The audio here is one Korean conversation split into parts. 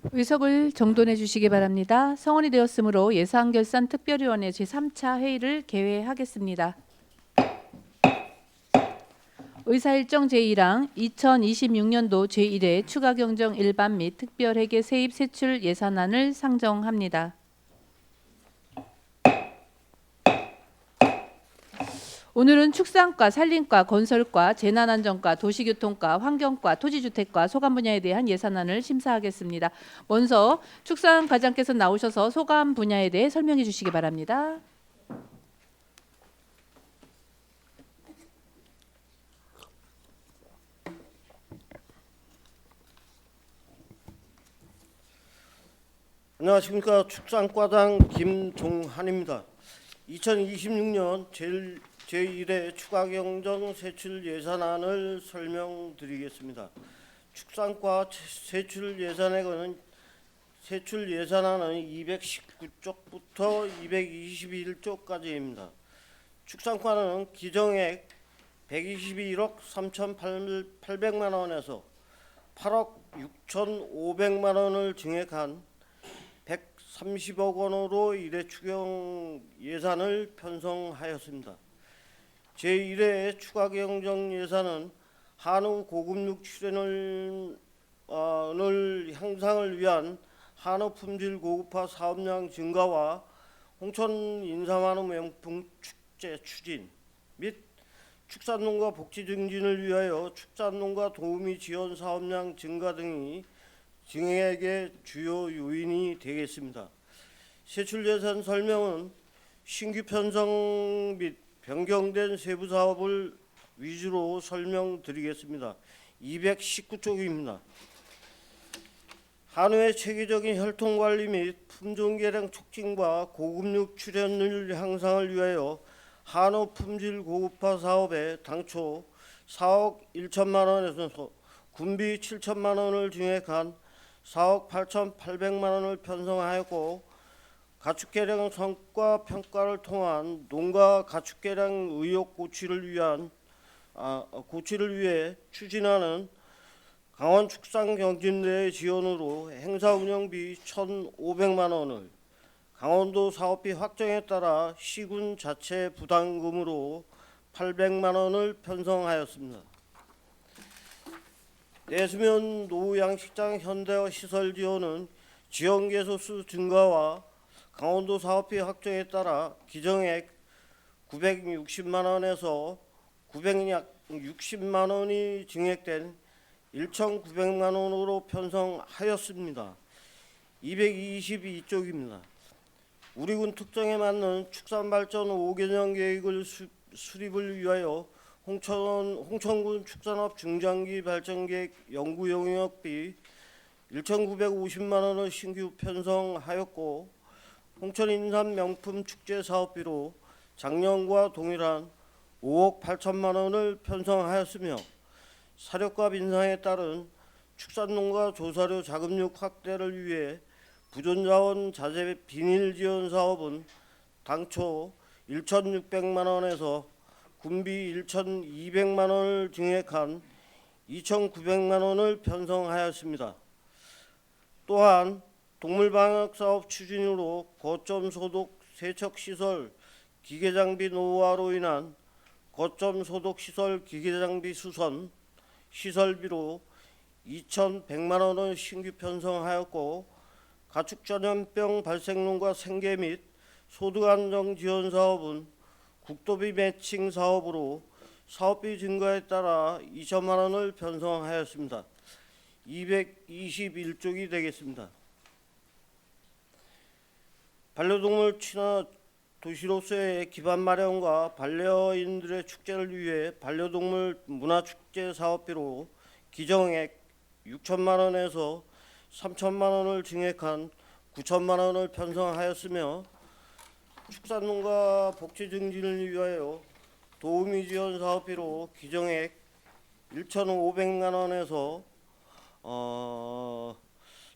의석을 정돈해 주시기 바랍니다. 성원이 되었으므로 예산결산특별위원회 제3차 회의를 개회하겠습니다. 의사일정 제1항 2026년도 제1회 추가경정 일반 및 특별회계 세입 세출 예산안을 상정합니다. 오늘은 축산과 산림과 건설과 재난안전과 도시교통과 환경과 토지주택과 소감 분야에 대한 예산안을 심사하겠습니다. 먼저 축산과장께서 나오셔서 소감 분야에 대해 설명해 주시기 바랍니다. 안녕하십니까. 축산과장 김종한입니다. 2026년 제1회 추가경정 세출 예산안을 설명드리겠습니다. 축산과 세출 예산액은 세출 예산안은 219쪽부터 221쪽까지입니다. 축산과는 기정액 121억 3,800만 원에서 8억 6,500만 원을 증액한 130억 원으로 1회 추경 예산을 편성하였습니다. 제1회 추가경정 예산은 한우 고급육 출연을 향상을 위한 한우 품질 고급화 사업량 증가와 홍천 인삼한우 명품 축제 추진 및 축산농가 복지 증진을 위하여 축산농가 도우미 지원 사업량 증가 등이 증액의 주요 요인이 되겠습니다. 세출 예산 설명은 신규 편성 및 변경된 세부 사업을 위주로 설명드리겠습니다. 219쪽입니다. 한우의 체계적인 혈통관리 및 품종 개량 촉진과 고급육 출현율 향상을 위하여 한우 품질 고급화 사업에 당초 4억 1천만 원에서 군비 7천만 원을 증액한 4억 8,800만 원을 편성하였고, 가축 개량 성과 평가를 통한 농가 가축 개량 의욕 고취를 위해 추진하는 강원 축산경진대회 지원으로 행사 운영비 1,500만 원을, 강원도 사업비 확정에 따라 시군 자체 부담금으로 800만 원을 편성하였습니다. 내수면 노후 양식장 현대화 시설 지원은 지원 개소수 증가와 강원도 사업비 확정에 따라 기정액 960만 원에서 960만 원이 증액된 1,900만 원으로 편성하였습니다. 222쪽입니다. 우리군 특성에 맞는 축산발전 5개년 계획을 수립을 위하여 홍천군 축산업 중장기 발전계획 연구 용역비 1,950만 원을 신규 편성하였고, 홍천 인삼 명품 축제 사업비로 작년과 동일한 5억 8천만 원을 편성하였으며, 사료값 인상에 따른 축산농가 조사료 자금육 확대를 위해 부존자원 자재 비닐 지원 사업은 당초 1,600만 원에서 군비 1,200만 원을 증액한 2,900만 원을 편성하였습니다. 또한 동물방역 사업 추진으로 거점 소독 세척시설 기계장비 노후화로 인한 거점 소독 시설 기계장비 수선 시설비로 2,100만 원을 신규 편성하였고, 가축 전염병 발생률과 생계 및 소득 안정 지원 사업은 국도비 매칭 사업으로 사업비 증가에 따라 2천만 원을 편성하였습니다. 221쪽이 되겠습니다. 반려동물 친화 도시로서의 기반 마련과 반려인들의 축제를 위해 반려동물 문화축제 사업비로 기정액 6천만 원에서 3천만 원을 증액한 9천만 원을 편성하였으며, 축산농가 복지 증진을 위하여 도우미 지원 사업비로 기정액 1,500만 원에서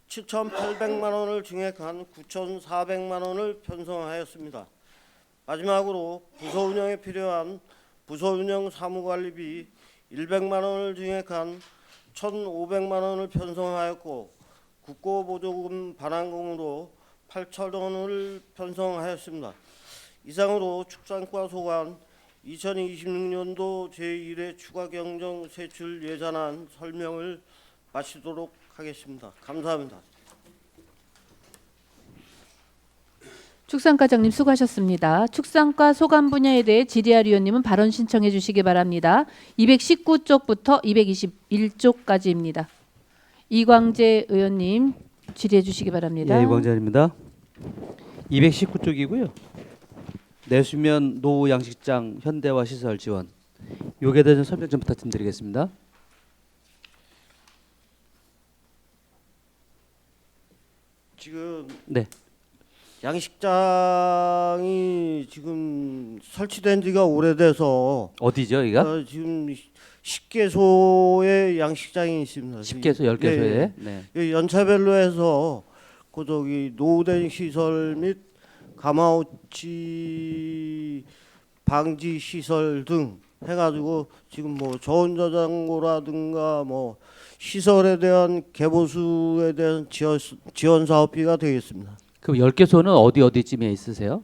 7,800만 원을 증액한 9,400만 원을 편성하였습니다. 마지막으로 부서 운영에 필요한 부서 운영 사무관리비 100만 원을 증액한 1,500만 원을 편성하였고, 국고보조금 반환금으로 8천 원을 편성하였습니다. 이상으로 축산과 소관 2026년도 제1회 추가경정 세출 예산안 설명을 마치도록 하겠습니다. 감사합니다. 축산과장님 수고하셨습니다. 축산과 소관 분야에 대해 지리할 위원님은 발언 신청해 주시기 바랍니다. 219쪽부터 221쪽까지입니다. 이광재 의원님 질의해 주시기 바랍니다. 예, 이광재입니다. 219쪽이고요. 내수면 노후 양식장 현대화 시설 지원. 요게 대해서 설명 좀 부탁드리겠습니다. 지금 네. 양식장이 지금 설치된 지가 오래돼서 어디죠, 여기가? 지금 10개소의 양식장이 있습니다. 10개소, 10개소에. 네. 연차별로 해서 그 저기 노후된 시설 및 가마우치 방지 시설 등 해가지고 지금 뭐 저온저장고라든가 뭐 시설에 대한 개보수에 대한 지원 사업비가 되겠습니다. 그럼 10개소는 어디쯤에 있으세요?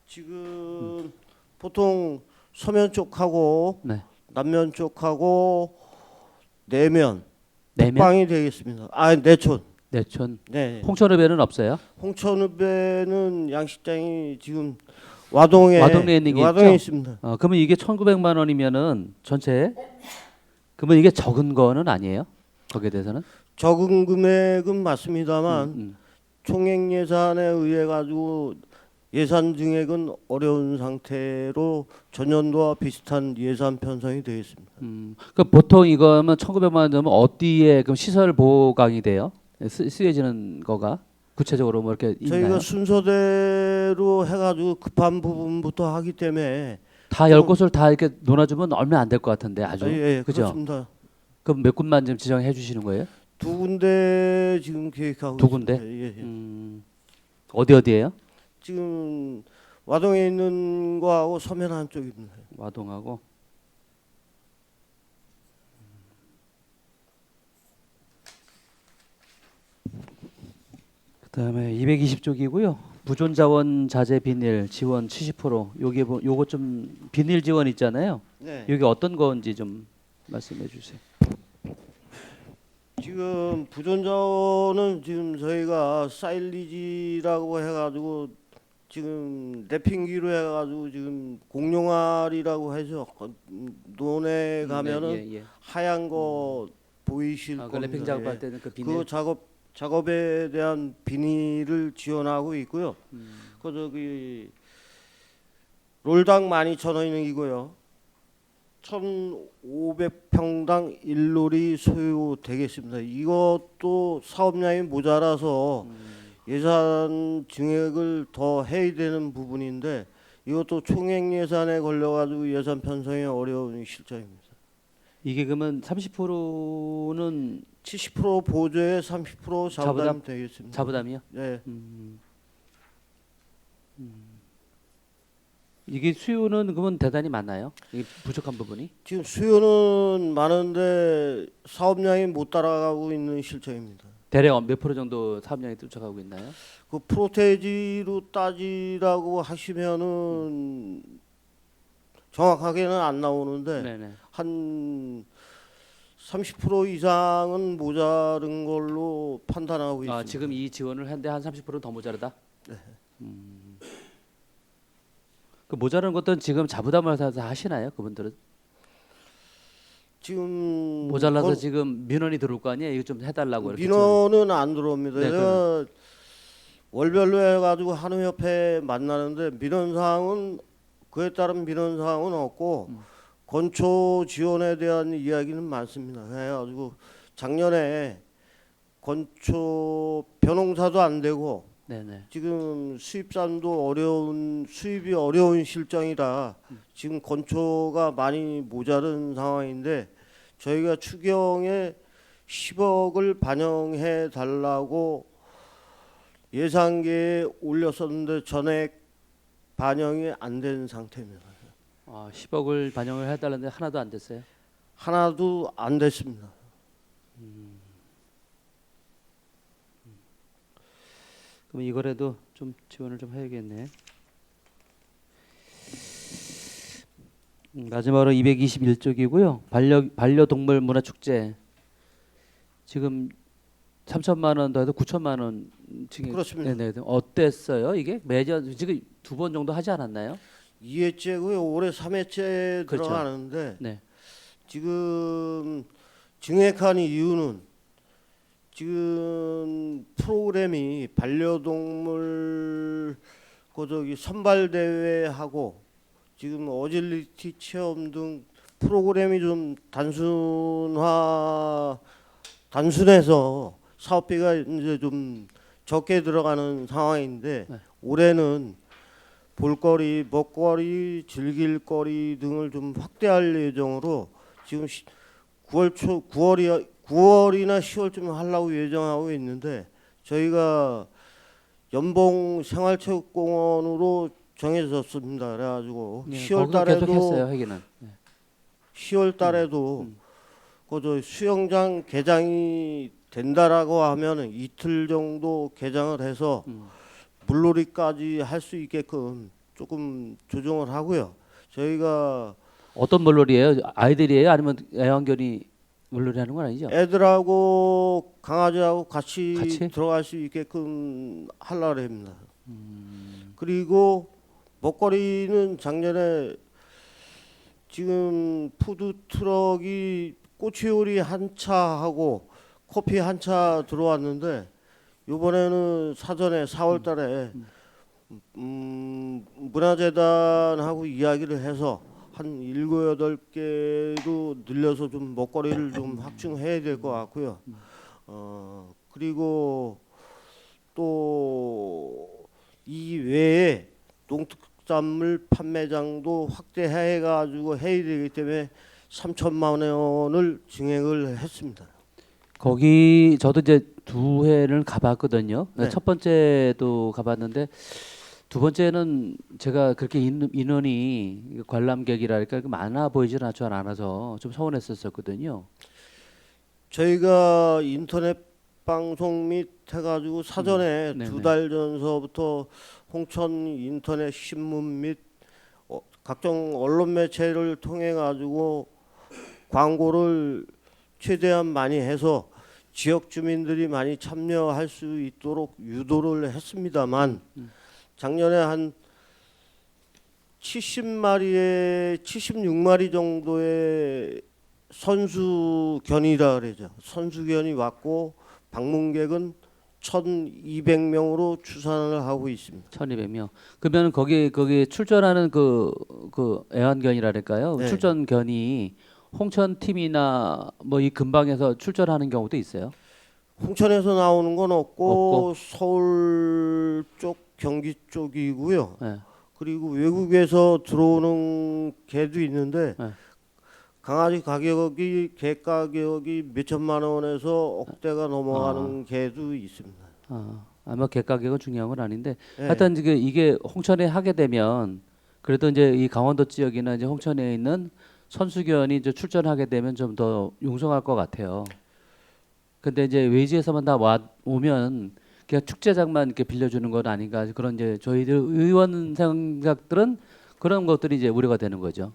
지금 보통 서면 쪽하고 네. 남면 쪽하고 내면 내면? 북방이 되겠습니다. 아, 내촌. 내촌. 네. 홍천읍에는 없어요? 홍천읍에는 양식장이 지금 와동에 있는 게 와동에 있죠? 있습니다. 그러면 이게 1,900만 원이면은 전체 그러면 이게 적은 거는 아니에요? 거기에 대해서는? 적은 금액은 맞습니다만 음. 총액 예산에 의해 가지고 예산 증액은 어려운 상태로 전년도와 비슷한 예산 편성이 되겠습니다. 그 보통 이거면 1,900만 원 되면 어디에 그럼 시설 보강이 돼요? 쓰여지는 거가 구체적으로 뭐 이렇게 있나요? 저희가 순서대로 해가지고 급한 부분부터 하기 때문에 다 10곳을 다 이렇게 논아주면 얼마 안 될 것 같은데 아주. 예, 그죠? 그렇습니다. 그럼 몇 군만 좀 지정해 주시는 거예요? 두 군데 지금 계획하고 두 군데? 있습니다. 예. 어디예요? 지금 와동에 있는 거하고 서면 한쪽입니다. 와동하고. 그다음에 220쪽이고요. 부존자원 자재 비닐 지원 70%. 요거 좀 비닐 지원 있잖아요. 네. 여기 어떤 건지 좀 말씀해 주세요. 지금 부존자원은 지금 저희가 사일리지라고 해가지고 지금 랩핑기로 해가지고 지금 공룡알이라고 해서 논에 가면은 예. 하얀 거 보이실 그 겁니다. 랩핑 작업할 예. 때는 그 비닐. 그 작업에 대한 비닐을 지원하고 있고요. 그 저기 롤당 12,000원이고요. 1,500평당 1롤이 소요되겠습니다. 이것도 사업량이 모자라서 예산 증액을 더 해야 되는 부분인데 이것도 총액 예산에 걸려가지고 예산 편성이 어려운 실정입니다. 이게 그러면 30%는 70% 보조에 30% 자부담 되겠습니다. 자부담이요? 네. 이게 수요는 그러면 대단히 많나요? 이게 부족한 부분이? 지금 수요는 많은데 사업량이 못 따라가고 있는 실정입니다. 대략 몇 프로 정도 사업량이 쫓아가고 있나요? 그 프로테이지로 따지라고 하시면은 정확하게는 안 나오는데 네네. 한 30% 이상은 모자른 걸로 판단하고 있습니다. 지금 이 지원을 한데 한 30%는 더 모자르다. 네. 그 모자란 것들은 지금 자부담을 다 하시나요? 그분들은 지금 모자라서 지금 민원이 들어올 거 아니에요? 이거 좀 해달라고 이렇게. 민원은 안 들어옵니다. 네, 제가 월별로 해가지고 한우협회 만나는데 민원 사항은 그에 따른 민원 사항은 없고 건초 지원에 대한 이야기는 많습니다. 그래가지고 작년에 건초 벼농사도 안 되고 네네. 지금 수입이 어려운 실정이라 지금 건초가 많이 모자른 상황인데 저희가 추경에 10억을 반영해 달라고 예산계에 올렸었는데 전액 반영이 안 된 상태입니다. 10억을 반영을 해달라는데 하나도 안 됐어요. 하나도 안 됐습니다. 그럼 이거라도 좀 지원을 좀 해야겠네. 마지막으로 221쪽이고요. 반려동물 문화 축제 지금 3천만 원 더해서 9천만 원 지금 그렇습니다. 네네 어땠어요? 이게 매년 지금 2번 정도 하지 않았나요? 2회째고요. 올해 3회째 그렇죠. 들어가는데 네. 지금 증액한 이유는 지금 프로그램이 반려동물 선발 대회하고 지금 어질리티 체험 등 프로그램이 좀 단순해서 사업비가 이제 좀 적게 들어가는 상황인데 네. 올해는 볼거리, 먹거리, 즐길거리 등을 좀 확대할 예정으로 지금 9월이나 10월쯤 하려고 예정하고 있는데 저희가 연봉 생활체육공원으로 정해졌습니다. 그래가지고 네, 10월 거기서 계속 달에도 했어요, 하기는. 네. 10월 달에도 그저 수영장 개장이 된다라고 하면 이틀 정도 개장을 해서 물놀이까지 할 수 있게끔 조금 조정을 하고요. 저희가 어떤 물놀이예요? 아이들이에요? 아니면 애완견이 물놀이 하는 건 아니죠? 애들하고 강아지하고 같이 같이? 들어갈 수 있게끔 하려고 합니다. 그리고 먹거리는 작년에 지금 푸드 트럭이 꼬치요리 한 차하고 커피 한 차 들어왔는데 이번에는 사전에 4월달에 문화재단하고 이야기를 해서 한 7, 8개로 늘려서 좀 먹거리를 좀 확충해야 될 것 같고요. 그리고 또 이 외에 농특산물 판매장도 확대해 가지고 해야 되기 때문에 3천만 원을 증액을 했습니다. 거기 저도 이제 2회를 가봤거든요. 네. 첫 번째도 가봤는데 두 번째는 제가 그렇게 인원이 관람객이랄까 많아 보이질 않아서 좀 서운했었거든요. 저희가 인터넷 방송 및 해가지고 사전에 네네. 2달 전서부터 홍천 인터넷 신문 및 각종 언론 매체를 통해 가지고 광고를 최대한 많이 해서 지역 주민들이 많이 참여할 수 있도록 유도를 했습니다만 작년에 한 76마리 정도의 선수견이라 그러죠. 선수견이 왔고 방문객은 1,200명으로 추산을 하고 있습니다. 1,200명. 그러면 거기 출전하는 그 애완견이랄까요? 네. 출전견이 홍천 팀이나 뭐 이 근방에서 출전하는 경우도 있어요. 홍천에서 나오는 건 없고, 없고. 서울 쪽, 경기 쪽이고요. 네. 그리고 외국에서 들어오는 개도 있는데 네. 강아지 가격이 개 가격이 몇 천만 원에서 억대가 넘어가는 개도 있습니다. 아마 개 가격은 중요한 건 아닌데 네. 하여튼 이게 홍천에 하게 되면 그래도 이제 이 강원도 지역이나 이제 홍천에 있는 선수견이 이제 출전하게 되면 좀 더 융성할 것 같아요. 근데 이제 외지에서만 다 오면 그냥 축제장만 이렇게 빌려주는 건 아닌가 그런 이제 저희들 의원 생각들은 그런 것들이 이제 우려가 되는 거죠.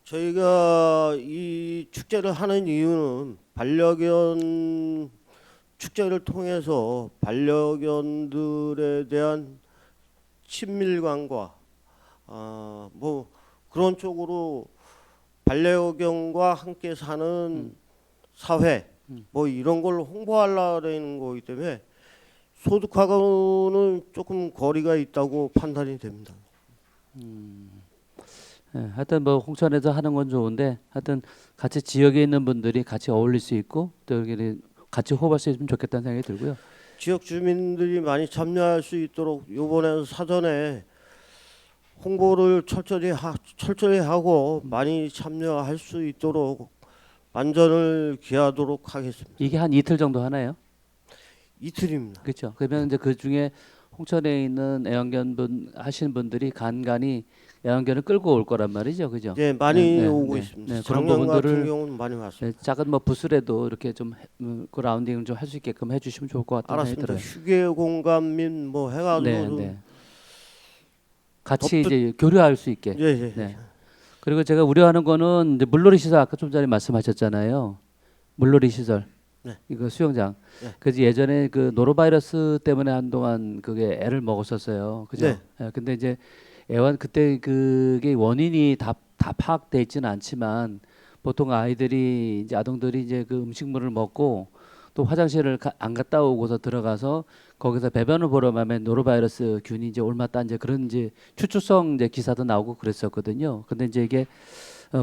저희가 이 축제를 하는 이유는 반려견 축제를 통해서 반려견들에 대한 친밀감과 뭐 그런 쪽으로 반려견과 함께 사는 사회 뭐 이런 걸 홍보하려는 거기 때문에 소득하고는 조금 거리가 있다고 판단이 됩니다. 예, 하여튼 뭐 홍천에서 하는 건 좋은데 하여튼 같이 지역에 있는 분들이 같이 어울릴 수 있고 또 여기 같이 호흡할 수 있으면 좋겠다는 생각이 들고요. 지역 주민들이 많이 참여할 수 있도록 이번에 사전에 홍보를 철저히 하고 많이 참여할 수 있도록 만전을 기하도록 하겠습니다. 이게 한 이틀 정도 하나요? 이틀입니다. 그렇죠. 그러면 이제 그 중에 홍천에 있는 애완견 분 하시는 분들이 간간히 애완견을 끌고 올 거란 말이죠, 그죠? 네, 많이 네, 네, 오고 네. 있습니다. 네, 그런 작년 같은 부분들을 경우는 많이 왔습니다. 네, 작은 뭐 부스라도 이렇게 좀 그 라운딩을 좀 할 수 있게끔 해주시면 좋을 것 같다는 생각이 알았습니다. 들어요. 휴게 공간 및 뭐 해가지고 네, 좀 네. 같이 덧붙- 이제 교류할 수 있게. 예, 예. 네. 그리고 제가 우려하는 거는 이제 물놀이 시설 아까 좀 전에 말씀하셨잖아요. 물놀이 시설. 네. 이거 수영장. 네. 그래서 예전에 그 노로바이러스 때문에 한동안 그게 애를 먹었었어요. 그죠? 네. 예, 근데 이제 애완 그때 그게 원인이 다 파악돼 있지는 않지만 보통 아이들이 이제 아동들이 이제 그 음식물을 먹고 또 화장실을 안 갔다 오고서 들어가서 거기서 배변을 보러 가면 노로바이러스 균이 이제 옮았다 이제 그런 이제 추출성 이제 기사도 나오고 그랬었거든요. 근데 이제 이게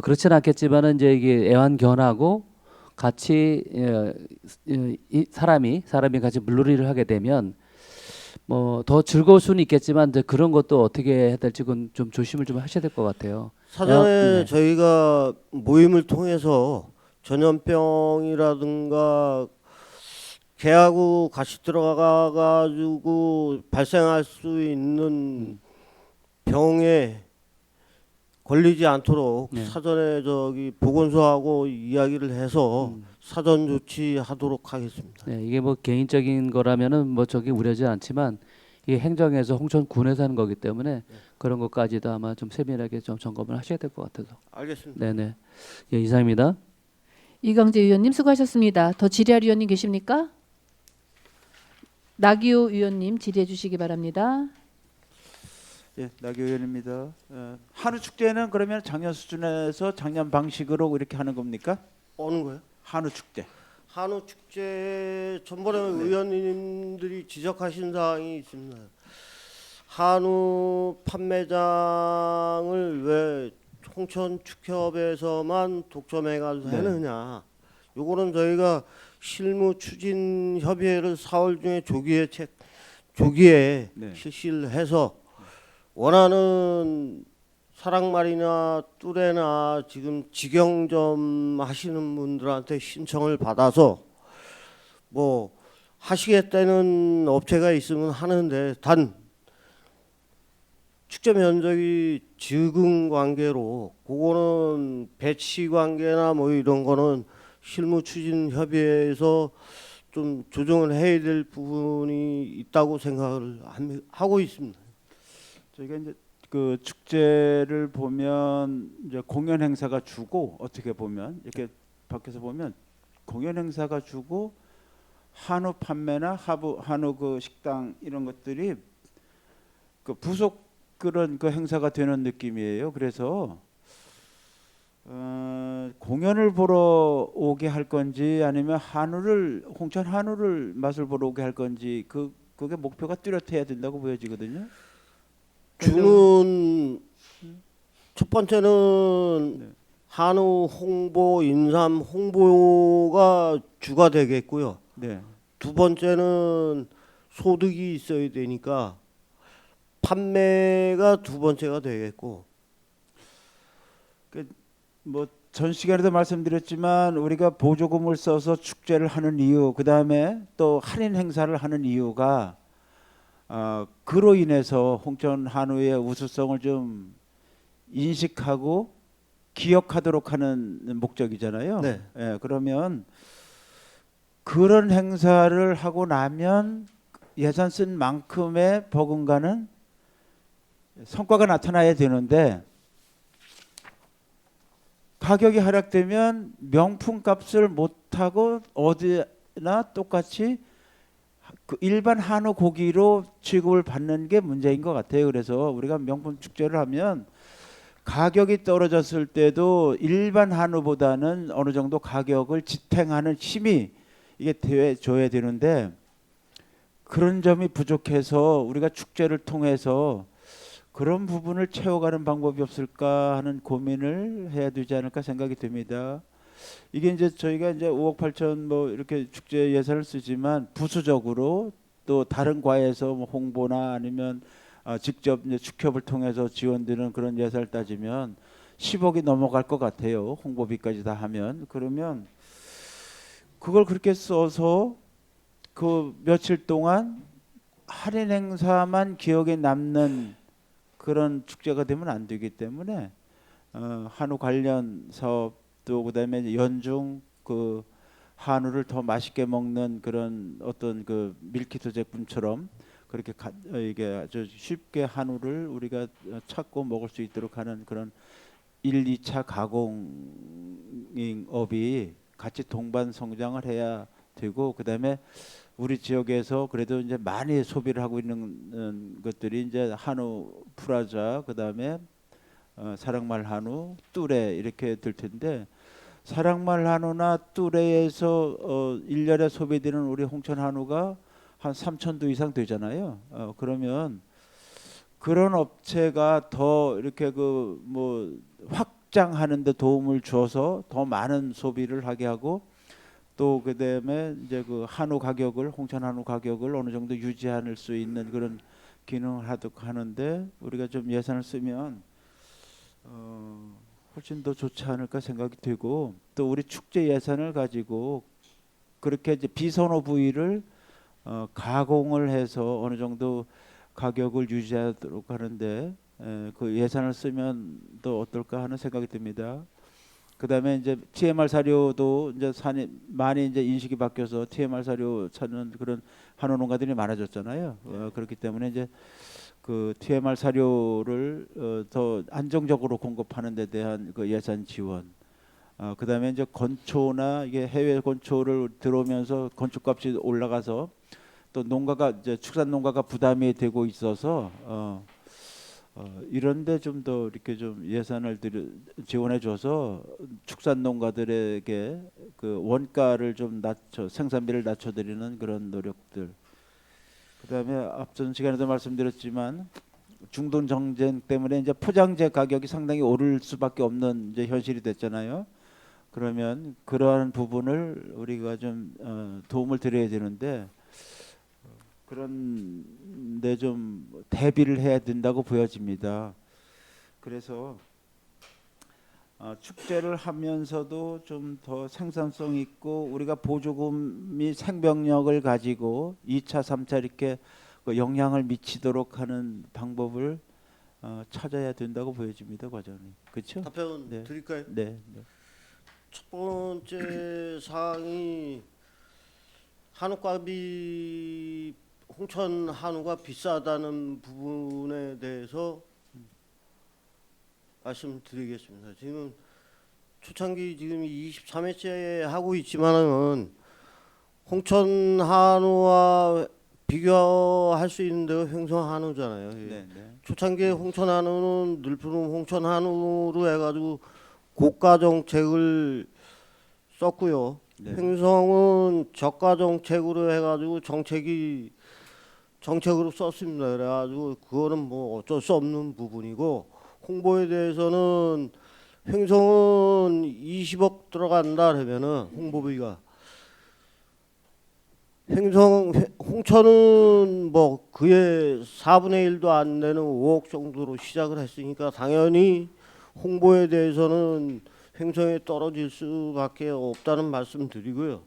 그렇지는 않겠지만은 이제 이게 애완견하고 같이 이 사람이 같이 물놀이를 하게 되면 뭐 더 즐거울 수는 있겠지만 이제 그런 것도 어떻게 해야 될지 그건 좀 조심을 좀 하셔야 될 것 같아요. 사전에 네. 저희가 모임을 통해서 전염병이라든가 개하고 같이 들어가 가지고 발생할 수 있는 병에 걸리지 않도록 네. 사전에 저기 보건소하고 이야기를 해서 사전 조치하도록 하겠습니다. 네, 이게 뭐 개인적인 거라면은 뭐 저기 우려지 않지만 이게 행정에서 홍천군에서 하는 거기 때문에 그런 것까지도 아마 좀 세밀하게 좀 점검을 하셔야 될 것 같아서. 알겠습니다. 네네. 예, 이상입니다. 이광재 의원님 수고하셨습니다. 더 질의할 의원님 계십니까? 나기호 의원님 질의해 주시기 바랍니다. 예, 나기 의원입니다. 한우 축제는 그러면 작년 수준에서 작년 방식으로 이렇게 하는 겁니까? 어느 거요? 한우 축제. 한우 축제 전번에 의원님들이 지적하신 사항이 있습니다. 한우 판매장을 왜 홍천 축협에서만 독점해가지고 네. 하느냐? 요거는 저희가 실무 추진 협의회를 4월 중에 조기에 네. 실시를 해서 원하는 사랑말이나 뚜레나 지금 직영점 하시는 분들한테 신청을 받아서 뭐 하시겠다는 업체가 있으면 하는데 단 축제 면적이 적은 관계로 그거는 배치 관계나 뭐 이런 거는 실무 추진 협의회에서 좀 조정을 해야 될 부분이 있다고 생각을 하고 있습니다. 저희가 이제 그 축제를 보면 이제 공연 행사가 주고 어떻게 보면 이렇게 밖에서 보면 공연 행사가 주고 한우 판매나 한우 그 식당 이런 것들이 그 부속 그런 그 행사가 되는 느낌이에요. 그래서 공연을 보러 오게 할 건지 아니면 홍천 한우를 맛을 보러 오게 할 건지 그게 목표가 뚜렷해야 된다고 보여지거든요. 주는 첫 번째는 네. 한우 홍보, 인삼 홍보가 주가 되겠고요. 네. 두 번째는 소득이 있어야 되니까 판매가 두 번째가 되겠고. 뭐 전 시간에도 말씀드렸지만 우리가 보조금을 써서 축제를 하는 이유, 그 다음에 또 할인 행사를 하는 이유가 그로 인해서 홍천 한우의 우수성을 좀 인식하고 기억하도록 하는 목적이잖아요. 네. 예, 그러면 그런 행사를 하고 나면 예산 쓴 만큼의 버금가는 성과가 나타나야 되는데 가격이 하락되면 명품 값을 못하고 어디나 똑같이 그 일반 한우 고기로 취급을 받는 게 문제인 것 같아요. 그래서 우리가 명품 축제를 하면 가격이 떨어졌을 때도 일반 한우보다는 어느 정도 가격을 지탱하는 힘이 이게 돼줘야 되는데 그런 점이 부족해서 우리가 축제를 통해서 그런 부분을 채워가는 방법이 없을까 하는 고민을 해야 되지 않을까 생각이 듭니다. 이게 이제 저희가 이제 5억 8천 뭐 이렇게 축제 예산을 쓰지만 부수적으로 또 다른 과에서 뭐 홍보나 아니면 직접 이제 축협을 통해서 지원되는 그런 예산을 따지면 10억이 넘어갈 것 같아요. 홍보비까지 다 하면. 그러면 그걸 그렇게 써서 그 며칠 동안 할인 행사만 기억에 남는 그런 축제가 되면 안 되기 때문에 한우 관련 사업도 그다음에 이제 연중 그 한우를 더 맛있게 먹는 그런 어떤 그 밀키트 제품처럼 그렇게 이게 아주 쉽게 한우를 우리가 찾고 먹을 수 있도록 하는 그런 1, 2차 가공업이 같이 동반 성장을 해야 되고 그다음에 우리 지역에서 그래도 이제 많이 소비를 하고 있는 것들이 이제 한우 프라자 그다음에 사랑말 한우 뚜레 이렇게 될 텐데 사랑말 한우나 뚜레에서 1년에 소비되는 우리 홍천 한우가 한 3,000도 이상 되잖아요. 그러면 그런 업체가 더 이렇게 그 뭐 확장하는 데 도움을 줘서 더 많은 소비를 하게 하고 또 그다음에 이제 그 한우 가격을 홍천 한우 가격을 어느 정도 유지할 수 있는 그런 기능을 하는데 우리가 좀 예산을 쓰면 훨씬 더 좋지 않을까 생각이 되고 또 우리 축제 예산을 가지고 그렇게 이제 비선호 부위를 가공을 해서 어느 정도 가격을 유지하도록 하는데 그 예산을 쓰면 또 어떨까 하는 생각이 듭니다. 그다음에 이제 TMR 사료도 이제 많이 이제 인식이 바뀌어서 TMR 사료 찾는 그런 한우 농가들이 많아졌잖아요. 그렇기 때문에 이제 그 TMR 사료를 더 안정적으로 공급하는 데 대한 그 예산 지원. 그다음에 이제 건초나 이게 해외 건초를 들어오면서 건초값이 올라가서 또 농가가 이제 축산 농가가 부담이 되고 있어서 이런데 좀 더 이렇게 좀 예산을 지원해줘서 축산 농가들에게 그 원가를 좀 생산비를 낮춰드리는 그런 노력들. 그다음에 앞전 시간에도 말씀드렸지만 중동 정쟁 때문에 이제 포장재 가격이 상당히 오를 수밖에 없는 이제 현실이 됐잖아요. 그러면 그러한 부분을 우리가 좀 도움을 드려야 되는데 그런데 좀 대비를 해야 된다고 보여집니다. 그래서 축제를 하면서도 좀 더 생산성 있고 우리가 보조금이 생명력을 가지고 2차, 3차 이렇게 그 영향을 미치도록 하는 방법을 찾아야 된다고 보여집니다, 과장님. 그렇죠? 답변 네. 드릴까요? 네. 네. 첫 번째 사항이 한우값이 홍천 한우가 비싸다는 부분에 대해서 말씀드리겠습니다. 지금 초창기 지금 23회째 하고 있지만은 홍천 한우와 비교할 수 있는 데가 횡성 한우잖아요. 네. 네. 초창기에 홍천 한우는 늘푸름 홍천 한우로 해가지고 고가 정책을 썼고요. 네. 횡성은 저가 정책으로 해가지고 정책으로 썼습니다. 그래가지고 그거는 뭐 어쩔 수 없는 부분이고 홍보에 대해서는 횡성은 20억 들어간다 그러면은 홍보비가 홍천은 뭐 그의 4분의 1도 안 되는 5억 정도로 시작을 했으니까 당연히 홍보에 대해서는 횡성에 떨어질 수밖에 없다는 말씀 드리고요.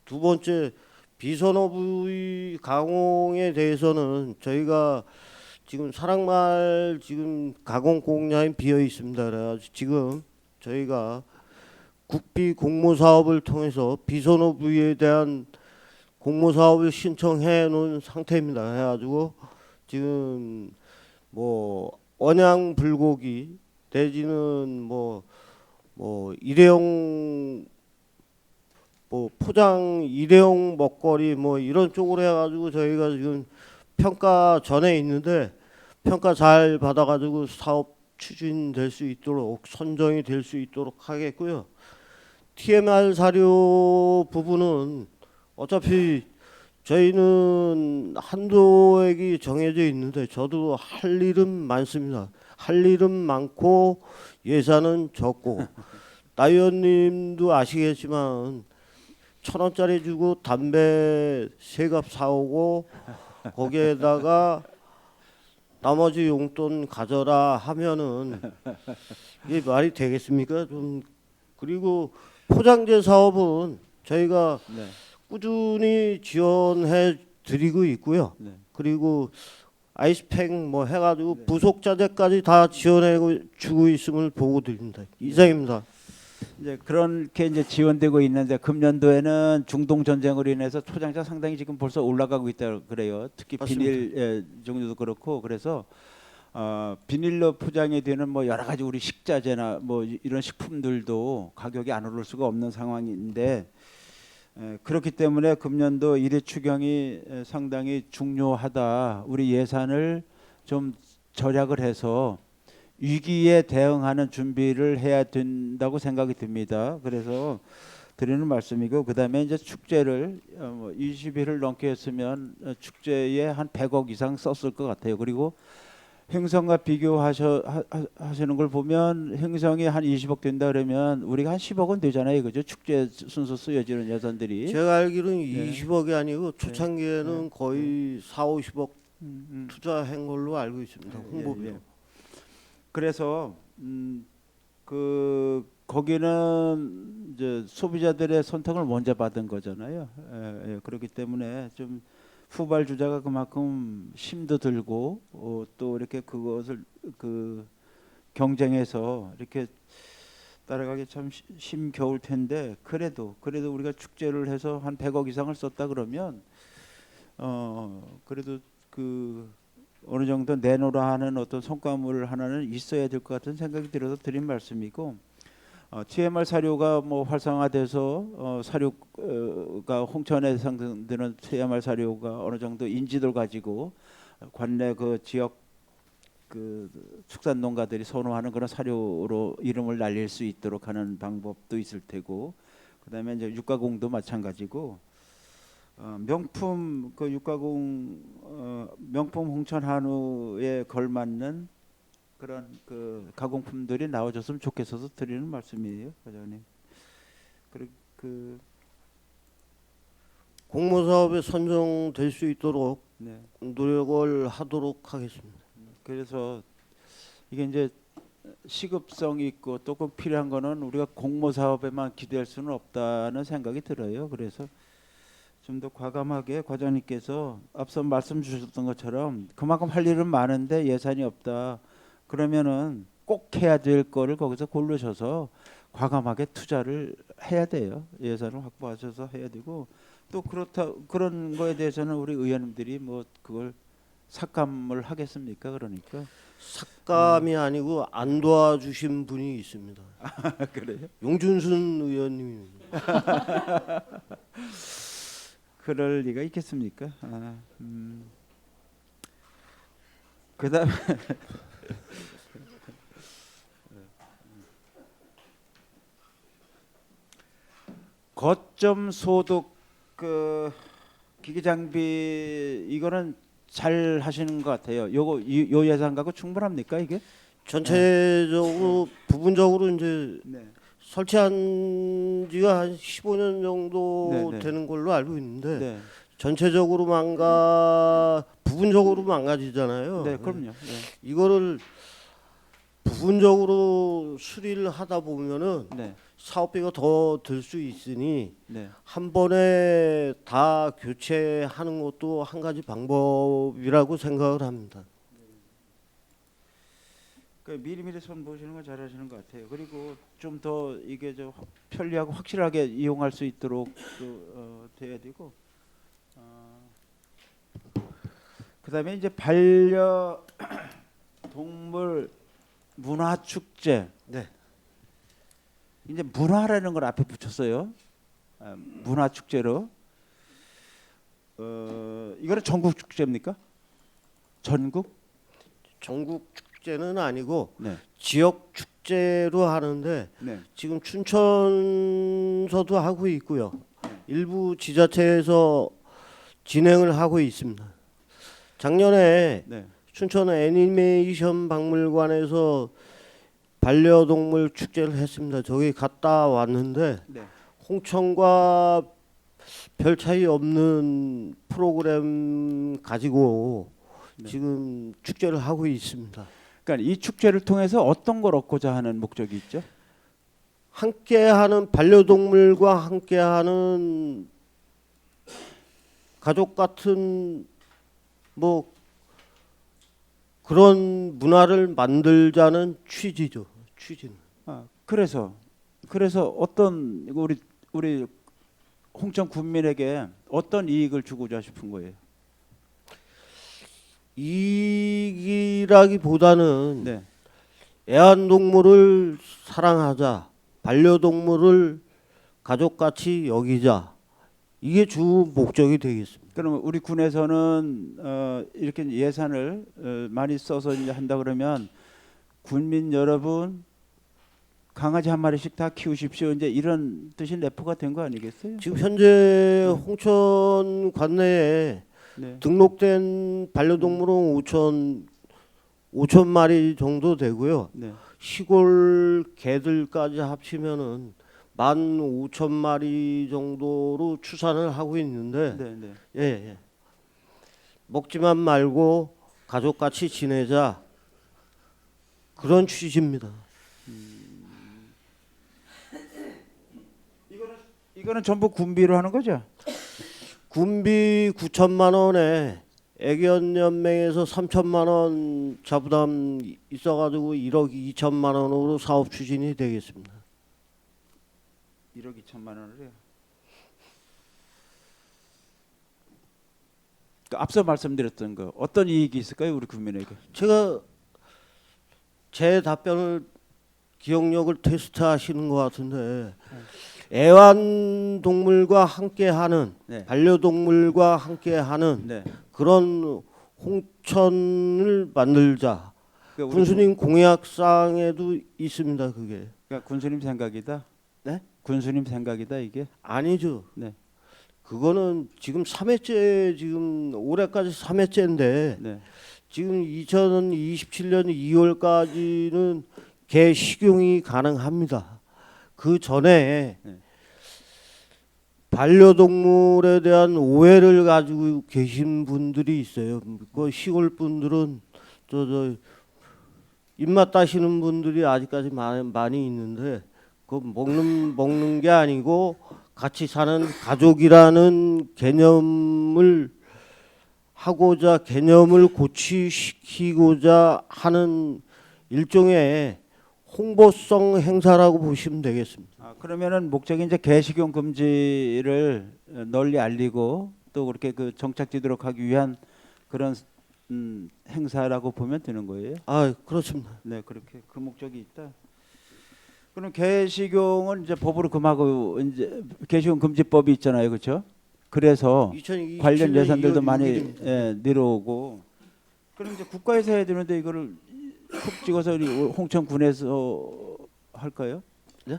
두 번째 비선호 부위 가공에 대해서는 저희가 지금 사랑말 지금 가공 공장이 비어 있습니다. 그래가지고 지금 저희가 국비 공모 사업을 통해서 비선호 부위에 대한 공모 사업을 신청해 놓은 상태입니다. 해가지고 지금 뭐 언양 불고기 내지는 뭐 일회용 뭐 포장 일회용 먹거리 뭐 이런 쪽으로 해가지고 저희가 지금 평가 전에 있는데 평가 잘 받아가지고 사업 추진될 수 있도록 선정이 될 수 있도록 하겠고요. TMR 사료 부분은 어차피 저희는 한도액이 정해져 있는데 저도 할 일은 많습니다. 할 일은 많고 예산은 적고 나 의원님도 아시겠지만 1,000원짜리 주고 담배 3갑 사오고 거기에다가 나머지 용돈 가져라 하면은 이게 말이 되겠습니까? 좀 그리고 포장재 사업은 저희가 네. 꾸준히 지원해 드리고 있고요. 네. 그리고 아이스팩 뭐 해가지고 네. 부속 자재까지 다 지원해 주고 있음을 보고 드립니다. 이상입니다. 이제 그렇게 이제 지원되고 있는데 금년도에는 중동 전쟁으로 인해서 초장자 상당히 지금 벌써 올라가고 있다 그래요. 특히 맞습니다. 비닐 종류도 그렇고 그래서 비닐로 포장이 되는 뭐 여러 가지 우리 식자재나 뭐 이런 식품들도 가격이 안 오를 수가 없는 상황인데 그렇기 때문에 금년도 일회 추경이 상당히 중요하다. 우리 예산을 좀 절약을 해서 위기에 대응하는 준비를 해야 된다고 생각이 듭니다. 그래서 드리는 말씀이고 그다음에 이제 축제를 20일을 넘게 했으면 축제에 한 100억 이상 썼을 것 같아요. 그리고 행성과 비교하시는 걸 보면 행성이 한 20억 된다 그러면 우리가 한 10억은 되잖아요. 그죠? 축제 순서 쓰여지는 예산들이. 제가 알기로는 네. 20억이 아니고 초창기에는 네. 거의 4, 50억 음. 투자한 걸로 알고 있습니다. 홍보비로. 예. 그래서 그 거기는 이제 소비자들의 선택을 먼저 받은 거잖아요. 그렇기 때문에 좀 후발주자가 그만큼 힘도 들고 또 이렇게 그것을 그 경쟁해서 이렇게 따라가기 참 힘겨울 텐데 그래도 우리가 축제를 해서 한 100억 이상을 썼다 그러면 그래도 그 어느 정도 내놓으라 하는 어떤 성과물 하나는 있어야 될 것 같은 생각이 들어서 드린 말씀이고 TMR 사료가 뭐 활성화돼서 사료가 홍천에 상승되는 TMR 사료가 어느 정도 인지도를 가지고 관내 그 지역 그 축산 농가들이 선호하는 그런 사료로 이름을 날릴 수 있도록 하는 방법도 있을 테고 그다음에 이제 육가공도 마찬가지고 명품 그 육가공 명품 홍천 한우에 걸맞는 그런 그 가공품들이 나와줬으면 좋겠어서 드리는 말씀이에요, 과장님. 그 공모사업에 선정될 수 있도록 네. 노력을 하도록 하겠습니다. 그래서 이게 이제 시급성이 있고 또 꼭 필요한 거는 우리가 공모 사업에만 기대할 수는 없다는 생각이 들어요. 그래서 좀 더 과감하게 과장님께서 앞서 말씀 주셨던 것처럼 그만큼 할 일은 많은데 예산이 없다. 그러면은 꼭 해야 될 거를 거기서 고르셔서 과감하게 투자를 해야 돼요. 예산을 확보하셔서 해야 되고 또 그런 거에 대해서는 우리 의원님들이 뭐 그걸 삭감을 하겠습니까? 그러니까 삭감이 아니고 안 도와주신 분이 있습니다. 그래요? 용준순 의원님입니다. 그럴 리가 있겠습니까? 그다음에 거점 소득 그 기기 장비 이거는 잘 하시는 것 같아요. 요 예산 갖고 충분합니까 이게? 전체적으로 부분적으로 이제 네. 설치한 지가 한 15년 정도 네, 네. 되는 걸로 알고 있는데 네. 전체적으로 부분적으로 망가지잖아요. 네, 그럼요. 네. 이거를 부분적으로 수리를 하다 보면은 네. 사업비가 더 들 수 있으니 네. 한 번에 다 교체하는 것도 한 가지 방법이라고 생각을 합니다. 그 미리미리 손 보시는 거 잘하시는 것 같아요. 그리고 좀 더 이게 좀 편리하고 확실하게 이용할 수 있도록 또, 돼야 되고. 그다음에 이제 반려동물 문화 축제. 네. 이제 문화라는 걸 앞에 붙였어요. 문화 축제로. 이거는 전국 축제입니까? 전국? 전국 축제는 아니고 네. 지역 축제로 하는데 네. 지금 춘천서도 하고 있고요. 일부 지자체에서 진행을 하고 있습니다. 작년에 네. 춘천 애니메이션 박물관에서 반려동물 축제를 했습니다. 저기 갔다 왔는데 네. 홍천과 별 차이 없는 프로그램 가지고 네. 지금 축제를 하고 있습니다. 그러니까 이 축제를 통해서 어떤 걸 얻고자 하는 목적이 있죠? 함께하는 반려동물과 함께하는 가족 같은 뭐 그런 문화를 만들자는 취지죠. 취지는. 그래서 어떤 우리 홍천 군민에게 어떤 이익을 주고자 싶은 거예요? 이익이라기보다는 네. 애완동물을 사랑하자, 반려동물을 가족같이 여기자, 이게 주 목적이 되겠습니다. 그러면 우리 군에서는 이렇게 예산을 많이 써서 이제 한다 그러면 군민 여러분 강아지 한 마리씩 다 키우십시오. 이제 이런 뜻이 내포가 된 거 아니겠어요? 지금 현재 홍천 관내에 네. 등록된 반려동물은 5천 마리 정도 되고요. 네. 시골 개들까지 합치면은 15,000마리 정도로 추산을 하고 있는데, 네, 네. 예, 예. 먹지만 말고 가족같이 지내자, 그런 취지입니다. 이거는 전부 군비로 하는 거죠? 군비 9천만 원에 애견연맹에서 3천만 원 자부담 있어가지고 1억 2천만 원으로 사업 추진이 되겠습니다. 1억 2천만 원을 해요. 앞서 말씀드렸던 거 어떤 이익이 있을까요, 우리 국민에게? 제가 제 답변을 기억력을 테스트하시는 것 같은데 애완동물과 함께하는 네. 반려동물과 함께하는 네. 그런 홍천을 만들자. 그러니까 군수님 공약상에도 있습니다. 그게 그러니까 군수님 생각이다. 네? 군수님 생각이다 이게. 아니죠. 네. 그거는 지금 3회째 지금 올해까지 3회째인데 네. 지금 2027년 2월까지는 개 식용이 가능합니다. 그 전에 네. 반려동물에 대한 오해를 가지고 계신 분들이 있어요. 그 시골 분들은 저 입맛 따시는 분들이 아직까지 많이 있는데 그 먹는 게 아니고 같이 사는 가족이라는 개념을 하고자 개념을 고취시키고자 하는 일종의 홍보성 행사라고 보시면 되겠습니다. 그러면은 목적이 이제 개식용 금지를 널리 알리고 또 그렇게 그 정착지도록 하기 위한 그런 행사라고 보면 되는 거예요. 그렇습니다. 네, 그렇게 그 목적이 있다. 그럼 개식용은 이제 법으로 금하고 이제 개식용 금지법이 있잖아요, 그렇죠? 그래서 2027년 관련 예산들도 2월 많이 6일입니다. 내려오고. 그럼 이제 국가에서 해야 되는데 이거를 콕 찍어서 우리 홍천군에서 할까요? 네?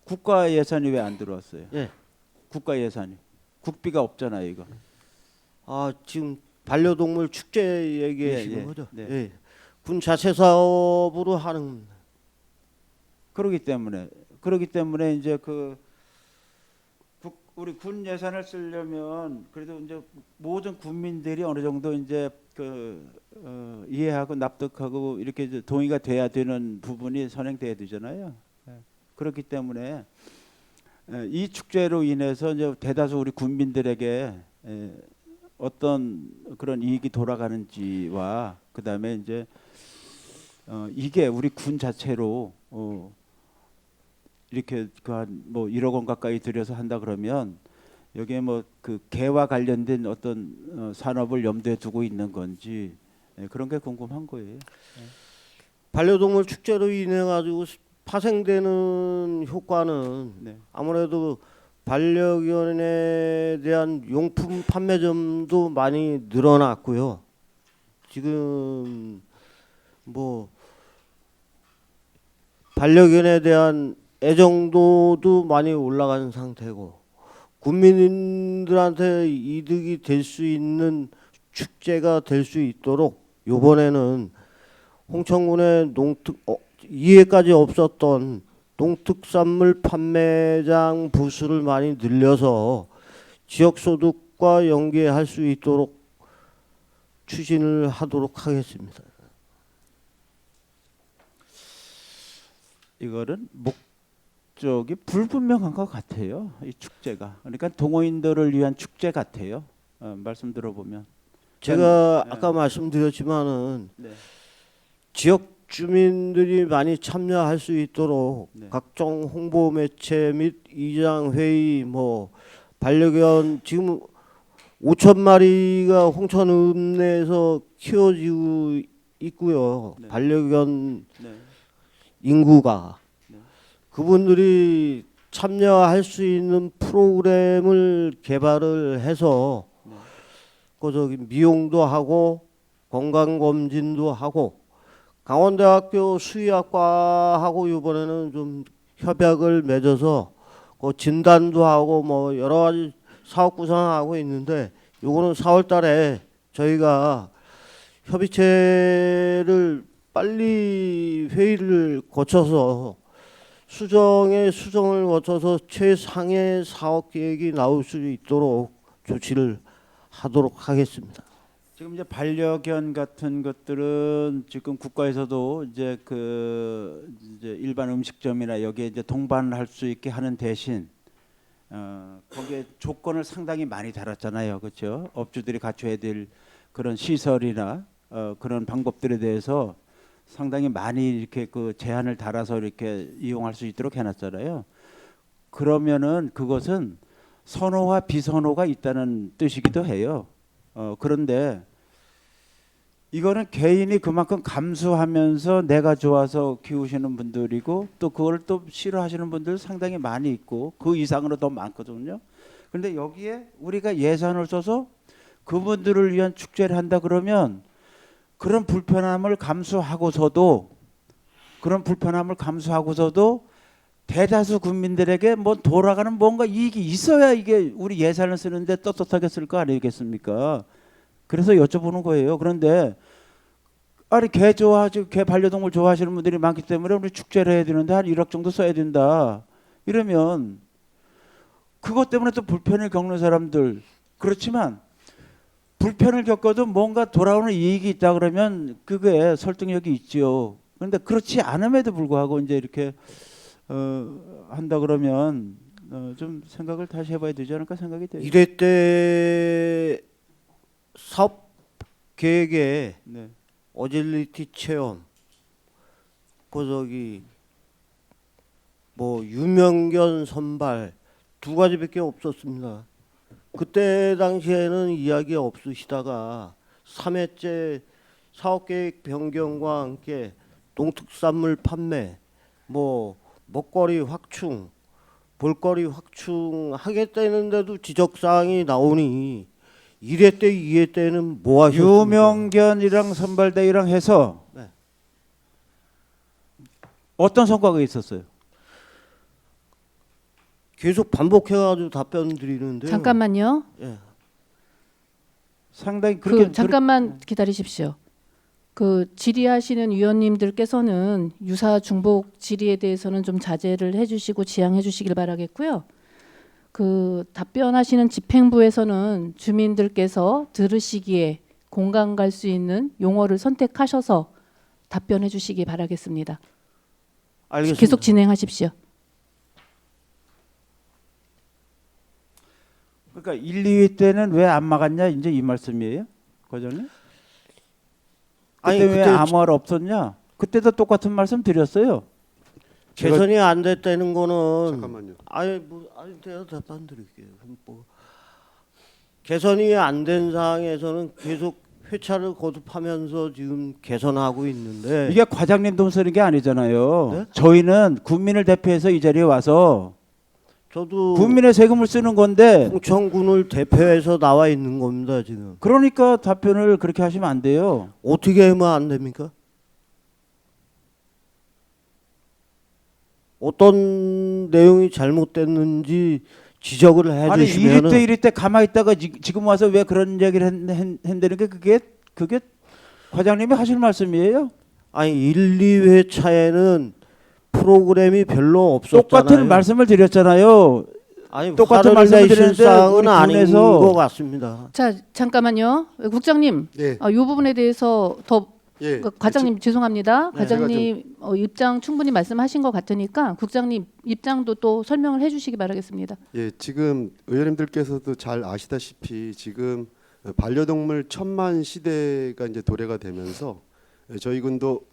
국가 예산이 왜 안 들어왔어요? 예. 국가 예산이 국비가 없잖아요, 이거. 지금 반려동물 축제 얘기하시는 예, 거죠? 네. 예. 군 자체 사업으로 하는 겁니다. 그러기 때문에 이제 우리 군 예산을 쓰려면 그래도 이제 모든 국민들이 어느 정도 이제 이해하고 납득하고 이렇게 이제 동의가 돼야 되는 부분이 선행돼야 되잖아요. 그렇기 때문에 이 축제로 인해서 이제 대다수 우리 국민들에게 어떤 그런 이익이 돌아가는지와 그다음에 이제 이게 우리 군 자체로 이렇게 뭐 1억 원 가까이 들여서 한다 그러면 여기에 뭐 그 개와 관련된 어떤 산업을 염두에 두고 있는 건지 그런 게 궁금한 거예요. 반려동물 축제로 인해 가지고 파생되는 효과는 네. 아무래도 반려견에 대한 용품 판매점도 많이 늘어났고요. 지금 뭐 반려견에 대한 애정도도 많이 올라간 상태고 국민들한테 이득이 될 수 있는 축제가 될 수 있도록 이번에는 홍천군의 이해까지 없었던 농특산물 판매장 부수를 많이 늘려서 지역소득과 연계할 수 있도록 추진을 하도록 하겠습니다. 이거는 목적이 불분명한 것 같아요. 이 축제가. 그러니까 동호인들을 위한 축제 같아요. 말씀 들어보면. 제가 네. 아까 말씀드렸지만은 네. 지역 주민들이 많이 참여할 수 있도록 네. 각종 홍보 매체 및 이장 회의 뭐 반려견 지금 5천 마리가 홍천읍 내에서 키워지고 있고요. 네. 반려견 네. 인구가 네. 그분들이 참여할 수 있는 프로그램을 개발을 해서 네. 그 저기 미용도 하고 건강 검진도 하고 강원대학교 수의학과하고 이번에는 좀 협약을 맺어서 그 진단도 하고 뭐 여러 가지 사업 구상하고 있는데 요거는 4월 달에 저희가 협의체를 빨리 회의를 거쳐서 수정을 거쳐서 최상의 사업 계획이 나올 수 있도록 조치를 하도록 하겠습니다. 지금 이제 반려견 같은 것들은 지금 국가에서도 이제 이제 일반 음식점이나 여기에 이제 동반할 수 있게 하는 대신 거기에 조건을 상당히 많이 달았잖아요, 그렇죠? 업주들이 갖춰야 될 그런 시설이나 그런 방법들에 대해서 상당히 많이 이렇게 그 제한을 달아서 이렇게 이용할 수 있도록 해놨잖아요. 그러면은 그것은 선호와 비선호가 있다는 뜻이기도 해요. 그런데 이거는 개인이 그만큼 감수하면서 내가 좋아서 키우시는 분들이고 또 그걸 또 싫어하시는 분들 상당히 많이 있고 그 이상으로 더 많거든요. 그런데 여기에 우리가 예산을 써서 그분들을 위한 축제를 한다 그러면 그런 불편함을 감수하고서도 대다수 국민들에게 뭐 돌아가는 뭔가 이익이 있어야 이게 우리 예산을 쓰는데 떳떳하게 쓸 거 아니겠습니까? 그래서 여쭤보는 거예요. 그런데 아니 개 반려동물 좋아하시는 분들이 많기 때문에 우리 축제를 해야 되는데 한 1억 정도 써야 된다. 이러면 그것 때문에 또 불편을 겪는 사람들 그렇지만 불편을 겪어도 뭔가 돌아오는 이익이 있다 그러면 그게 설득력이 있지요. 그런데 그렇지 않음에도 불구하고 이제 이렇게 한다 그러면 좀 생각을 다시 해봐야 되지 않을까 생각이 돼요. 1회 때 사업 계획에 네. 어질리티 체험 그 저기 뭐 유명견 선발 2가지밖에 없었습니다. 그때 당시에는 이야기 없으시다가 3회째 사업계획 변경과 함께 농특산물 판매 뭐 먹거리 확충 볼거리 확충 하겠다는데도 지적사항이 나오니 1회 때 2회 때는 뭐 하셨습니까? 유명견이랑 선발대회랑 해서 네. 어떤 성과가 있었어요? 계속 반복해가지고 답변 드리는데요. 잠깐만요. 예. 상당히 그렇게 잠깐만 기다리십시오. 그 질의하시는 위원님들께서는 유사 중복 질의에 대해서는 좀 자제를 해주시고 지양해 주시길 바라겠고요. 그 답변하시는 집행부에서는 주민들께서 들으시기에 공감 갈 수 있는 용어를 선택하셔서 답변해 주시기 바라겠습니다. 알겠습니다. 계속 진행하십시오. 그러니까 1, 2회 때는 왜 안 막았냐 이제 이 말씀이에요, 과장님? 아니, 그때 왜 그때 아무 말 없었냐? 그때도 똑같은 말씀 드렸어요. 개선이 안 됐다는 거는 잠깐만요. 아니 제가 답변 드릴게요. 뭐 개선이 안 된 상황에서는 계속 회차를 거듭하면서 지금 개선하고 있는데 이게 과장님 돈 쓰는 게 아니잖아요. 네? 저희는 국민을 대표해서 이 자리에 와서 저도 국민의 세금을 쓰는 건데 홍천군을 대표해서 나와 있는 겁니다 지금. 그러니까 답변을 그렇게 하시면 안 돼요. 어떻게 하면 안 됩니까? 어떤 내용이 잘못됐는지 지적을 아니 해주시면은 1위 때 가만히 있다가 지금 와서 왜 그런 얘기를 한다는 게 그게 과장님이 하실 말씀이에요? 아니 1, 2회 차에는 프로그램이 별로 없었잖아요. 똑같은 말씀을 드렸잖아요. 아니 똑같은 화를 말씀을 내실 드렸는데 사항은 우리 아닌 군에서 것 같습니다. 자, 잠깐만요. 국장님, 네. 이 부분에 대해서 더 예. 과장님 죄송합니다. 네. 과장님 입장 충분히 말씀하신 것 같으니까 국장님 입장도 또 설명을 해주시기 바라겠습니다. 예, 지금 의원님들께서도 잘 아시다시피 지금 반려동물 천만 시대가 이제 도래가 되면서 저희 군도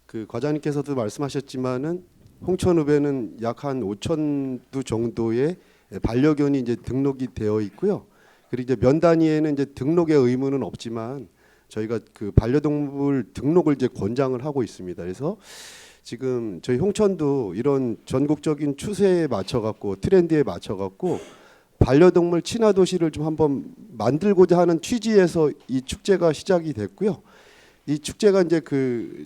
그 과장님께서도 말씀하셨지만은 홍천읍에는 약 한 5천 두 정도의 반려견이 이제 등록이 되어 있고요. 그리고 이제 면 단위에는 이제 등록의 의무는 없지만 저희가 그 반려동물 등록을 이제 권장을 하고 있습니다. 그래서 지금 저희 홍천도 이런 전국적인 추세에 맞춰 갖고 트렌드에 맞춰 갖고 반려동물 친화 도시를 좀 한번 만들고자 하는 취지에서 이 축제가 시작이 됐고요. 이 축제가 이제 그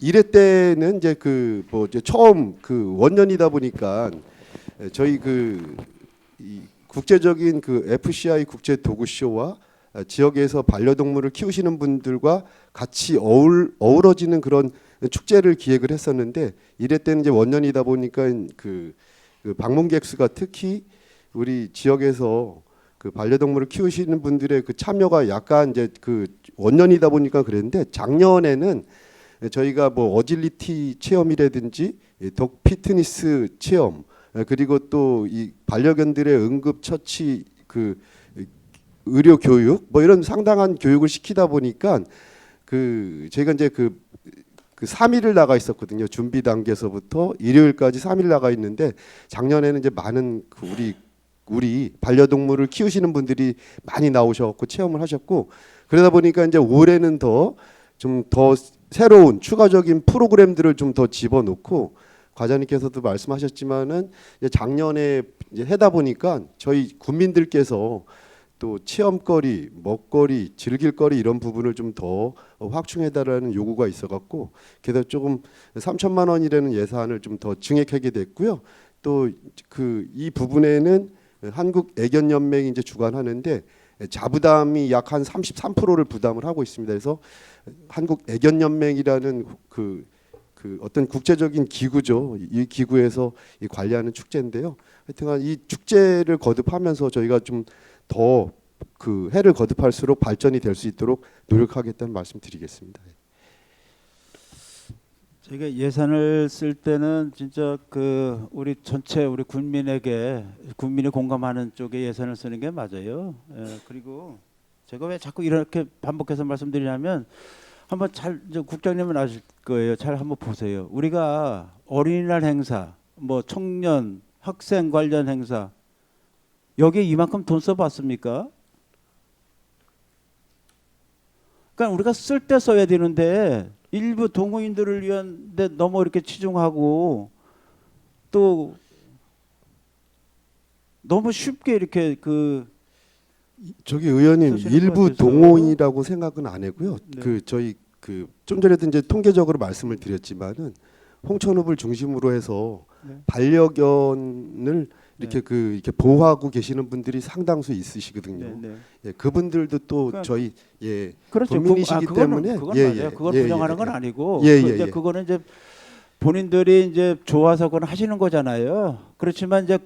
1회 때는 이제 그 뭐 이제 처음 그 원년이다 보니까 저희 이 국제적인 그 FCI 국제 도구쇼와 지역에서 반려동물을 키우시는 분들과 같이 어우러지는 그런 축제를 기획을 했었는데 1회 때는 이제 원년이다 보니까 그 방문객 수가 특히 우리 지역에서 그 반려동물을 키우시는 분들의 그 참여가 약간 이제 그 원년이다 보니까 그랬는데 작년에는 저희가 뭐 어질리티 체험이라든지 독 피트니스 체험 그리고 또 이 반려견들의 응급처치 그 의료 교육 뭐 이런 상당한 교육을 시키다 보니까 그 저희가 이제 그 3일을 나가 있었거든요. 준비 단계에서부터 일요일까지 3일 나가 있는데 작년에는 이제 많은 그 우리 반려동물을 키우시는 분들이 많이 나오셔갖고 체험을 하셨고 그러다 보니까 이제 올해는 더 새로운 추가적인 프로그램들을 좀 더 집어넣고 과장님께서도 말씀하셨지만은 이제 작년에 이제 하다 보니까 저희 국민들께서 또 체험거리, 먹거리, 즐길거리 이런 부분을 좀 더 확충해달라는 요구가 있어갖고 그래서 조금 3천만 원이라는 예산을 좀 더 증액하게 됐고요. 또 그 이 부분에는 한국 애견연맹이 이제 주관하는데 자부담이 약 한 33%를 부담을 하고 있습니다. 그래서 한국 애견연맹이라는 그 어떤 국제적인 기구죠. 이 기구에서 이 관리하는 축제인데요. 하여튼간 이 축제를 거듭하면서 저희가 좀 더 그 해를 거듭할수록 발전이 될 수 있도록 노력하겠다는 말씀드리겠습니다. 저희가 예산을 쓸 때는 진짜 그 우리 전체 우리 국민이 공감하는 쪽에 예산을 쓰는 게 맞아요. 예, 그리고 제가 왜 자꾸 이렇게 반복해서 말씀드리냐면 한번 이제 국장님은 아실 거예요. 잘 한번 보세요. 우리가 어린이날 행사, 뭐 청년, 학생 관련 행사 여기에 이만큼 돈 써봤습니까? 그러니까 우리가 쓸 때 써야 되는데 일부 동호인들을 위한데 너무 이렇게 치중하고 또 너무 쉽게 이렇게 저기 의원님 쓰시는 일부 것 같아서. 동호인이라고 생각은 안 하고요. 네. 그 저희 그 좀 전에도 이제 통계적으로 말씀을 드렸지만은 홍천읍을 중심으로 해서 네. 반려견을 이렇게 네. 이렇게 보호하고 계시는 분들이 상당수 있으시거든요. 네, 네. 예, 그분들도 또 그러니까 저희 예 그렇죠. 국민이시기 때문에 그건 예, 맞아요. 예, 그걸 예, 부정하는 예, 건 예. 아니고 예, 그 예, 이제 예. 그거는 이제 본인들이 이제 좋아서 그건 하시는 거잖아요. 그렇지만 이제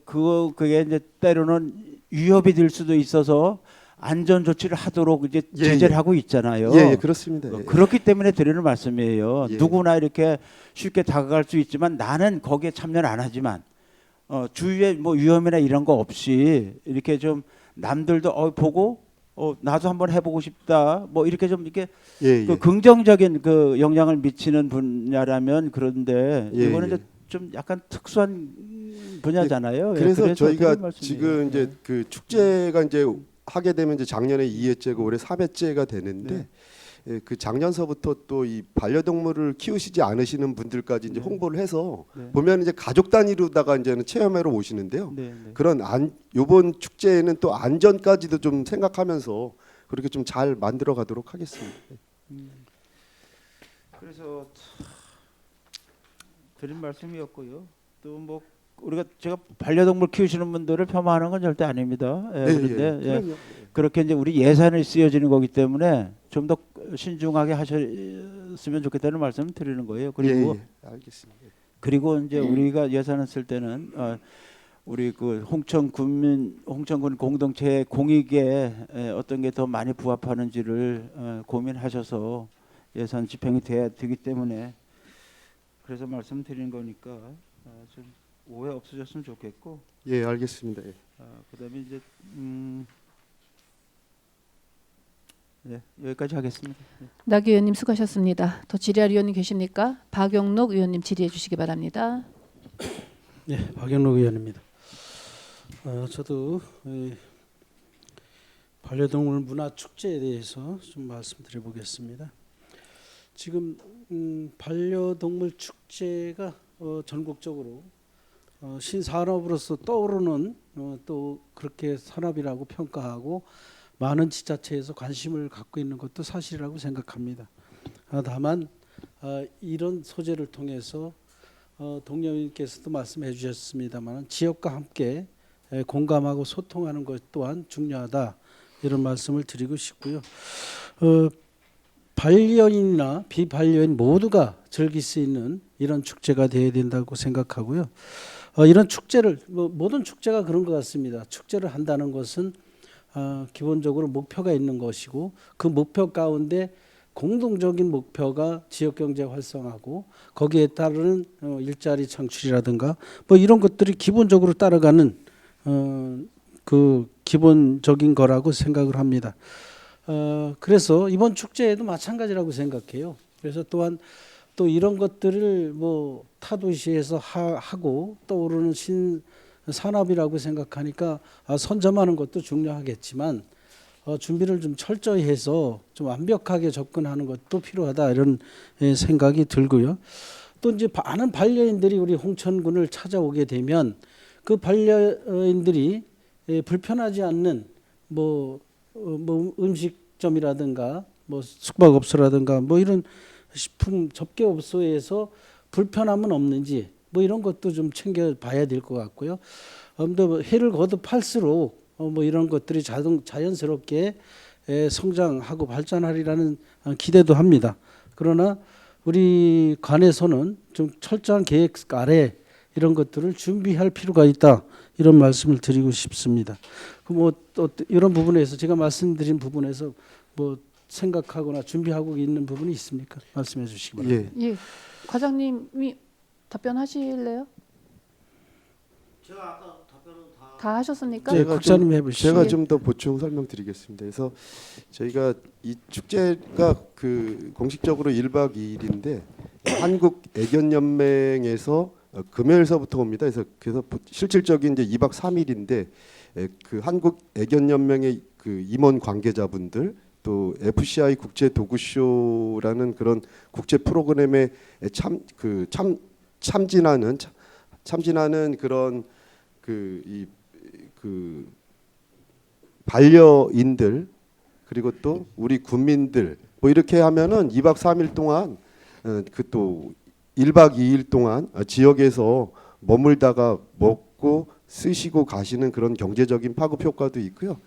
그게 이제 때로는 위협이 될 수도 있어서 안전 조치를 하도록 이제 예, 제재를 예. 하고 있잖아요. 예, 예, 그렇습니다. 예. 그렇기 때문에 드리는 말씀이에요. 예. 누구나 이렇게 쉽게 다가갈 수 있지만 나는 거기에 참여를 안 하지만 주위에 뭐 위험이나 이런 거 없이 이렇게 좀 남들도 보고 나도 한번 해보고 싶다. 뭐 이렇게 좀 이렇게 예, 예. 그 긍정적인 그 영향을 미치는 분야라면 그런데 예, 이거는 예. 이제 좀 약간 특수한 분야잖아요. 예, 그래서 저희가 드리는 말씀이에요. 지금 이제 예. 그 축제가 이제 하게 되면 이제 작년에 2회째고 올해 3회째가 되는데 네. 예, 그 작년서부터 또 이 반려동물을 키우시지 않으시는 분들까지 이제 네. 홍보를 해서 네. 보면 이제 가족 단위로다가 이제는 체험회로 오시는데요. 네, 네. 그런 요번 축제에는 또 안전까지도 좀 생각하면서 그렇게 좀 잘 만들어 가도록 하겠습니다. 그래서 드린 말씀이었고요. 또 뭐 제가 반려동물 키우시는 분들을 폄하하는 건 절대 아닙니다. 예, 그런데 예, 그럼요. 그렇게 이제 우리 예산이 쓰여지는 거기 때문에 좀 더 신중하게 하셨으면 좋겠다는 말씀을 드리는 거예요. 그리고 예, 예. 알겠습니다. 그리고 이제 우리가 예산을 쓸 때는 우리 그 홍천군 공동체 공익에 어떤 게 더 많이 부합하는지를 고민하셔서 예산 집행이 돼야 되기 때문에 그래서 말씀드린 거니까 좀 오해 없으셨으면 좋겠고. 예, 알겠습니다. 예. 그다음에 이제 네, 여기까지 하겠습니다. 네. 락 의원님 수고하셨습니다. 더 질의할 의원님 계십니까? 박영록 의원님 질의해 주시기 바랍니다. 네, 박영록 의원입니다. 저도 반려동물 문화 축제에 대해서 좀 말씀드려 보겠습니다. 지금 반려동물 축제가 전국적으로 신산업으로서 떠오르는 또 그렇게 산업이라고 평가하고 많은 지자체에서 관심을 갖고 있는 것도 사실이라고 생각합니다. 다만 이런 소재를 통해서 동료님께서도 말씀해 주셨습니다만 지역과 함께 공감하고 소통하는 것 또한 중요하다 이런 말씀을 드리고 싶고요. 반려인이나 비반려인 모두가 즐길 수 있는 이런 축제가 되어야 된다고 생각하고요. 이런 축제를 모든 축제가 그런 것 같습니다. 축제를 한다는 것은 기본적으로 목표가 있는 것이고 그 목표 가운데 공동적인 목표가 지역 경제 활성화하고 거기에 따르는 일자리 창출이라든가 뭐 이런 것들이 기본적으로 따라가는 그 기본적인 거라고 생각을 합니다. 그래서 이번 축제에도 마찬가지라고 생각해요. 그래서 또한 또 이런 것들을 뭐 타도시에서 하고 떠오르는 신산업이라고 생각하니까 선점하는 것도 중요하겠지만 준비를 좀 철저히 해서 좀 완벽하게 접근하는 것도 필요하다 이런 생각이 들고요. 또 이제 많은 반려인들이 우리 홍천군을 찾아오게 되면 그 반려인들이 불편하지 않는 뭐 음식점이라든가 뭐 숙박업소라든가 뭐 이런 식품 접객업소에서 불편함은 없는지 뭐 이런 것도 좀 챙겨봐야 될 것 같고요. 또 해를 거듭할수록 뭐 이런 것들이 자연스럽게 성장하고 발전하리라는 기대도 합니다. 그러나 우리 관에서는 좀 철저한 계획 아래 이런 것들을 준비할 필요가 있다 이런 말씀을 드리고 싶습니다. 뭐 또 이런 부분에서 제가 말씀드린 부분에서 뭐 생각하거나 준비하고 있는 부분이 있습니까? 말씀해 주시기 바랍니다. 예. 예, 과장님이 답변하실래요? 제가 아까 답변은 다 하셨습니까? 네, 국장님 해보시죠. 제가 좀 더 보충 설명드리겠습니다. 그래서 저희가 이 축제가 그 공식적으로 1박 2일인데 한국 애견연맹에서 금요일서부터 옵니다. 그래서 실질적인 이제 2박 3일인데 그 한국 애견연맹의 그 임원 관계자분들 또 FCI 국제 도구쇼라는 그런 국제 프로그램에 참진하는 그런 그 반려인들 그리고 또 우리 국민들 뭐 이렇게 하면은 2박 3일 동안 그 또 1박 2일 동안 지역에서 머물다가 먹고 쓰시고 가시는 그런 경제적인 파급 효과도 있고요.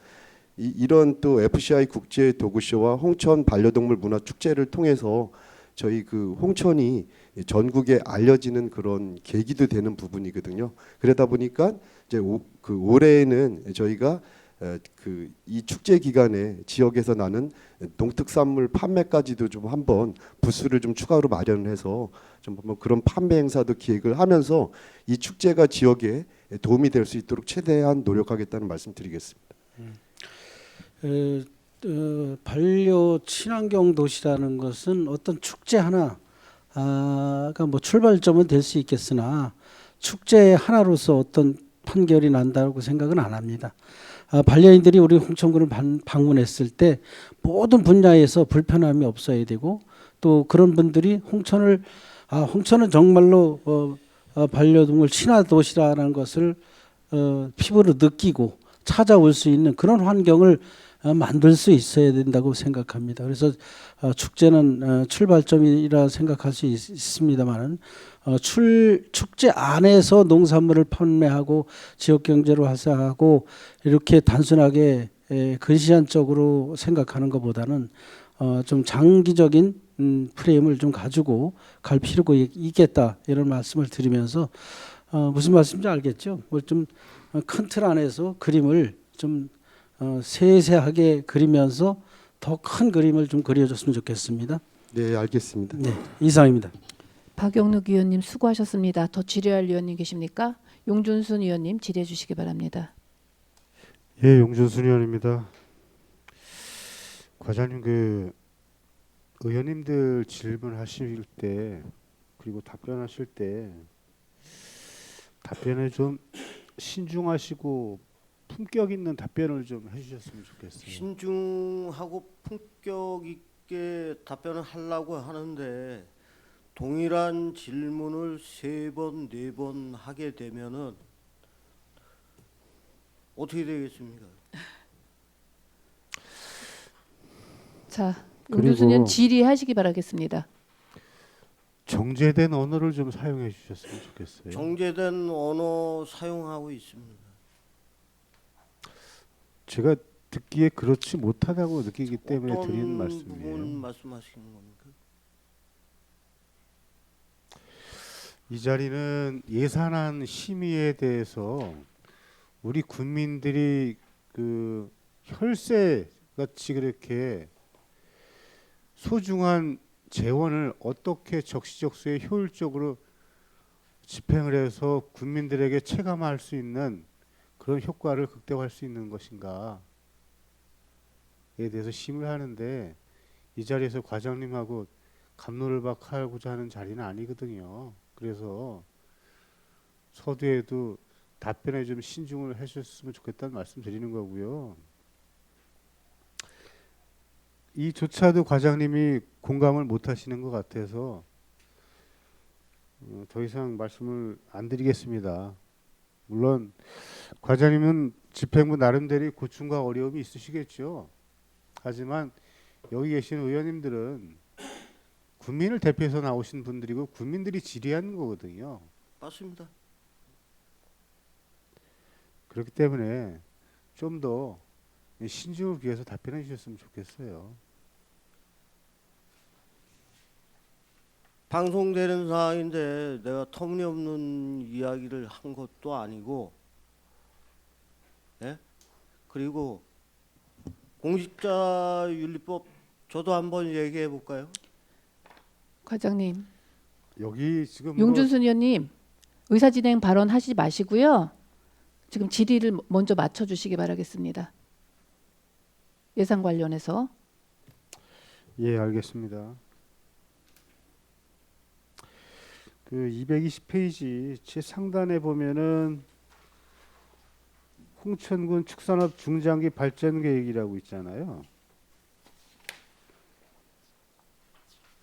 이런 또 FCI 국제 도구쇼와 홍천 반려동물 문화 축제를 통해서 저희 그 홍천이 전국에 알려지는 그런 계기도 되는 부분이거든요. 그러다 보니까 이제 올해에는 저희가 그 이 축제 기간에 지역에서 나는 농특산물 판매까지도 좀 한번 부스를 좀 추가로 마련해서 좀 한번 그런 판매 행사도 기획을 하면서 이 축제가 지역에 도움이 될 수 있도록 최대한 노력하겠다는 말씀드리겠습니다. 반려 친환경 도시라는 것은 어떤 축제 하나가 뭐 출발점은 될 수 있겠으나 축제의 하나로서 어떤 판결이 난다고 생각은 안 합니다. 반려인들이 우리 홍천군을 방문했을 때 모든 분야에서 불편함이 없어야 되고 또 그런 분들이 홍천은 정말로 반려동물 친화 도시라는 것을 피부로 느끼고 찾아올 수 있는 그런 환경을 만들 수 있어야 된다고 생각합니다. 그래서 축제는 출발점이라 생각할 수 있습니다만은 축제 안에서 농산물을 판매하고 지역 경제를 활성화하고 이렇게 단순하게 근시안적으로 생각하는 것보다는 좀 장기적인 프레임을 좀 가지고 갈 필요가 있겠다 이런 말씀을 드리면서 무슨 말씀인지 알겠죠? 뭐 좀 큰 틀 안에서 그림을 좀 세세하게 그리면서 더 큰 그림을 좀 그려줬으면 좋겠습니다. 네, 알겠습니다. 네, 이상입니다. 박영록 의원님 수고하셨습니다. 더 질의할 의원님 계십니까? 용준순 의원님 질의해 주시기 바랍니다. 예, 용준순 의원입니다. 과장님, 그 의원님들 질문하실 때 그리고 답변하실 때 답변에 좀 신중하시고 품격 있는 답변을 좀 해주셨으면 좋겠어요. 신중하고 품격 있게 답변을 하려고 하는데 동일한 질문을 3번, 4번 하게 되면은 어떻게 되겠습니까? 자, 그리고 용준순 의원 질의하시기 바라겠습니다. 정제된 언어를 좀 사용해 주셨으면 좋겠어요. 정제된 언어 사용하고 있습니다. 제가 듣기에 그렇지 못하다고 느끼기 때문에 어떤 드리는 부분 말씀이에요. 말씀하시는 겁니까? 이 자리는 예산안 심의에 대해서 우리 국민들이 그 혈세 같이 그렇게 소중한 재원을 어떻게 적시적소에 효율적으로 집행을 해서 국민들에게 체감할 수 있는 그런 효과를 극대화할 수 있는 것인가에 대해서 심의를 하는데 이 자리에서 과장님하고 갑론을박하고자 하는 자리는 아니거든요. 그래서 서두에도 답변에 좀 신중을 해주셨으면 좋겠다는 말씀 드리는 거고요. 이조차도 과장님이 공감을 못 하시는 것 같아서 더 이상 말씀을 안 드리겠습니다. 물론 과장님은 집행부 나름대로 고충과 어려움이 있으시겠죠. 하지만 여기 계신 의원님들은 국민을 대표해서 나오신 분들이고 국민들이 질의하는 거거든요. 맞습니다. 그렇기 때문에 좀 더 신중을 기해서 답변해 주셨으면 좋겠어요. 방송되는 사항인데 내가 터무니없는 이야기를 한 것도 아니고, 예? 그리고 공직자윤리법 저도 한번 얘기해 볼까요? 과장님, 여기 지금 용준순 의원님 의사진행 발언하지 마시고요. 지금 질의를 먼저 맞춰주시기 바라겠습니다. 예산 관련해서. 예, 알겠습니다. 그 220페이지 최상단에 보면은 홍천군 축산업 중장기 발전 계획이라고 있잖아요.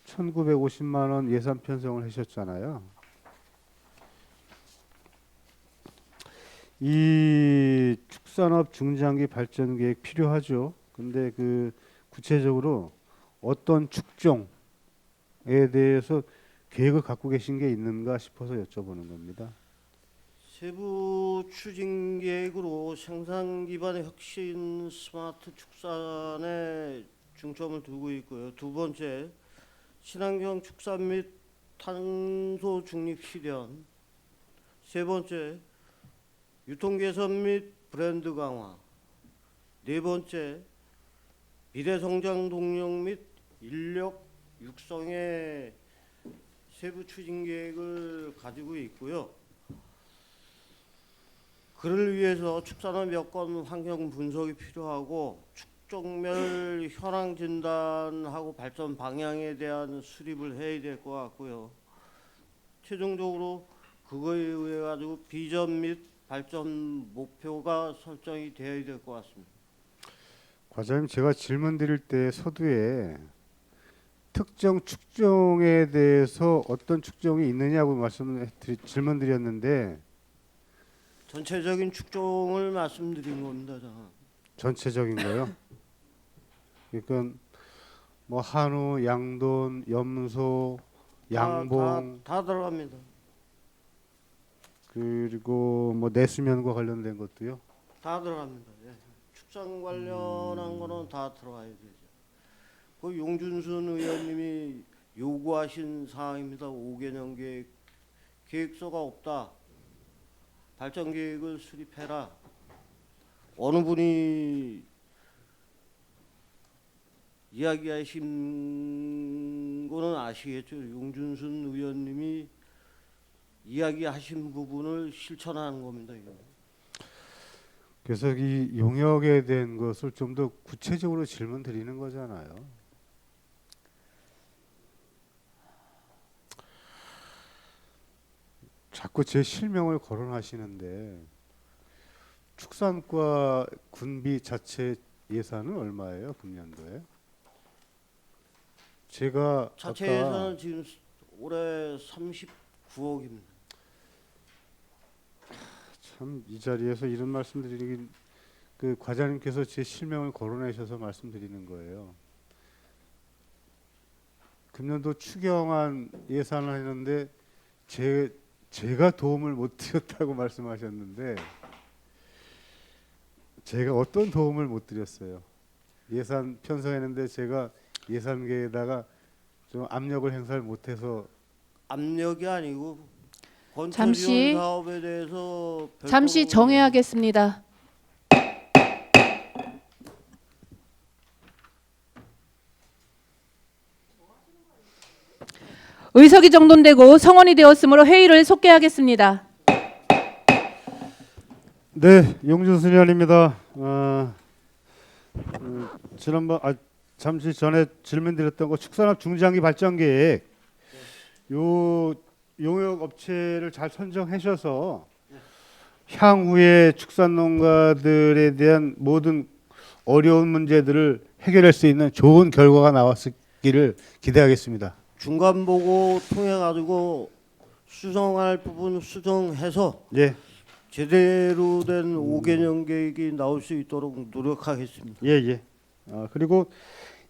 1,950만 원 예산 편성을 하셨잖아요. 이 축산업 중장기 발전 계획 필요하죠. 근데 그 구체적으로 어떤 축종에 대해서 계획을 갖고 계신 게 있는가 싶어서 여쭤보는 겁니다. 세부 추진 계획으로 생산 기반의 혁신 스마트 축산에 중점을 두고 있고요. 두 번째, 친환경 축산 및 탄소 중립 실현. 세 번째, 유통 개선 및 브랜드 강화. 네 번째, 미래 성장 동력 및 인력 육성의 세부 추진 계획을 가지고 있고요. 그를 위해서 축산업 여건 환경 분석이 필요하고 축종별 현황 진단하고 발전 방향에 대한 수립을 해야 될 것 같고요. 최종적으로 그거에 의해 가지고 비전 및 발전 목표가 설정이 되어야 될 것 같습니다. 과장님, 제가 질문 드릴 때 서두에 특정 축종에 대해서 어떤 축종이 있느냐고 질문 드렸는데 전체적인 축종을 말씀드린 겁니다. 저는. 전체적인 거요. 그러니까 뭐 한우, 양돈, 염소, 양봉 다 들어갑니다. 그리고 뭐 내수면과 관련된 것도요. 다 들어갑니다. 예. 축산 관련한 거는 다 들어가야 되죠. 그 용준순 의원님이 요구하신 사항입니다. 5개년 계획서가 없다. 발전 계획을 수립해라. 어느 분이 이야기하신 거는 아시겠죠? 용준순 의원님이 이야기하신 부분을 실천하는 겁니다. 이거. 그래서 이 용역에 대한 것을 좀 더 구체적으로 질문 드리는 거잖아요. 자꾸 제 실명을 거론하시는데 축산과 군비 자체 예산은 얼마예요? 금년도에? 제가 자체 아까 예산은 지금 올해 39억입니다. 참 이 자리에서 이런 말씀드리긴 그 과장님께서 제 실명을 거론하셔서 말씀드리는 거예요. 금년도 추경안 예산을 했는데 제가 도움을 못 드렸다고 말씀하셨는데 제가 어떤 도움을 못 드렸어요. 예산 편성했는데 제가 예산계에다가 좀 압력을 행사를 못해서 압력이 아니고 건설 잠시- 지원 사업에 대해서 잠시 별도로 정회하겠습니다. 의석이 정돈되고 성원이 되었으므로 회의를 속개하겠습니다. 네, 용준순 의원입니다. 지난번 잠시 전에 질문드렸던 거 축산업 중장기 발전 계획 요 용역 업체를 잘 선정하셔서 향후에 축산 농가들에 대한 모든 어려운 문제들을 해결할 수 있는 좋은 결과가 나왔기를 기대하겠습니다. 중간 보고 통해 가지고 수정할 부분 수정해서 예, 제대로 된 5개년 계획이 나올 수 있도록 노력하겠습니다. 예. 그리고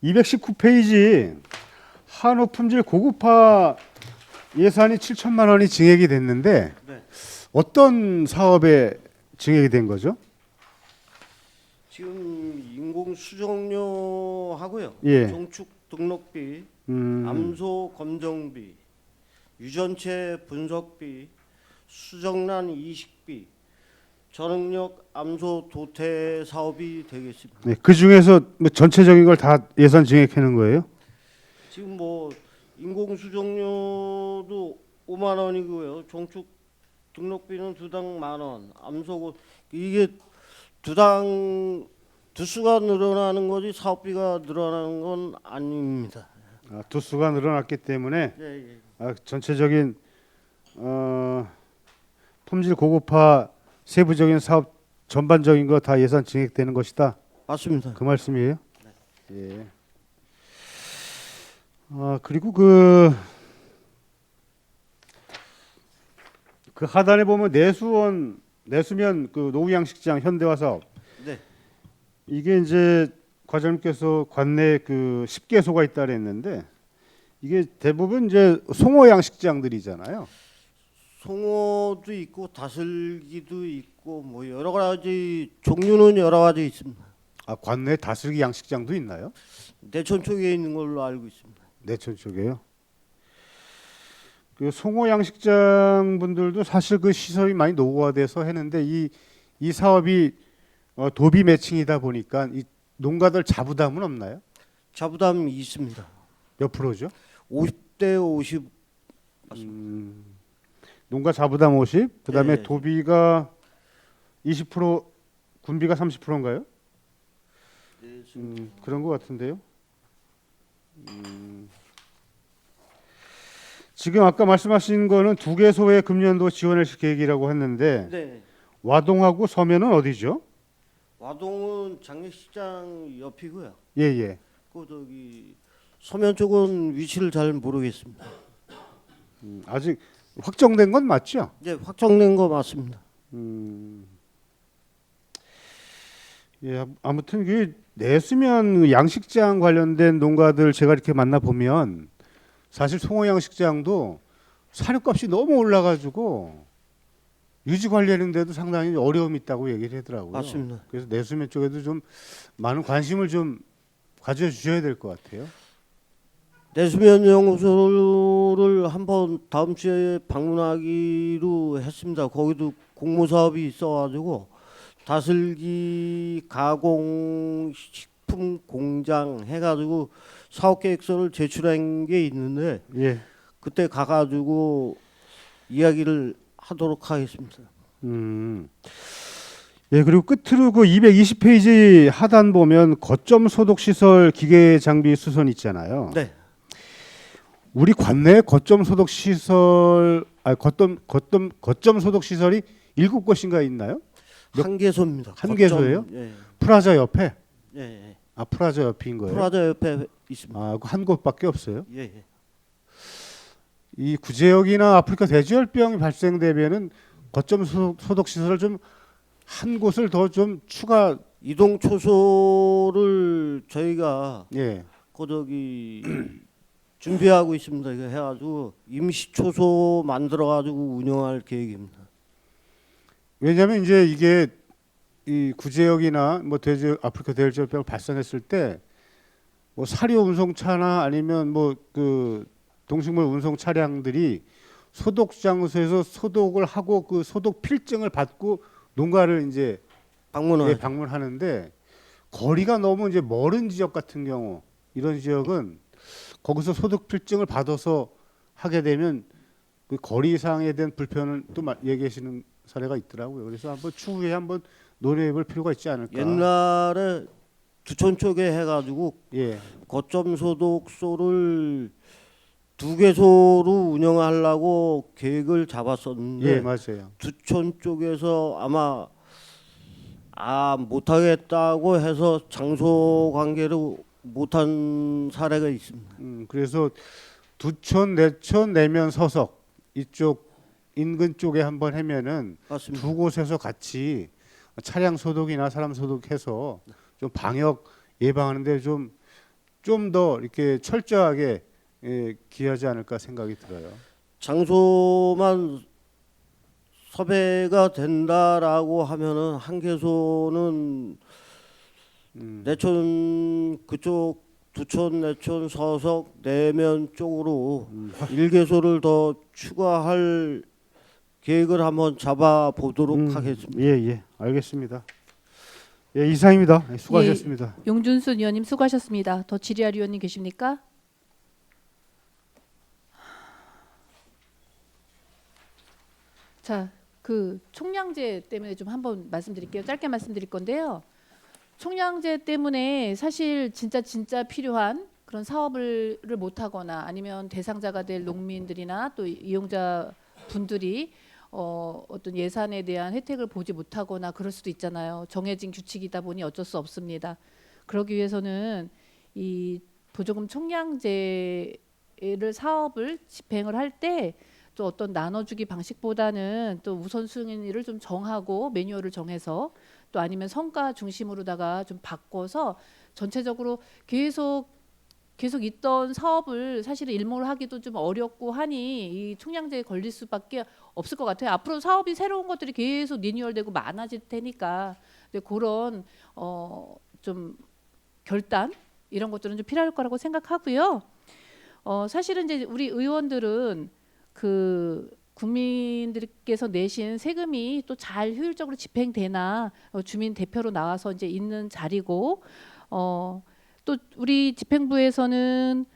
219페이지 한우 품질 고급화 예산이 7천만 원이 증액이 됐는데 네. 어떤 사업에 증액이 된 거죠? 지금 인공 수정료 하고요. 예. 종축 등록비, 음, 암소 검정비, 유전체 분석비, 수정란 이식비, 저능력 암소 도태 사업이 되겠습니다. 네, 그 중에서 뭐 전체적인 걸 다 예산 증액하는 거예요? 지금 뭐 인공 수정료도 5만 원이고요. 종축 등록비는 두당 10,000원. 암소 이게 두 수가 늘어나는 거지 사업비가 늘어나는 건 아닙니다. 두수가 늘어났기 때문에 예. 전체적인 품질 고급화 세부적인 사업 전반적인 거 다 예산 증액되는 것이다. 맞습니다. 그 말씀이에요? 예. 그리고 그 하단에 보면 내수면 그 노후양식장 현대화 사업 네. 이게 이제 과장님께서 관내 그 10개소가 있다 그랬는데 이게 대부분 이제 송어 양식장들이잖아요. 송어도 있고 다슬기도 있고 뭐 여러 가지 종류는 여러 가지 있습니다. 관내 다슬기 양식장도 있나요? 내천 쪽에 있는 걸로 알고 있습니다. 내천 쪽에요. 그 송어 양식장 분들도 사실 그 시설이 많이 노후화돼서 했는데 이 사업이 도비 매칭이다 보니까 이 농가들 자부담은 없나요? 자부담이 있습니다. 몇 프로죠? 50대 50. 농가 자부담 50, 그다음에 네. 도비가 20%, 군비가 30%인가요? 그런 것 같은데요. 지금 아까 말씀하신 거는 2개소의 금년도 지원할 계획이라고 했는데 네. 와동하고 서면은 어디죠? 와동은 장례식장 옆이고요. 예. 그 저기 서면 쪽은 위치를 잘 모르겠습니다. 아직 확정된 건 맞죠? 네, 확정된 거 맞습니다. 예, 아무튼 그 내수면 양식장 관련된 농가들 제가 이렇게 만나 보면 사실 송어 양식장도 사료값이 너무 올라가지고 유지 관리하는데도 상당히 어려움이 있다고 얘기를 하더라고요. 맞습니다. 그래서 내수면 쪽에도 좀 많은 관심을 좀 가져주셔야 될 것 같아요. 내수면 연구소를 한번 다음 주에 방문하기로 했습니다. 거기도 공모 사업이 있어가지고 다슬기 가공 식품 공장 해가지고 사업 계획서를 제출한 게 있는데 예. 그때 가가지고 이야기를 하도록 하겠습니다. 예, 그리고 끝으로 그 220페이지 하단 보면 거점 소독 시설 기계 장비 수선 있잖아요. 네, 우리 관내 거점 소독 시설 거점 소독 시설이 7곳인가 있나요? 한 개소입니다. 한 개소예요? 거점, 예, 프라자 옆에? 예, 예. 아, 프라자 옆인 거예요? 프라자 옆에 있습니다. 아, 그 한 곳밖에 없어요? 예, 예. 이 구제역이나 아프리카 돼지열병이 발생되면은 거점 소독 시설을 좀 한 곳을 더 좀 추가 이동 초소를 저희가 예. 준비하고 있습니다. 이거 해가지고 임시 초소 만들어가지고 운영할 계획입니다. 왜냐하면 이제 이게 이 구제역이나 뭐 아프리카 돼지열병 발생했을 때 뭐 사료 운송차나 아니면 뭐 그 동식물 운송 차량들이 소독 장소에서 소독을 하고 그 소독 필증을 받고 농가를 이제 방문하는데 거리가 너무 이제 멀은 지역 같은 경우 이런 지역은 거기서 소독 필증을 받아서 하게 되면 그 거리상에 대한 불편을 또 얘기하시는 사례가 있더라고요. 그래서 한번 추후에 한번 논의해볼 필요가 있지 않을까. 옛날에 두촌 쪽에 해가지고 예, 거점 소독소를 2개소로 운영하려고 계획을 잡았었는데 예, 맞아요. 두촌 쪽에서 아마 못하겠다고 해서 장소 관계로 못한 사례가 있습니다. 그래서 두촌, 내촌, 내면, 서석 이쪽 인근 쪽에 한번 하면은 맞습니다. 두 곳에서 같이 차량 소독이나 사람 소독해서 좀 방역 예방하는데 좀 더 이렇게 철저하게 기하지 않을까 생각이 들어요. 장소만 섭외가 된다라고 하면은 한 개소는 내촌 그쪽 두촌, 내촌, 서석, 내면 쪽으로 1개소를 더 추가할 계획을 한번 잡아 보도록 하겠습니다. 예, 알겠습니다. 예, 이상입니다. 수고하셨습니다. 용준순 의원님 수고하셨습니다. 더 질의할 의원님 계십니까? 자, 그 총량제 때문에 좀 한번 말씀드릴게요. 짧게 말씀드릴 건데요. 총량제 때문에 사실 진짜 필요한 그런 사업을 못하거나 아니면 대상자가 될 농민들이나 또 이용자 분들이 어떤 예산에 대한 혜택을 보지 못하거나 그럴 수도 있잖아요. 정해진 규칙이다 보니 어쩔 수 없습니다. 그러기 위해서는 이 보조금 총량제를 사업을 집행을 할 때 또 어떤 나눠주기 방식보다는 또 우선순위를 좀 정하고 매뉴얼을 정해서 또 아니면 성과 중심으로다가 좀 바꿔서 전체적으로 계속 있던 사업을 사실은 일몰 하기도 좀 어렵고 하니 이 총량제에 걸릴 수밖에 없을 것 같아요. 앞으로 사업이 새로운 것들이 계속 리뉴얼되고 많아질 테니까 그런 좀 결단 이런 것들은 좀 필요할 거라고 생각하고요. 사실은 이제 우리 의원들은 그 국민들께서 내신 세금이 또 잘 효율적으로 집행되나 주민 대표로 나와서 이제 있는 자리고 또 우리 집행부에서는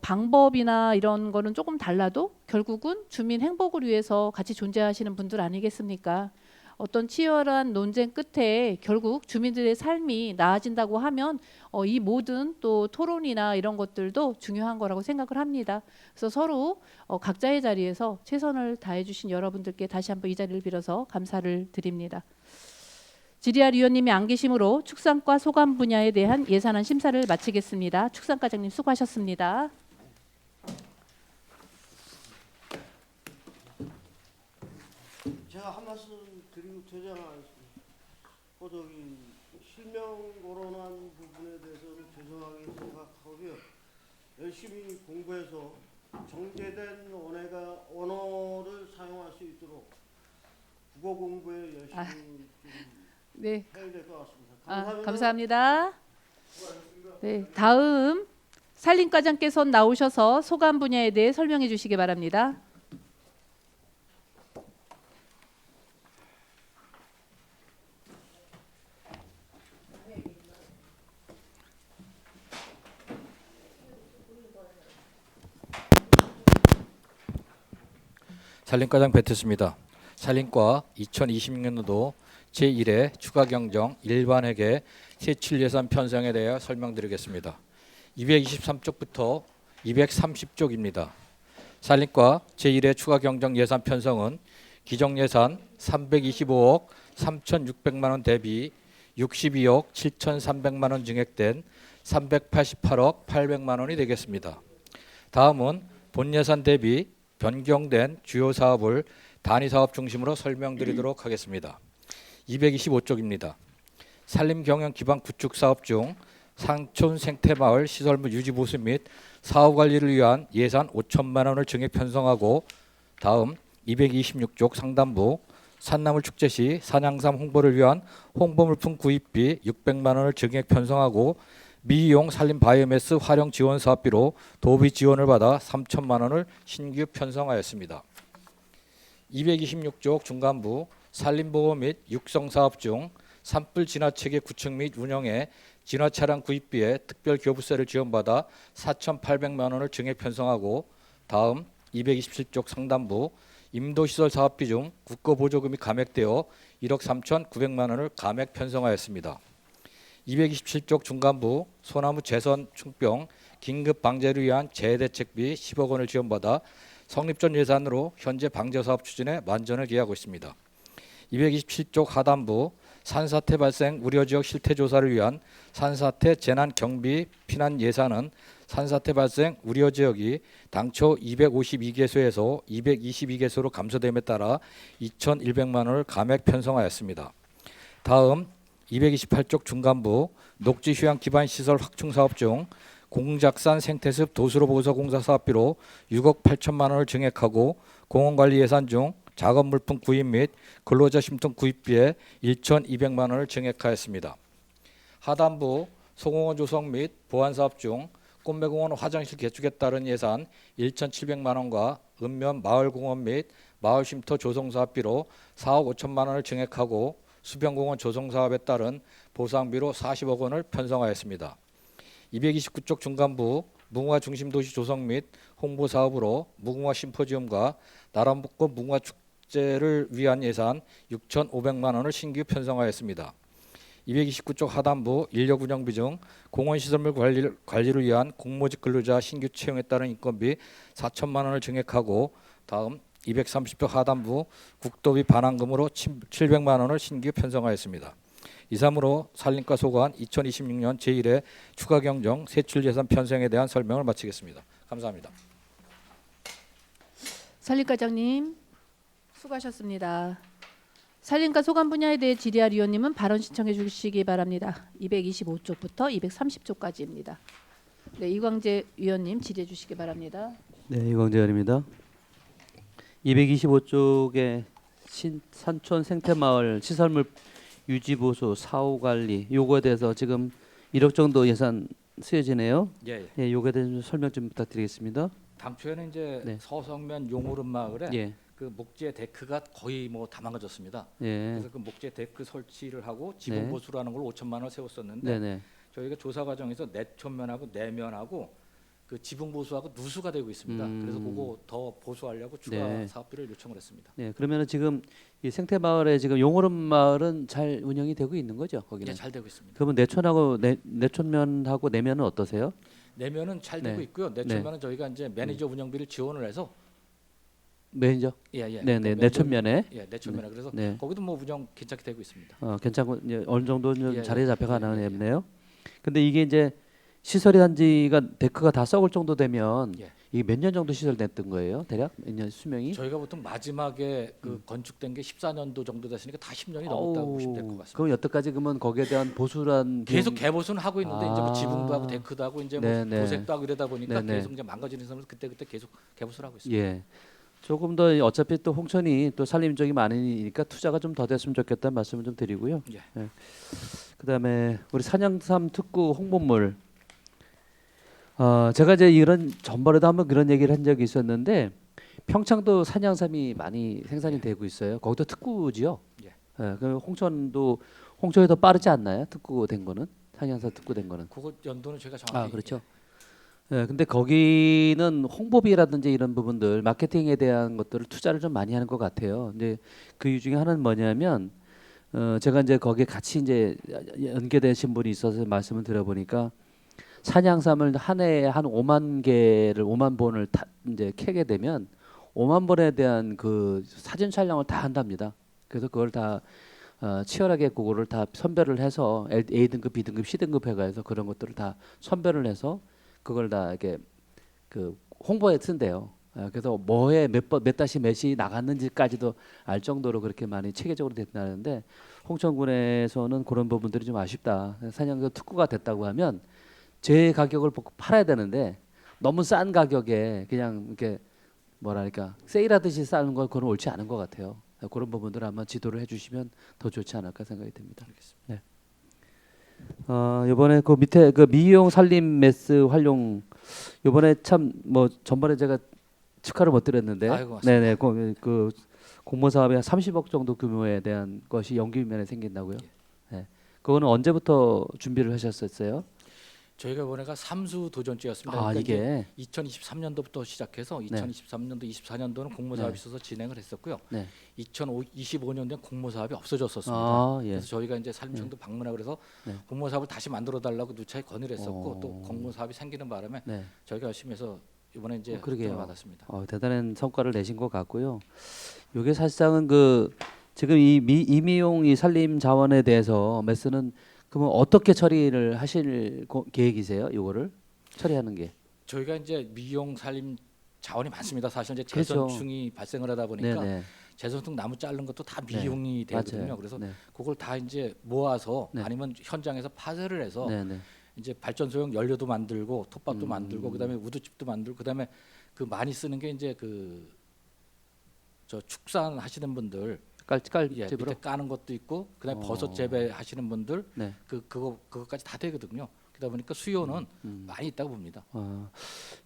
방법이나 이런 거는 조금 달라도 결국은 주민 행복을 위해서 같이 존재하시는 분들 아니겠습니까? 어떤 치열한 논쟁 끝에 결국 주민들의 삶이 나아진다고 하면 이 모든 또 토론이나 이런 것들도 중요한 거라고 생각을 합니다. 그래서 서로 각자의 자리에서 최선을 다해 주신 여러분들께 다시 한번 이 자리를 빌어서 감사를 드립니다. 질의할 위원님이 안 계심으로 축산과 소관 분야에 대한 예산안 심사를 마치겠습니다. 축산과장님 수고하셨습니다. 제가 한 말씀 드리고 퇴장하겠습니다. 실명 거론한 부분에 대해서는 죄송하게 생각하고요. 열심히 공부해서 정제된 언어를 사용할 수 있도록 국어 공부에 열심히 네. 해야 될 것 같습니다. 감사합니다. 감사합니다. 네, 다음 산림과장께서 나오셔서 소관 분야에 대해 설명해 주시기 바랍니다. 산림과장 배트스입니다. 산림과 2026년도 제1회 추가경정 일반회계 세출예산 편성에 대해 설명드리겠습니다. 223쪽부터 230쪽입니다. 산림과 제1회 추가경정 예산 편성은 기정예산 325억 3,600만 원 대비 62억 7,300만 원 증액된 388억 800만 원이 되겠습니다. 다음은 본예산 대비 변경된 주요 사업을 단위 사업 중심으로 설명드리도록 하겠습니다. 225쪽입니다. 산림 경영 기반 구축 사업 중 상촌 생태마을 시설물 유지 보수 및 사후 관리를 위한 예산 5천만 원을 증액 편성하고, 다음 226쪽 상단부 산나물 축제 시 산양삼 홍보를 위한 홍보물품 구입비 600만 원을 증액 편성하고, 미용 산림 바이오매스 활용 지원 사업비로 도비 지원을 받아 3천만 원을 신규 편성하였습니다. 226쪽 중간부 산림보호 및 육성 사업 중 산불 진화체계 구축 및 운영에 진화 차량 구입비에 특별 교부세를 지원받아 4,800만 원을 증액 편성하고, 다음 227쪽 상단부 임도시설 사업비 중 국고보조금이 감액되어 1억 3,900만 원을 감액 편성하였습니다. 227쪽 중간부 소나무 재선 충병 긴급 방제를 위한 재해대책비 10억 원을 지원받아 성립 전 예산으로 현재 방제 사업 추진에 만전을 기하고 있습니다. 227쪽 하단부 산사태 발생 우려지역 실태 조사를 위한 산사태 재난 경비 피난 예산은 산사태 발생 우려 지역이 당초 252개소에서 222개소로 감소됨에 따라 2,100만 원을 감액 편성하였습니다. 다음 228쪽 중간부 녹지 휴양 기반 시설 확충 사업 중 공작산 생태습 도수로 보수 공사 사업비로 6억 8천만 원을 증액하고, 공원관리 예산 중 작업 물품 구입 및 근로자 쉼터 구입비에 1,200만 원을 증액하였습니다. 하단부 소공원 조성 및 보안 사업 중 꽃매공원 화장실 개축에 따른 예산 1,700만 원과 읍면 마을공원 및 마을쉼터 조성 사업비로 4억 5천만 원을 증액하고, 수변공원 조성 사업에 따른 보상비로 40억 원을 편성하였습니다. 229쪽 중간부 무궁화 중심 도시 조성 및 홍보 사업으로 무궁화 심포지움과 나라벚꽃 무궁화 축제를 위한 예산 6,500만 원을 신규 편성하였습니다. 229쪽 하단부 인력 운영비 중 공원 시설물 관리를 위한 공모직 근로자 신규 채용에 따른 인건비 4천만 원을 증액하고, 다음 230쪽 하단부 국도비 반환금으로 700만 원을 신규 편성하였습니다. 이상으로 산림과 소관 2026년 제1회 추가경정 세출예산 편성에 대한 설명을 마치겠습니다. 감사합니다. 산림과장님 수고하셨습니다. 산림과 소관 분야에 대해 질의할 위원님은 발언 신청해 주시기 바랍니다. 225쪽부터 230쪽까지입니다. 네, 이광재 위원님 질의해 주시기 바랍니다. 네, 이광재 의원입니다. 225쪽에 산촌 생태마을 시설물 유지 보수 사후 관리 요거에 대해서 지금 1억 정도 예산 쓰여지네요. 예. 예, 요거에 대해서 좀 설명 좀 부탁드리겠습니다. 당초에는 이제 네. 서성면 용오름 마을에 예, 그 목재 데크가 거의 뭐 다 망가졌습니다. 예, 그래서 그 목재 데크 설치를 하고 지붕 네. 보수라는 걸 5천만 원을 세웠었는데, 네네. 저희가 조사 과정에서 내촌면하고 내면하고 그 지붕 보수하고 누수가 되고 있습니다. 그래서 그거 더 보수하려고 추가 네. 사업비를 요청을 했습니다. 네, 그러면은 지금 이 생태마을에 지금 용오름 마을은 잘 운영이 되고 있는 거죠, 거기는? 예, 잘 되고 있습니다. 그러면 내촌하고 내촌면하고 내면은 어떠세요? 내면은 잘 되고 네. 있고요. 내촌면은 저희가 이제 매니저 운영비를 지원을 해서 매니저? 예. 네네, 그 내촌면에. 예, 내촌면에 그래서 네. 거기도 뭐 운영 괜찮게 되고 있습니다. 괜찮고 이제 어느 정도는 예, 자리에 잡혀가는 예. 앱네요. 근데 이게 이제 시설이 단지가 데크가 다 썩을 정도 되면 예. 이게 몇 년 정도 시설됐던 거예요? 대략 몇 년 수명이? 저희가 보통 마지막에 그 건축된 게 14년도 정도 됐으니까 다 10년이 넘었다고 어우, 보시면 될 것 같습니다. 그럼 여태까지 그러면 거기에 대한 보수란 계속 비용- 개보수는 하고 있는데 이제 뭐 아. 지붕도 하고 데크도 하고 이제 뭐 네네. 도색도 하고 이러다 보니까 네네. 계속 이제 망가지는 상황에서 그때 계속 개보수를 하고 있습니다. 예. 조금 더 어차피 또 홍천이 또 산림 쪽이 많으니까 투자가 좀 더 됐으면 좋겠다는 말씀을 좀 드리고요. 예. 그다음에 우리 산양삼 특구 홍보물 제가 이제 이런 전번에도 한번 그런 얘기를 한 적이 있었는데 평창도 산양삼이 많이 생산이 되고 있어요. 거기도 특구지요. 예. 그 홍천이 더 빠르지 않나요? 특구된 거는 산양삼 특구된 거는. 그거 연도는 제가 정확히 그렇죠. 예, 근데 거기는 홍보비라든지 이런 부분들 마케팅에 대한 것들을 투자를 좀 많이 하는 것 같아요. 이제 그 이유 중에 하나는 뭐냐면 제가 이제 거기에 같이 이제 연계되신 분이 있어서 말씀을 드려보니까 산양삼을 한 해에 한 5만 본을 이제 캐게 되면 5만 본에 대한 그 사진 촬영을 다 한답니다. 그래서 그걸 다 치열하게 그거를 다 선별을 해서 A 등급, B 등급, C 등급 해가지고 그런 것들을 다 선별을 해서 그걸 다 이렇게 그 홍보에 쓴대요. 그래서 뭐에 몇 다시 몇이 나갔는지까지도 알 정도로 그렇게 많이 체계적으로 됐다는데 홍천군에서는 그런 부분들이 좀 아쉽다. 산양삼 특구가 됐다고 하면 제 가격을 보고 팔아야 되는데 너무 싼 가격에 그냥 이렇게 뭐랄까 세일하듯이 싸는 건 그건 옳지 않은 것 같아요. 그런 부분들 아마 지도를 해주시면 더 좋지 않을까 생각이 듭니다. 네. 이번에 그 밑에 그 미용 살림 메스 활용 이번에 참 뭐 전번에 제가 축하를 못 드렸는데, 아이고, 맞습니다. 네네 그 공모 사업에 30억 정도 규모에 대한 것이 연기면에 생긴다고요. 네. 그거는 언제부터 준비를 하셨었어요? 저희가 이번에가 삼수 도전제였습니다. 아, 그러니까 이게 이제 2023년도부터 시작해서 2023년도, 24년도는 공모 사업이 네. 있어서 진행을 했었고요. 네. 2025년도엔 공모 사업이 없어졌었습니다. 예. 그래서 저희가 이제 산림청도 방문하고 그래서 네. 공모 사업을 다시 만들어 달라고 누차에 건의를 했었고 어. 또 공모 사업이 생기는 바람에 네. 저희가 열심히 해서 이번에 이제 그러게요. 협정을 받았습니다. 대단한 성과를 내신 것 같고요. 이게 사실상은 그 지금 이 이미용 이 산림 자원에 대해서 메스는 그러면 어떻게 처리를 하실 계획이세요? 이거를 처리하는 게. 저희가 이제 미용 살림 자원이 많습니다. 사실 이제 그렇죠. 재선충이 발생을 하다 보니까 네네. 재선충 나무 자른 것도 다 네. 미용이 되거든요. 맞아요. 그래서 네. 그걸 다 이제 모아서 네. 아니면 현장에서 파쇄를 해서 네네. 이제 발전소용 연료도 만들고 톱밥도 음. 만들고 그다음에 우드집도 만들고 그다음에 그 많이 쓰는 게 이제 그 저 축산하시는 분들 예, 집으로. 밑에 까는 것도 있고 그다음에 어. 버섯 재배하시는 분들 네. 그거까지 다 되거든요. 그러다 보니까 수요는 많이 있다고 봅니다.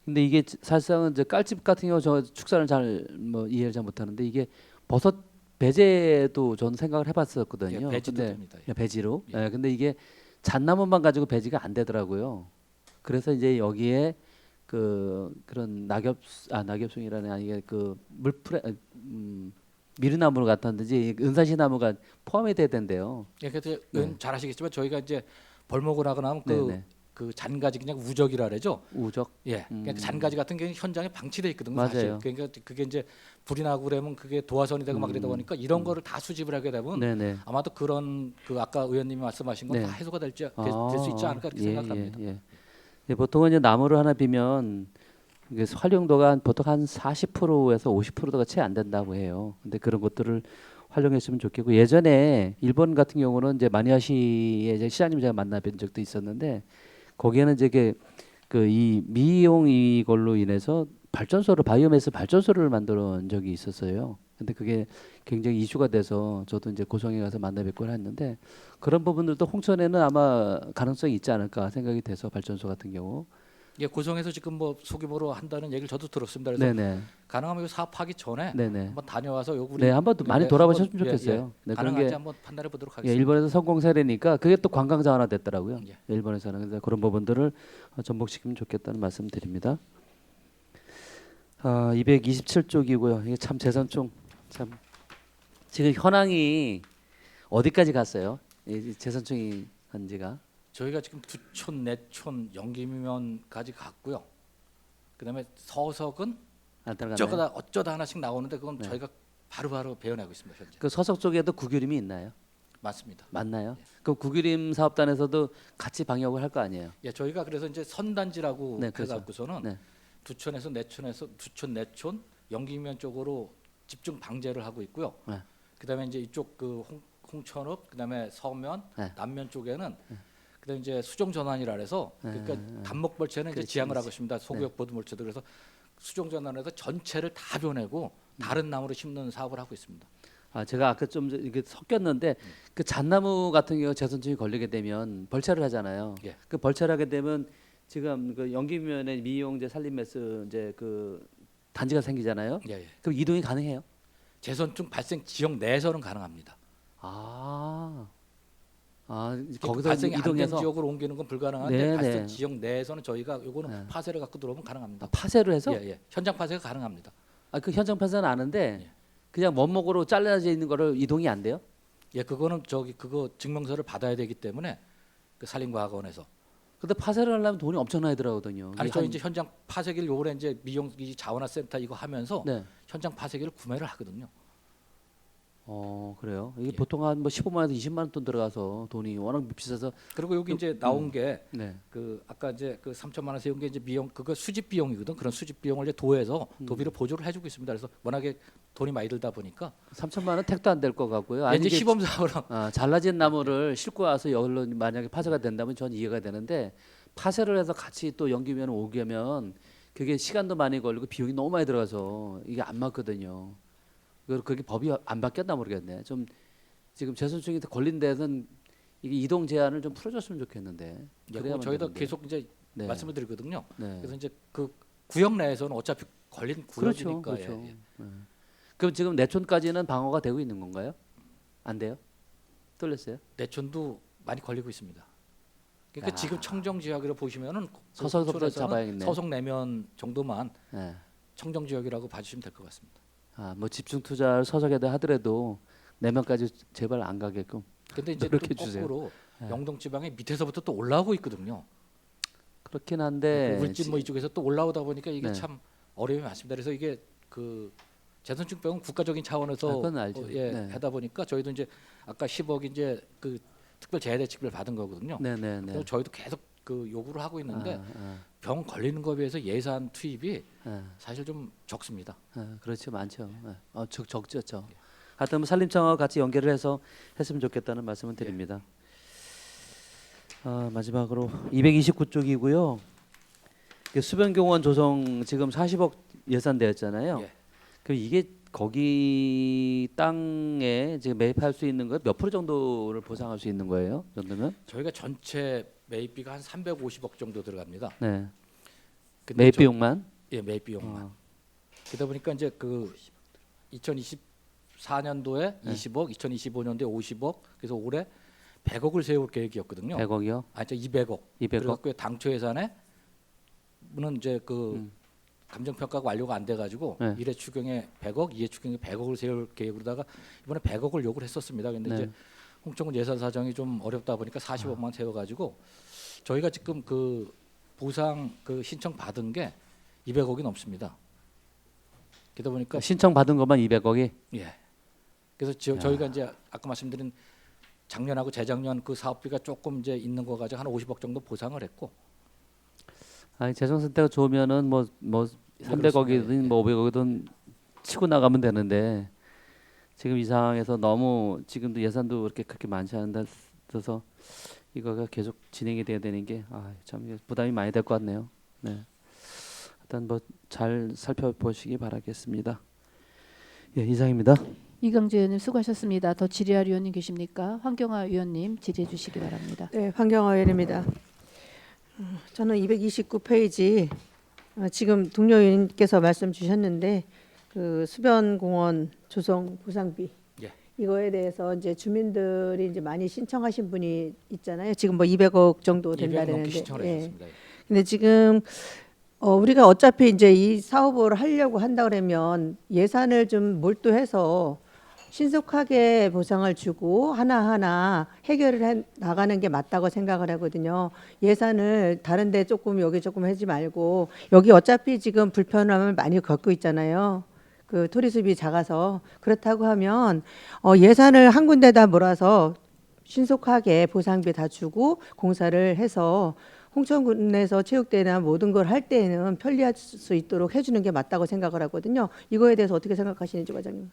근데 이게 사실상은 이제 깔집 같은 경우 저 축산을 잘 뭐 이해를 잘 못하는데 이게 버섯 배제도 저는 생각을 해봤었거든요. 예, 배지도 근데 됩니다. 배지로. 예. 예, 근데 이게 잣나무만 가지고 배지가 안 되더라고요. 그래서 이제 여기에 그런 낙엽송이라는 아니 이게 그 물풀에 미르나무 같았는지 은사시나무가 포함이 돼야 된대요. 예, 그래서 네. 잘 아시겠지만 저희가 이제 벌목을 하고 나면 네네. 그 잔가지 그냥 우적이라 그러죠. 우적. 예, 그러니까 잔가지 같은 게 현장에 방치돼 있거든요. 맞아요. 사실. 그러니까 그게 이제 불이 나고 그러면 그게 도화선이 되고 막 그러다 보니까 이런 거를 다 수집을 하게 되면 네네. 아마도 그런 그 아까 의원님이 말씀하신 건 다 네. 해소가 될 수 있지 않을까 이렇게 생각합니다. 예, 보통은 이제 나무를 하나 비면 이게 활용도가 보통 한 40%에서 50%가 채 안 된다고 해요. 근데 그런 것들을 활용했으면 좋겠고 예전에 일본 같은 경우는 이제 마니아시의 이제 시장님 제가 만나뵌 적도 있었는데 거기에는 이제 이 미용 이걸로 인해서 바이오매스 발전소를 만들어 적이 있었어요. 근데 그게 굉장히 이슈가 돼서 저도 이제 고성에 가서 만나 뵙고 했는데 그런 부분들도 홍천에는 아마 가능성이 있지 않을까 생각이 돼서 발전소 같은 경우. 예, 고성에서 지금 뭐 소규모로 한다는 얘기를 저도 들었습니다. 그래서 네네. 가능하면 이거 사업하기 전에 네네. 한번 다녀와서 요 네, 한번 많이 돌아보셨으면 한번, 좋겠어요. 네, 그런 가능한지 게 한번 판단해 보도록 예, 하겠습니다. 일본에서 성공 사례니까 그게 또 관광 자원화 됐더라고요. 예. 일본에서는 그래서 그런 부분들을 접목시키면 좋겠다는 말씀드립니다. 227쪽이고요. 이게 참 재선총 참 지금 현황이 어디까지 갔어요? 이 재선총이 한지가 저희가 지금 두촌, 내촌, 영기면까지 갔고요. 그다음에 서석은 안 들어갔나요? 어쩌다 하나씩 나오는데 그건 네. 저희가 바로바로 배워내고 있습니다. 현재. 그 서석 쪽에도 국유림이 있나요? 맞습니다. 맞나요? 그럼 국유림 사업단에서도 같이 방역을 할 거 아니에요? 예, 저희가 그래서 이제 선단지라고 네, 그렇죠. 해갖고서는 네. 두촌에서 두촌, 내촌, 영기면 쪽으로 집중 방제를 하고 있고요. 네. 그다음에 이제 이쪽 그 홍천읍, 그다음에 서면, 네. 남면 쪽에는 그다음에 이제 수종 전환이라 해서 그러니까 단목벌채는 이제 그렇지, 지향을 그렇지. 하고 있습니다. 소구역 보드몰채도 그래서 수종 전환해서 전체를 다 변해고 다른 나무를 심는 사업을 하고 있습니다. 제가 아까 좀 이게 섞였는데 그 잣나무 같은 경우 재선충이 걸리게 되면 벌채를 하잖아요. 예. 그 벌채를 하게 되면 지금 그 연기면에 미용제 살림매스 이제 그 단지가 생기잖아요. 예, 예. 그럼 이동이 가능해요? 재선증 발생 지역 내에서는 가능합니다. 아, 거기서 거기서 발생이 안 된 이동해서 지역으로 옮기는 건 불가능한데 네, 발생 네. 지역 내에서는 저희가 요거는 네. 파쇄를 갖고 들어오면 가능합니다. 파쇄를 해서 예, 예. 현장 파쇄가 가능합니다. 그 현장 파쇄는 아는데 예. 그냥 원목으로 잘라져 있는 거를 이동이 안 돼요? 예, 그거는 그거 증명서를 받아야 되기 때문에 그 산림과학원에서. 근데 파쇄를 하려면 돈이 엄청나게 들어가거든요. 아니 이게 저희 한- 이제 현장 파쇄기를 요번에 이제 미용기 자원화센터 이거 하면서 네. 현장 파쇄기를 구매를 하거든요. 그래요. 이게 예. 보통 한 뭐 15만 원에서 20만 원 돈 들어가서 돈이 워낙 비싸서 그리고 여기 이제 나온 게 네. 그 아까 이제 그 3천만 원 세운 게 이제 비용 그거 수집 비용이거든. 그런 수집 비용을 이제 도에서 도비로 보조를 해주고 있습니다. 그래서 워낙에 돈이 많이 들다 보니까 3천만 원 택도 안 될 것 같고요. 이제 이게 시범 사업으로 잘라진 나무를 싣고 와서 여기로 만약에 파쇄가 된다면 전 이해가 되는데 파쇄를 해서 같이 또 연기면 오게 하면 그게 시간도 많이 걸리고 비용이 너무 많이 들어가서 이게 안 맞거든요. 그게 법이 안 바뀌었나 모르겠네. 좀 지금 재선충이 걸린 데는 이게 이동 제한을 좀 풀어줬으면 좋겠는데. 그래야만 저희도 되는데. 계속 이제 네. 말씀을 드리거든요. 네. 그래서 이제 그 구역 내에서는 어차피 걸린 그렇죠, 구역이니까 그렇죠. 예, 예. 네. 그럼 지금 내촌까지는 방어가 되고 있는 건가요? 안 돼요? 뚫렸어요? 내촌도 많이 걸리고 있습니다. 그러니까 야. 지금 청정 지역으로 보시면은 서서부터 호출에서는 잡아야겠네. 서속 내면 정도만 네. 청정 지역이라고 봐주시면 될 것 같습니다. 뭐 집중 투자를 서적에다 하더라도 내면까지 제발 안 가게끔. 근데 이제 또 노력해 주세요. 거꾸로 네. 영동 지방이 밑에서부터 또 올라오고 있거든요. 그렇긴 한데 그 울진 뭐 이쪽에서 또 올라오다 보니까 이게 네. 참 어려움이 많습니다. 그래서 이게 그 재선충병은 국가적인 차원에서 그건 알죠. 예, 네. 하다 보니까 저희도 이제 아까 10억 이제 그 특별 재해 대책비를 받은 거거든요. 네네네. 그래서 저희도 계속 그 요구를 하고 있는데 아, 병 걸리는 거에 비해서 예산 투입이 아. 사실 좀 적습니다. 그렇죠, 많죠. 적죠. 하여튼 뭐 산림청하고 같이 연결을 해서 했으면 좋겠다는 말씀을 드립니다. 마지막으로 229쪽이고요. 수변공원 조성 지금 40억 예산되었잖아요. 예. 그럼 이게 거기 땅에 지금 매입할 수 있는 거 몇 프로 정도를 보상할 수 있는 거예요? 정도면? 저희가 전체 매입비가 한 350억 정도 들어갑니다. 네. 근데 매입 비용만? 예, 매입 비용만. 어. 그러다 보니까 이제 그 2024년도에 네. 20억, 2025년도에 50억, 그래서 올해 100억을 세울 계획이었거든요. 100억이요? 아, 저 200억. 200억? 그래갖고 당초 예산에 는 이제 그 음. 감정 평가가 완료가 안 돼가지고 네. 1회 추경에 100억, 2회 추경에 100억을 세울 계획으로다가 이번에 100억을 요구를 했었습니다. 근데 네. 이제 홍천군 예산 사정이 좀 어렵다 보니까 40억만 세워가지고 저희가 지금 그 보상 그 신청 받은 게 200억이 넘습니다. 그러다 보니까 신청 받은 것만 200억이? 예. 그래서 저희가 이제 아까 말씀드린 작년하고 재작년 그 사업비가 조금 이제 있는 거 가지고 한 50억 정도 보상을 했고. 재정 상태가 좋으면은 뭐 300억이든 뭐 500억이든 치고 나가면 되는데 지금 이 상황에서 너무 지금도 예산도 그렇게 많지 않은데 그래서 이거가 계속 진행이 돼야 되는 게 참 부담이 많이 될 것 같네요. 네. 일단 뭐 잘 살펴보시기 바라겠습니다. 예, 이상입니다. 이강재 의원님 수고하셨습니다. 더 질의할 의원님 계십니까? 황경화 의원님 질의해 주시기 바랍니다. 네, 황경화 의원입니다. 저는 229페이지 지금 동료 의원님께서 말씀 주셨는데 그 수변공원 조성 보상비 예. 이거에 대해서 이제 주민들이 이제 많이 신청하신 분이 있잖아요. 지금 뭐 200억 정도 200억 된다는데. 넘게 신청을 했습니다. 근데 지금 우리가 어차피 이제 이 사업을 하려고 한다 그러면 예산을 좀 몰두해서 신속하게 보상을 주고 하나하나 해결을 해 나가는 게 맞다고 생각을 하거든요. 예산을 다른 데 조금 여기 조금 하지 말고 여기 어차피 지금 불편함을 많이 겪고 있잖아요. 그 토리 수입이 작아서 그렇다고 하면 예산을 한 군데다 몰아서 신속하게 보상비 다 주고 공사를 해서 홍천군에서 체육대회나 모든 걸 할 때에는 편리할 수 있도록 해주는 게 맞다고 생각을 하거든요. 이거에 대해서 어떻게 생각하시는지 과장님.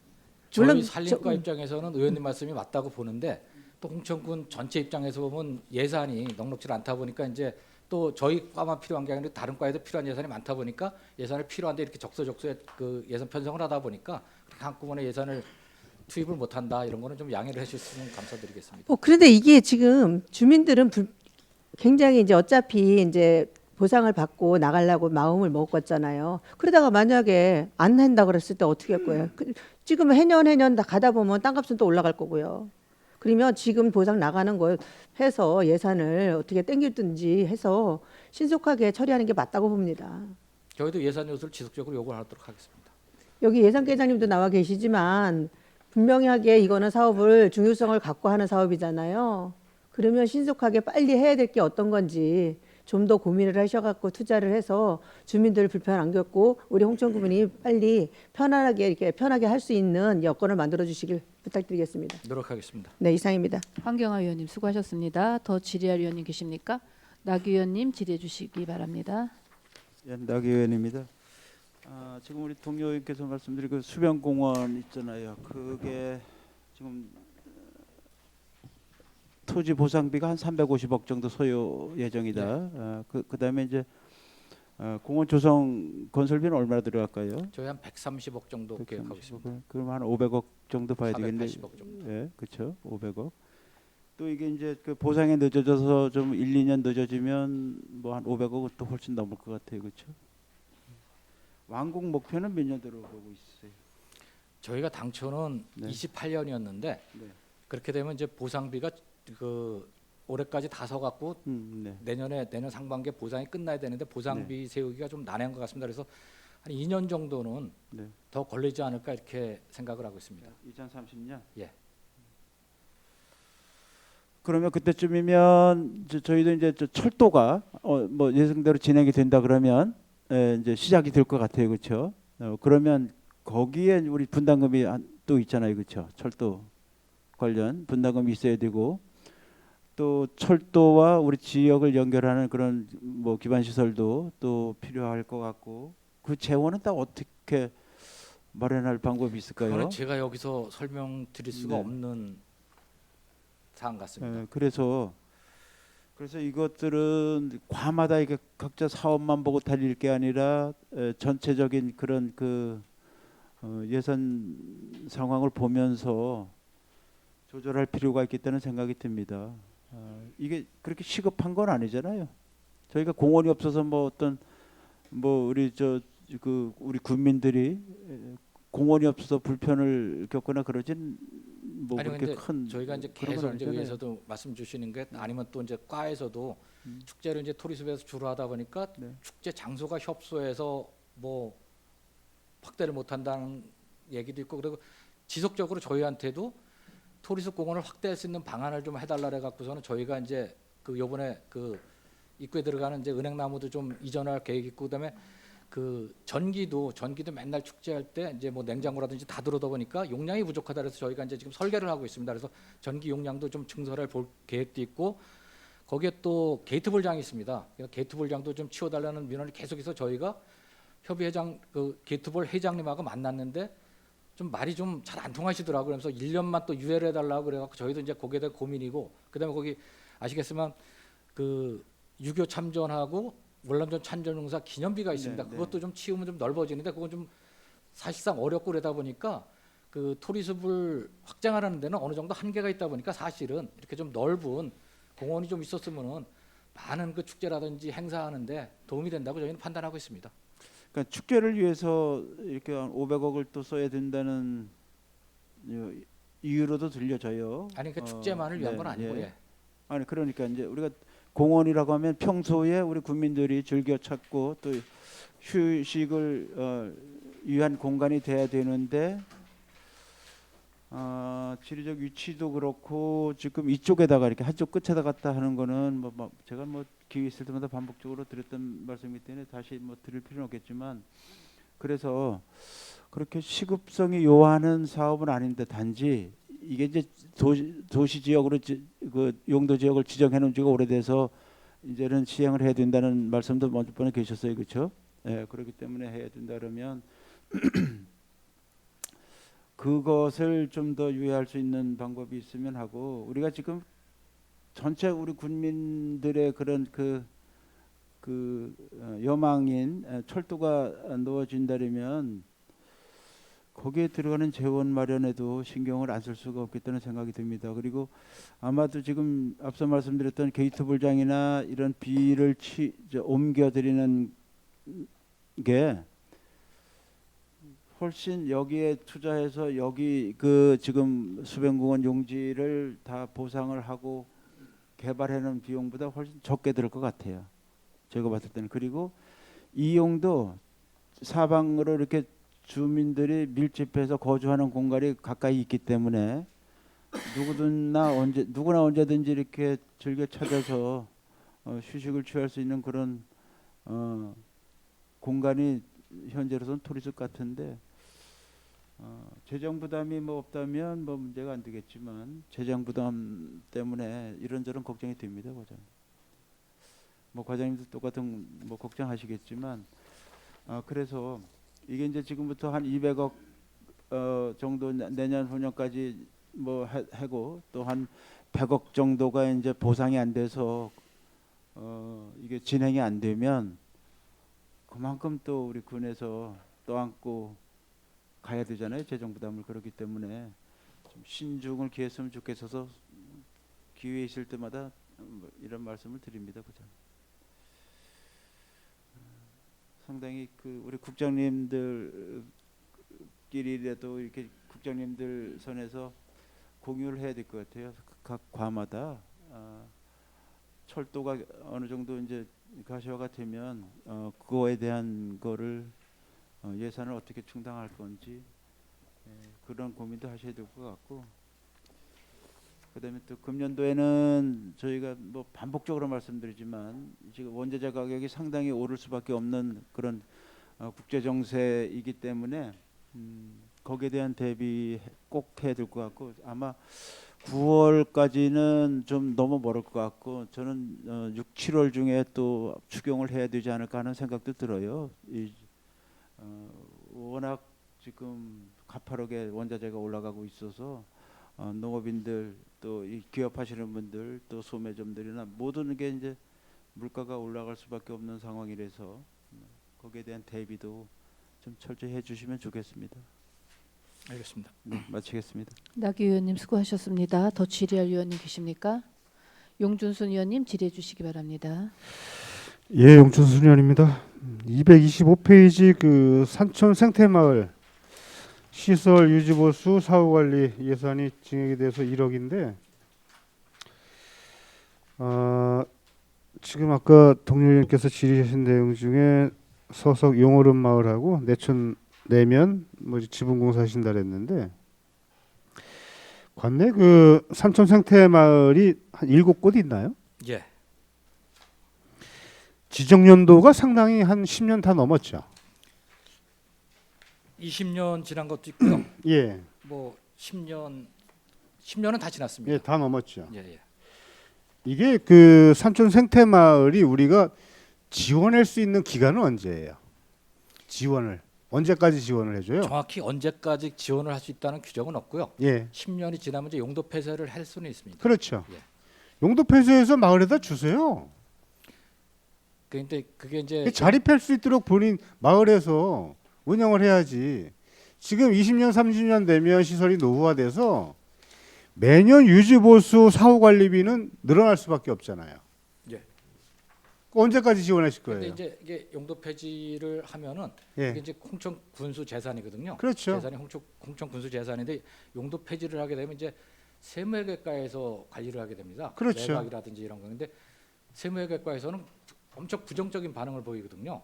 저희 물론 산림과 입장에서는 의원님 말씀이 맞다고 보는데 또 홍천군 전체 입장에서 보면 예산이 넉넉지 않다 보니까 이제 또 저희 과만 필요한 게 아니라 다른 과에도 필요한 예산이 많다 보니까 예산을 필요한데 이렇게 적소적소에 그 예산 편성을 하다 보니까 한꺼번에 예산을 투입을 못한다 이런 거는 좀 양해를 해주셨으면 감사드리겠습니다. 그런데 이게 지금 주민들은 굉장히 이제 어차피 이제 보상을 받고 나가려고 마음을 먹었잖아요. 그러다가 만약에 안 한다 그랬을 때 어떻게 할 거예요? 지금 해년 다 가다 보면 땅값은 또 올라갈 거고요. 그러면 지금 보상 나가는 거 해서 예산을 어떻게 땡기든지 해서 신속하게 처리하는 게 맞다고 봅니다. 저희도 예산 요소를 지속적으로 요구하도록 하겠습니다. 여기 예산계장님도 나와 계시지만 분명하게 이거는 사업을 중요성을 갖고 하는 사업이잖아요. 그러면 신속하게 빨리 해야 될 게 어떤 건지 좀 더 고민을 하셔갖고 투자를 해서 주민들 불편 안 겪고 우리 홍천구민이 빨리 편하게 할 수 있는 여건을 만들어 주시길 부탁드리겠습니다. 노력하겠습니다. 네, 이상입니다. 황경화 의원님 수고하셨습니다. 더 질의할 의원님 계십니까? 나 의원님 질의해 주시기 바랍니다. 예, 나 의원입니다. 지금 우리 동료 의원께서 말씀드린 그 수변공원 있잖아요. 그게 지금 토지 보상비가 한 350억 정도 소요 예정이다. 그다음에 이제 공원 조성 건설비는 얼마나 들어갈까요? 저희 한 130억 정도 계획하고 있습니다. 그럼 한 500억 정도 봐야 되겠네요. 480억 정도. 예, 그렇죠. 500억. 또 이게 이제 그 보상이 늦어져서 좀 1, 2년 늦어지면 뭐 한 500억은 또 훨씬 넘을 것 같아요. 그렇죠? 완공 목표는 몇 년도로 보고 있어요? 저희가 당초는 네. 28년이었는데 네. 그렇게 되면 이제 보상비가 그 올해까지 다 서갖고 네. 내년 상반기에 보상이 끝나야 되는데 보상비 세우기가 좀 난해한 것 같습니다. 그래서 한 2년 정도는 네. 더 걸리지 않을까 이렇게 생각을 하고 있습니다. 2030년? 예. 그러면 그때쯤이면 저희도 이제 철도가 뭐 예상대로 진행이 된다 그러면 이제 시작이 될 것 같아요. 그렇죠? 그러면 거기에 우리 분담금이 또 있잖아요. 그렇죠? 철도 관련 분담금이 있어야 되고 또 철도와 우리 지역을 연결하는 그런 뭐 기반 시설도 또 필요할 것 같고 그 재원은 딱 어떻게 마련할 방법이 있을까요? 그거는 제가 여기서 설명드릴 수가 네. 없는 사안 같습니다. 그래서 이것들은 과마다 이게 각자 사업만 보고 달릴 게 아니라 전체적인 그런 그 예산 상황을 보면서 조절할 필요가 있겠다는 생각이 듭니다. 이게 그렇게 시급한 건 아니잖아요. 저희가 공원이 없어서 뭐 어떤 뭐 우리 우리 국민들이 공원이 없어서 불편을 겪거나 그러진 뭐 아니 그렇게 근데 큰 저희가 이제 그런 건 계속 이제 아니잖아요. 위에서도 말씀 주시는 게 아니면 또 이제 과에서도 축제를 이제 토리숲에서 주로 하다 보니까 네. 축제 장소가 협소해서 뭐 확대를 못 한다는 얘기도 있고 그리고 지속적으로 저희한테도 토리숲 공원을 확대할 수 있는 방안을 좀 해달라 그래 갖고서는 저희가 이제 그 요번에 그 입구에 들어가는 이제 은행나무도 좀 이전할 계획이 있고 그다음에 그 전기도 맨날 축제할 때 이제 뭐 냉장고라든지 다 들어다 보니까 용량이 부족하다 그래서 저희가 이제 지금 설계를 하고 있습니다. 그래서 전기 용량도 좀 증설할 볼 계획도 있고 거기에 또 게이트볼장이 있습니다. 게이트볼장도 좀 치워달라는 민원을 계속해서 저희가 협의회장 그 게이트볼 회장님하고 만났는데 좀 말이 좀 잘 안 통하시더라고요. 그래서 1년만 또 유예를 해달라고 그래갖고 저희도 이제 거기에 대해 고민이고 그다음에 거기 아시겠지만 그 6.25 참전하고 월남전 참전용사 기념비가 있습니다. 네, 그것도 좀 치우면 좀 넓어지는데 그건 좀 사실상 어렵고 그러다 보니까 그 토리숲을 확장하라는 데는 어느 정도 한계가 있다 보니까 사실은 이렇게 좀 넓은 공원이 좀 있었으면은 많은 그 축제라든지 행사하는데 도움이 된다고 저희는 판단하고 있습니다. 그러니까 축제를 위해서 이렇게 한 500억을 또 써야 된다는 이유로도 들려져요. 아니 그 축제만을 위한 네, 건 아니고 예. 아니 그러니까 이제 우리가 공원이라고 하면 평소에 우리 국민들이 즐겨 찾고 또 휴식을 위한 공간이 돼야 되는데 지리적 위치도 그렇고 지금 이쪽에다가 이렇게 한쪽 끝에다 갖다 하는 거는 뭐 제가 뭐 기회 있을 때마다 반복적으로 드렸던 말씀이기 때문에 다시 뭐 드릴 필요는 없겠지만 그래서 그렇게 시급성이 요하는 사업은 아닌데 단지 이게 이제 도시 지역으로 그 용도 지역을 지정해 놓은 지가 오래돼서 이제는 시행을 해야 된다는 말씀도 먼저 번에 계셨어요, 그렇죠? 예, 그렇기 때문에 해야 된다 그러면 그것을 좀 더 유예할 수 있는 방법이 있으면 하고 우리가 지금 전체 우리 국민들의 그런 여망인 철도가 놓아진다면 거기에 들어가는 재원 마련에도 신경을 안 쓸 수가 없겠다는 생각이 듭니다. 그리고 아마도 지금 앞서 말씀드렸던 게이트 볼장이나 이런 비를 옮겨드리는 게 훨씬 여기에 투자해서 여기 그 지금 수변공원 용지를 다 보상을 하고 개발해놓은 비용보다 훨씬 적게 들을 것 같아요. 제가 봤을 때는. 그리고 이용도 사방으로 이렇게 주민들이 밀집해서 거주하는 공간이 가까이 있기 때문에 누구나 언제든지 이렇게 즐겨 찾아서 휴식을 취할 수 있는 그런 공간이 현재로서는 토리숲 같은데 재정 부담이 뭐 없다면 뭐 문제가 안 되겠지만 재정 부담 때문에 이런저런 걱정이 됩니다, 과장님. 뭐 과장님도 똑같은 뭐 걱정하시겠지만 그래서 이게 이제 지금부터 한 200억 정도 내년 후년까지 뭐 하고 또 한 100억 정도가 이제 보상이 안 돼서 이게 진행이 안 되면 그만큼 또 우리 군에서 떠안고 가야 되잖아요, 재정 부담을. 그렇기 때문에 좀 신중을 기했으면 좋겠어서 기회 있을 때마다 이런 말씀을 드립니다, 그죠? 상당히 그 우리 국장님들끼리라도 이렇게 국장님들 선에서 공유를 해야 될 것 같아요. 각 과마다 철도가 어느 정도 이제 가시화가 되면 그거에 대한 거를 예산을 어떻게 충당할 건지 그런 고민도 하셔야 될 것 같고, 그다음에 또 금년도에는 저희가 뭐 반복적으로 말씀드리지만 지금 원자재 가격이 상당히 오를 수밖에 없는 그런 국제 정세이기 때문에 거기에 대한 대비 꼭 해야 될 것 같고, 아마 9월까지는 좀 너무 멀을 것 같고 저는 6, 7월 중에 또 추경을 해야 되지 않을까 하는 생각도 들어요. 워낙 지금 가파르게 원자재가 올라가고 있어서 농업인들 또 이 기업하시는 분들 또 소매점들이나 모든 게 이제 물가가 올라갈 수밖에 없는 상황이라서 거기에 대한 대비도 좀 철저히 해주시면 좋겠습니다. 알겠습니다. 네, 마치겠습니다. 나기 의원님 수고하셨습니다. 더 질의할 의원님 계십니까? 용준순 의원님 질의해 주시기 바랍니다. 예, 용춘순 의원입니다. 225페이지 그 산촌 생태마을 시설 유지보수 사후관리 예산이 증액이 돼서 1억인데 지금 아까 동료 의원께서 질의하신 내용 중에 서석 용오름 마을하고 내촌 내면 뭐 지분 공사하신다 그랬는데 관내 그 산촌 생태마을이 한 7곳 있나요? 예. 지정 연도가 상당히 한 10년 다 넘었죠. 20년 지난 것도 있고요. 예, 뭐 10년은 다 지났습니다. 예, 다 넘었죠. 예, 예. 이게 그 산촌 생태마을이 우리가 지원할 수 있는 기간은 언제예요? 지원을 언제까지 지원을 해줘요? 정확히 언제까지 지원을 할 수 있다는 규정은 없고요. 예, 10년이 지나면 이제 용도 폐쇄를 할 수는 있습니다. 그렇죠. 예. 용도 폐쇄해서 마을에다 주세요. 그런데 그게 이제 자립할 수 있도록 본인 마을에서 운영을 해야지. 지금 20년, 30년 되면 시설이 노후화돼서 매년 유지보수 사후관리비는 늘어날 수밖에 없잖아요. 예. 언제까지 지원하실 근데 거예요? 이제 이게 용도 폐지를 하면은 예, 이게 이제 홍천 군수 재산이거든요. 그렇죠. 재산이 홍천 군수 재산인데 용도 폐지를 하게 되면 이제 세무회계과에서 관리를 하게 됩니다. 그렇죠. 매각이라든지 이런 거. 근데 세무회계과에서는 엄청 부정적인 반응을 보이거든요.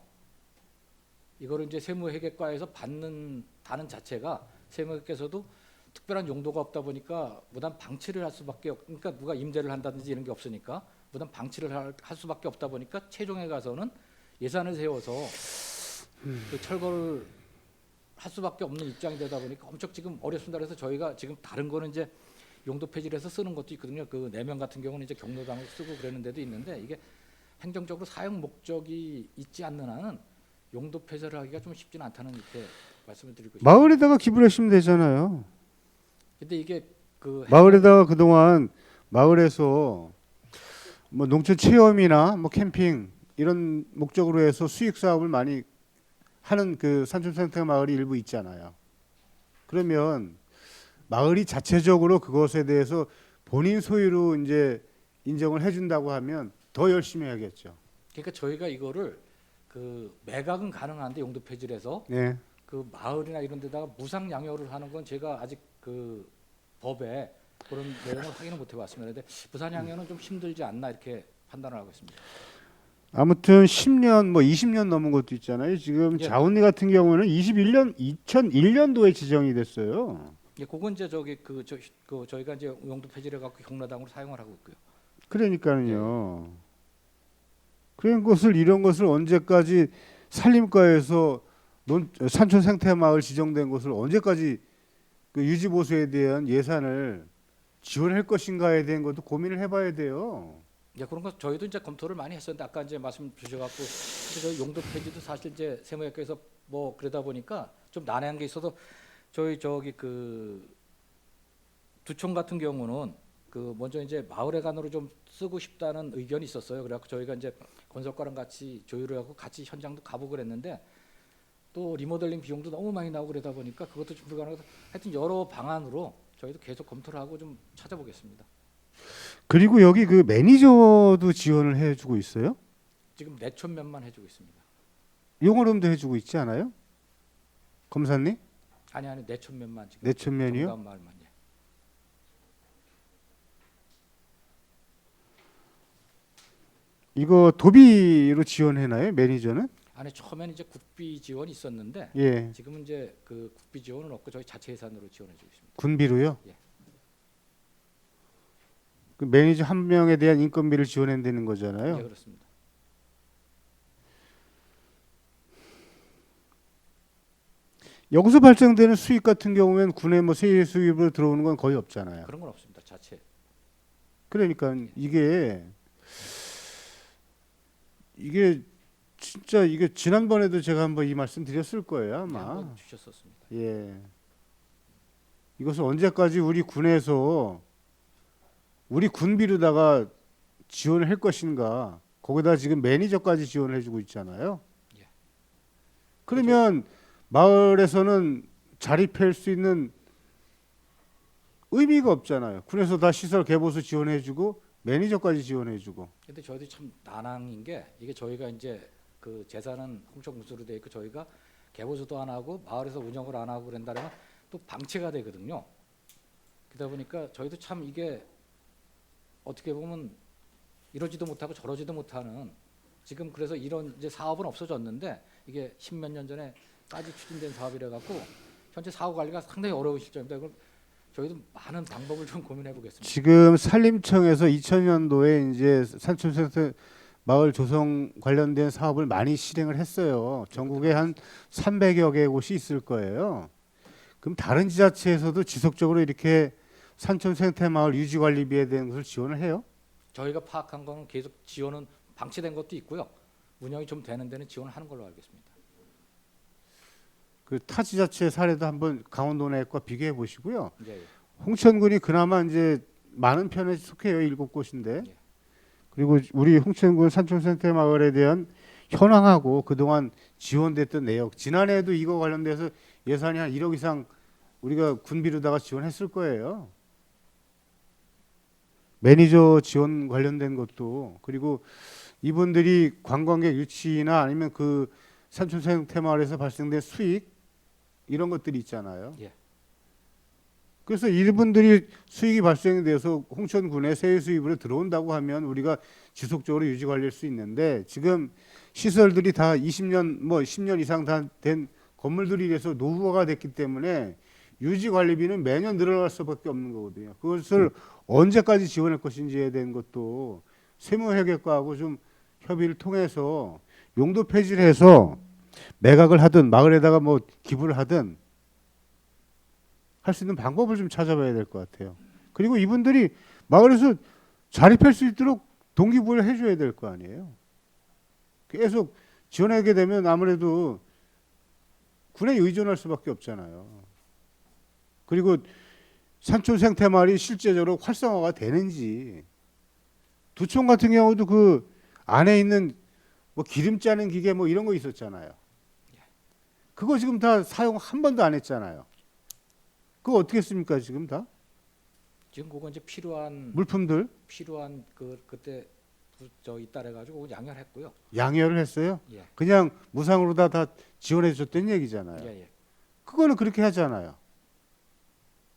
이거를 이제 세무회계과에서 받는 자체가 세무회계께서도 특별한 용도가 없다 보니까 무단 방치를 할 수밖에 그러니까 누가 임대를 한다든지 이런 게 없으니까 무단 방치를 할 수밖에 없다 보니까 최종에 가서는 예산을 세워서 그 철거를 할 수밖에 없는 입장이 되다 보니까 엄청 지금 어렵습니다. 그래서 저희가 지금 다른 거는 이제 용도 폐지를 해서 쓰는 것도 있거든요. 그 내면 같은 경우는 이제 경로당을 쓰고 그러는 데도 있는데 이게 행정적으로 사용 목적이 있지 않는 한은 용도 폐쇄를 하기가 좀 쉽지는 않다는 이렇게 말씀을 드리고 싶습니다. 마을에다가 기부하시면 되잖아요. 근데 이게 그 마을에다가 그동안 마을에서 뭐 농촌 체험이나 뭐 캠핑 이런 목적으로 해서 수익 사업을 많이 하는 그 산촌 생태 마을이 일부 있잖아요. 그러면 마을이 자체적으로 그것에 대해서 본인 소유로 이제 인정을 해준다고 하면 더 열심히 해야겠죠. 그러니까 저희가 이거를 그 매각은 가능한데 용도 폐지를 해서 네. 그 마을이나 이런 데다가 무상 양육을 하는 건 제가 아직 그 법에 그런 내용을 확인을 못 해봤습니다. 근데 무상 양육은 좀 힘들지 않나 이렇게 판단을 하고 있습니다. 아무튼 10년 뭐 20년 넘은 것도 있잖아요. 지금 예. 자운리 같은 경우는 2001년도에 지정이 됐어요. 예, 그건 이제 저기 저희가 이제 용도 폐지를 갖고 경로당으로 사용을 하고 있고요. 그러니까요. 그런 것을 이런 것을 언제까지 산림과에서 산촌 생태마을 지정된 것을 언제까지 그 유지 보수에 대한 예산을 지원할 것인가에 대한 것도 고민을 해봐야 돼요. 예, 그런 거 저희도 이제 검토를 많이 했었는데 아까 이제 말씀 주셔갖고 저희 용도 폐지도 사실 이제 세무협회에서 뭐 그러다 보니까 좀 난해한 게 있어서 저희 저기 그 두촌 같은 경우는 그 먼저 이제 마을회관으로 좀 쓰고 싶다는 의견이 있었어요. 그래갖고 저희가 이제 건설과랑 같이 조율을 하고 같이 현장도 가보고 그랬는데 또 리모델링 비용도 너무 많이 나오고 그러다 보니까 그것도 좀 불가능해서 하여튼 여러 방안으로 저희도 계속 검토를 하고 좀 찾아보겠습니다. 그리고 여기 그 매니저도 지원을 해주고 있어요? 지금 내촌면만 해주고 있습니다. 용어름도 해주고 있지 않아요? 검사님? 아니 내촌면만 지금. 내촌면이요? 정다운마을만. 예. 이거 도비로 지원해나요? 매니저는? 아니 처음에는 이제 국비 지원이 있었는데 예. 지금은 이제 그 국비 지원은 없고 저희 자체 예산으로 지원해주고 있습니다. 군비로요? 예. 그 매니저 한 명에 대한 인건비를 지원한다는 거잖아요. 예, 그렇습니다. 여기서 발생되는 수익 같은 경우에는 군의 뭐 세일 수입으로 들어오는 건 거의 없잖아요. 그런 건 없습니다. 자체. 그러니까 이게 진짜 이게 지난번에도 제가 한번 이 말씀 드렸을 거예요 아마. 한번 주셨었습니다. 예. 이것을 언제까지 우리 군에서 우리 군비로다가 지원을 할 것인가? 거기다 지금 매니저까지 지원을 해주고 있잖아요. 예. 그러면 마을에서는 자립할 수 있는 의미가 없잖아요. 군에서 다 시설 개보수 지원해주고 매니저까지 지원해주고. 근데 저희도 참 난항인 게 이게 저희가 이제 그 재산은 홍천군수로 돼 있고 저희가 개보수도 안 하고 마을에서 운영을 안 하고 그런다면 또 방치가 되거든요. 그러다 보니까 저희도 참 이게 어떻게 보면 이러지도 못하고 저러지도 못하는 지금 그래서 이런 이제 사업은 없어졌는데 이게 십몇 년 전에까지 추진된 사업이라 갖고 현재 사후 관리가 상당히 어려운 실정입니다. 그럼 저희도 많은 방법을 좀 고민해 보겠습니다. 지금 산림청에서 2000년도에 이제 산촌생태 마을 조성 관련된 사업을 많이 실행을 했어요. 전국에 한 300여 개 곳이 있을 거예요. 그럼 다른 지자체에서도 지속적으로 이렇게 산촌 생태 마을 유지 관리비에 대한 것을 지원을 해요? 저희가 파악한 거는 계속 지원은 방치된 것도 있고요. 운영이 좀 되는 데는 지원을 하는 걸로 알고 있습니다. 그 타 지자체 사례도 한번 강원도 내과 비교해 보시고요. 예, 예. 홍천군이 그나마 이제 많은 편에 속해요. 7곳인데. 예. 그리고 우리 홍천군 산촌 생태 마을에 대한 현황하고 그동안 지원됐던 내역. 지난해에도 이거 관련돼서 예산이 한 1억 이상 우리가 군비로다가 지원했을 거예요. 매니저 지원 관련된 것도 그리고 이분들이 관광객 유치나 아니면 그 산촌 생태 마을에서 발생된 수익 이런 것들이 있잖아요. 예. 그래서 이분들이 수익이 발생이 돼서 홍천군에 세일 수입으로 들어온다고 하면 우리가 지속적으로 유지 관리할 수 있는데 지금 시설들이 다 20년 뭐 10년 이상 다 된 건물들이라서 노후화가 됐기 때문에 유지 관리비는 매년 늘어날 수밖에 없는 거거든요. 그것을 언제까지 지원할 것인지에 대한 것도 세무회계과하고 좀 협의를 통해서 용도 폐지를 해서 매각을 하든 마을에다가 뭐 기부를 하든 할 수 있는 방법을 좀 찾아봐야 될 것 같아요. 그리고 이분들이 마을에서 자립할 수 있도록 동기부여를 해줘야 될 거 아니에요. 계속 지원하게 되면 아무래도 군에 의존할 수밖에 없잖아요. 그리고 산촌 생태마을이 실제적으로 활성화가 되는지 두촌 같은 경우도 그 안에 있는 뭐 기름 짜는 기계 뭐 이런 거 있었잖아요. 그거 지금 다 사용 한 번도 안 했잖아요. 그거 어떻게 씁니까 지금 다 지금 그거 이제 필요한 물품들 그때 저 이따래 가지고 양혈했고요. 양해를 했어요? 예. 그냥 무상으로 다 지원해 줬다는 얘기잖아요. 예, 예. 그거는 그렇게 하잖아요.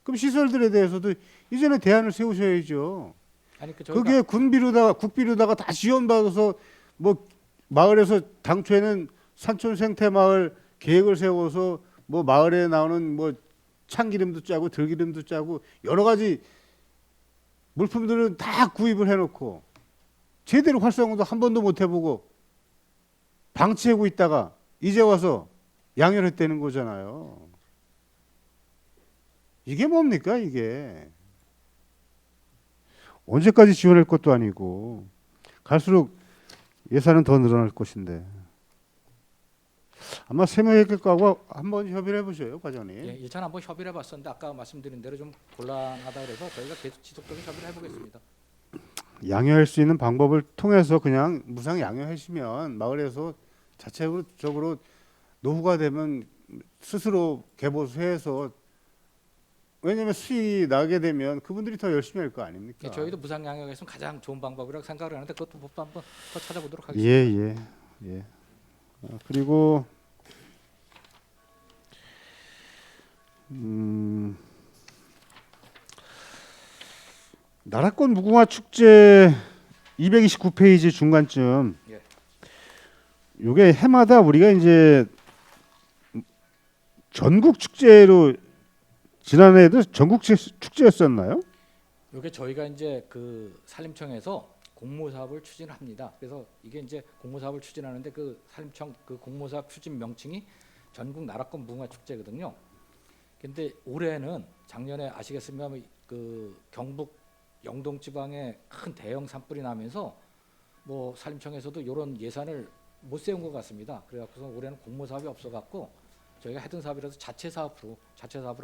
그럼 시설들에 대해서도 이제는 대안을 세우셔야죠. 아니 그 저희가 그게 군비로다가 국비로다가 다 지원받아서 뭐 마을에서 당초에는 산촌 생태 마을 계획을 세워서 뭐 마을에 나오는 뭐 참기름도 짜고 들기름도 짜고 여러 가지 물품들은 다 구입을 해놓고 제대로 활성화도 한 번도 못 해보고 방치하고 있다가 이제 와서 양혈했다는 거잖아요. 이게 뭡니까 이게? 언제까지 지원할 것도 아니고 갈수록 예산은 더 늘어날 것인데 아마 세무회계과하고 한번 협의를 해보셔요, 과장님. 예, 일단 한번 협의를 해봤었는데 아까 말씀드린 대로 좀 곤란하다 그래서 저희가 계속 지속적인 협의를 해보겠습니다. 양해할 수 있는 방법을 통해서 그냥 무상 양해하시면 마을에서 자체적으로 노후가 되면 스스로 개보수해서 왜냐하면 수익이 나게 되면 그분들이 더 열심히 할 거 아닙니까? 예, 저희도 무상 양형에서는 가장 좋은 방법이라고 생각을 하는데 그것도 법도 한번 더 찾아보도록 예, 하겠습니다. 예, 예. 그리고 나라권 무궁화 축제 229페이지 중간쯤 예. 요게 해마다 우리가 이제 전국 축제로 지난해에도 전국 축제였었나요? 이게 저희가 이제 그 산림청에서 공모 사업을 추진합니다. 그래서 이게 이제 공모 사업을 추진하는데 그 산림청 그 공모 사업 추진 명칭이 전국 나라권 무궁화 축제거든요. 근데 올해는 작년에 아시겠습니까? 그 경북 영동 지방에 큰 대형 산불이 나면서 뭐 산림청에서도 이런 예산을 못 세운 것 같습니다. 그래갖고서 올해는 공모 사업이 없어갖고 저희가 해둔 사업이라서 자체 사업으로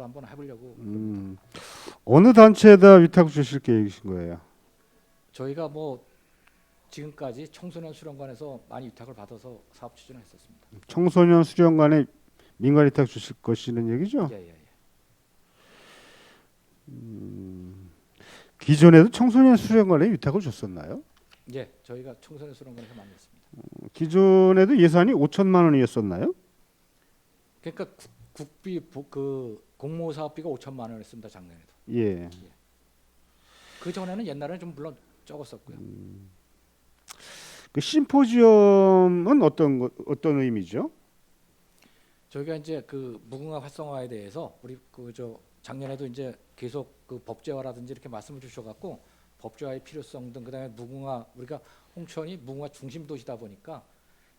한번 해보려고. 어느 단체에다 위탁 주실 계획이신 거예요? 저희가 뭐 지금까지 청소년 수련관에서 많이 위탁을 받아서 사업 추진을 했었습니다. 청소년 수련관에 민간 위탁 주실 것이는 얘기죠? 예, 예, 예. 기존에도 청소년 수련관에 위탁을 줬었나요? 예, 저희가 청소년 수련관에서 많이 했습니다. 기존에도 예산이 5천만 원이었었나요? 그러니까 국비 그 공모 사업비가 5천만 원이었습니다 작년에도. 예. 그 전에는 옛날에는 좀 물론 적었었고요. 그 심포지엄은 어떤 의미죠? 저희가 이제 그 무궁화 활성화에 대해서 우리 그 저 작년에도 이제 계속 그 법제화라든지 이렇게 말씀을 주셔갖고 법제화의 필요성 등 그다음에 무궁화 우리가 홍천이 무궁화 중심 도시다 보니까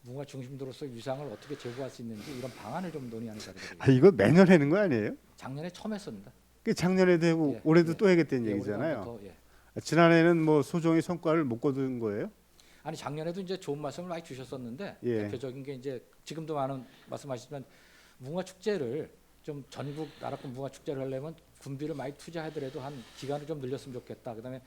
무궁화 중심도로서 위상을 어떻게 제고할 수 있는지 이런 방안을 좀 논의하는 자리거든요. 아, 이거 매년 하는 거 아니에요? 작년에 처음 했습니다. 그 작년에도 하고 예, 올해도 예. 또 해야겠다는 예, 얘기잖아요. 올해부터, 예. 지난해는 뭐 소정의 성과를 못 거둔 거예요? 아니 작년에도 이제 좋은 말씀을 많이 주셨었는데 예. 대표적인 게 이제 지금도 많은 말씀하시지만 무궁화 축제를 좀 전국 나라권 무궁화 축제를 하려면 군비를 많이 투자하더라도 한 기간을 좀 늘렸으면 좋겠다. 그다음에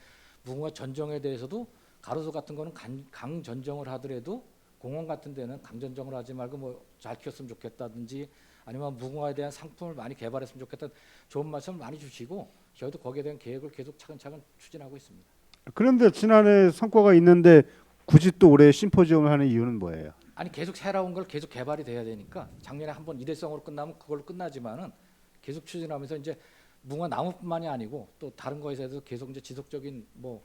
무궁화 전정에 대해서도 가로수 같은 거는 강 전정을 하더라도 공원 같은 데는 강 전정을 하지 말고 뭐 잘 키웠으면 좋겠다든지 아니면 무궁화에 대한 상품을 많이 개발했으면 좋겠다. 좋은 말씀을 많이 주시고 저희도 거기에 대한 계획을 계속 차근차근 추진하고 있습니다. 그런데 지난해 성과가 있는데 굳이 또 올해 심포지엄을 하는 이유는 뭐예요? 아니 계속 새로운 걸 계속 개발이 돼야 되니까 작년에 한번 일회성으로 끝나면 그걸로 끝나지만은 계속 추진하면서 이제 무궁화 나무뿐만이 아니고 또 다른 거에 대해서 계속 이제 지속적인 뭐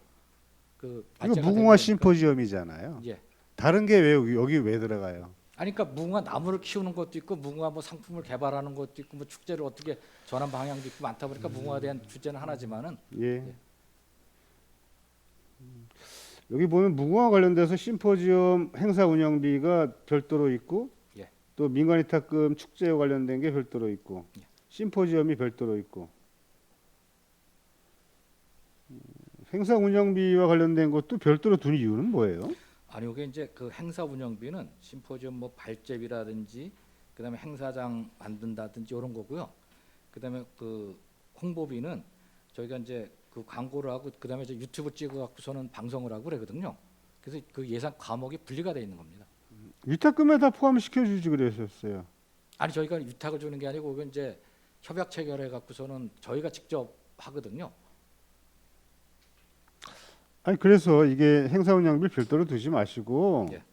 그 이거 무궁화 심포지엄이잖아요. 예. 다른 게 왜 여기 왜 들어가요? 아니 그러니까 무궁화 나무를 키우는 것도 있고 무궁화 뭐 상품을 개발하는 것도 있고 뭐 축제를 어떻게 전환 방향도 있고 많다 보니까 무궁화에 대한 주제는 하나지만은 예. 여기 보면 무궁화 관련돼서 심포지엄 행사 운영비가 별도로 있고 예. 또 민간 위탁금 축제와 관련된 게 별도로 있고 예. 심포지엄이 별도로 있고 행사 운영비와 관련된 것도 별도로 둔 이유는 뭐예요? 아니 이게 이제 그 행사 운영비는 심포지엄 뭐 발제비라든지 그다음에 행사장 만든다든지 이런 거고요. 그다음에 그 홍보비는 저희가 이제 그 광고를 하고 그다음에 이제 유튜브 찍어 갖고서는 방송을 하고 그러거든요. 그래서 그 예산 과목이 분리가 돼 있는 겁니다. 위탁금에 다 포함시켜 주지 그랬었어요. 아니 저희가 위탁을 주는 게 아니고 이건 이제 협약 체결해 갖고서는 저희가 직접 하거든요. 아니 그래서 이게 행사 운영비를 별도로 두지 마시고 예.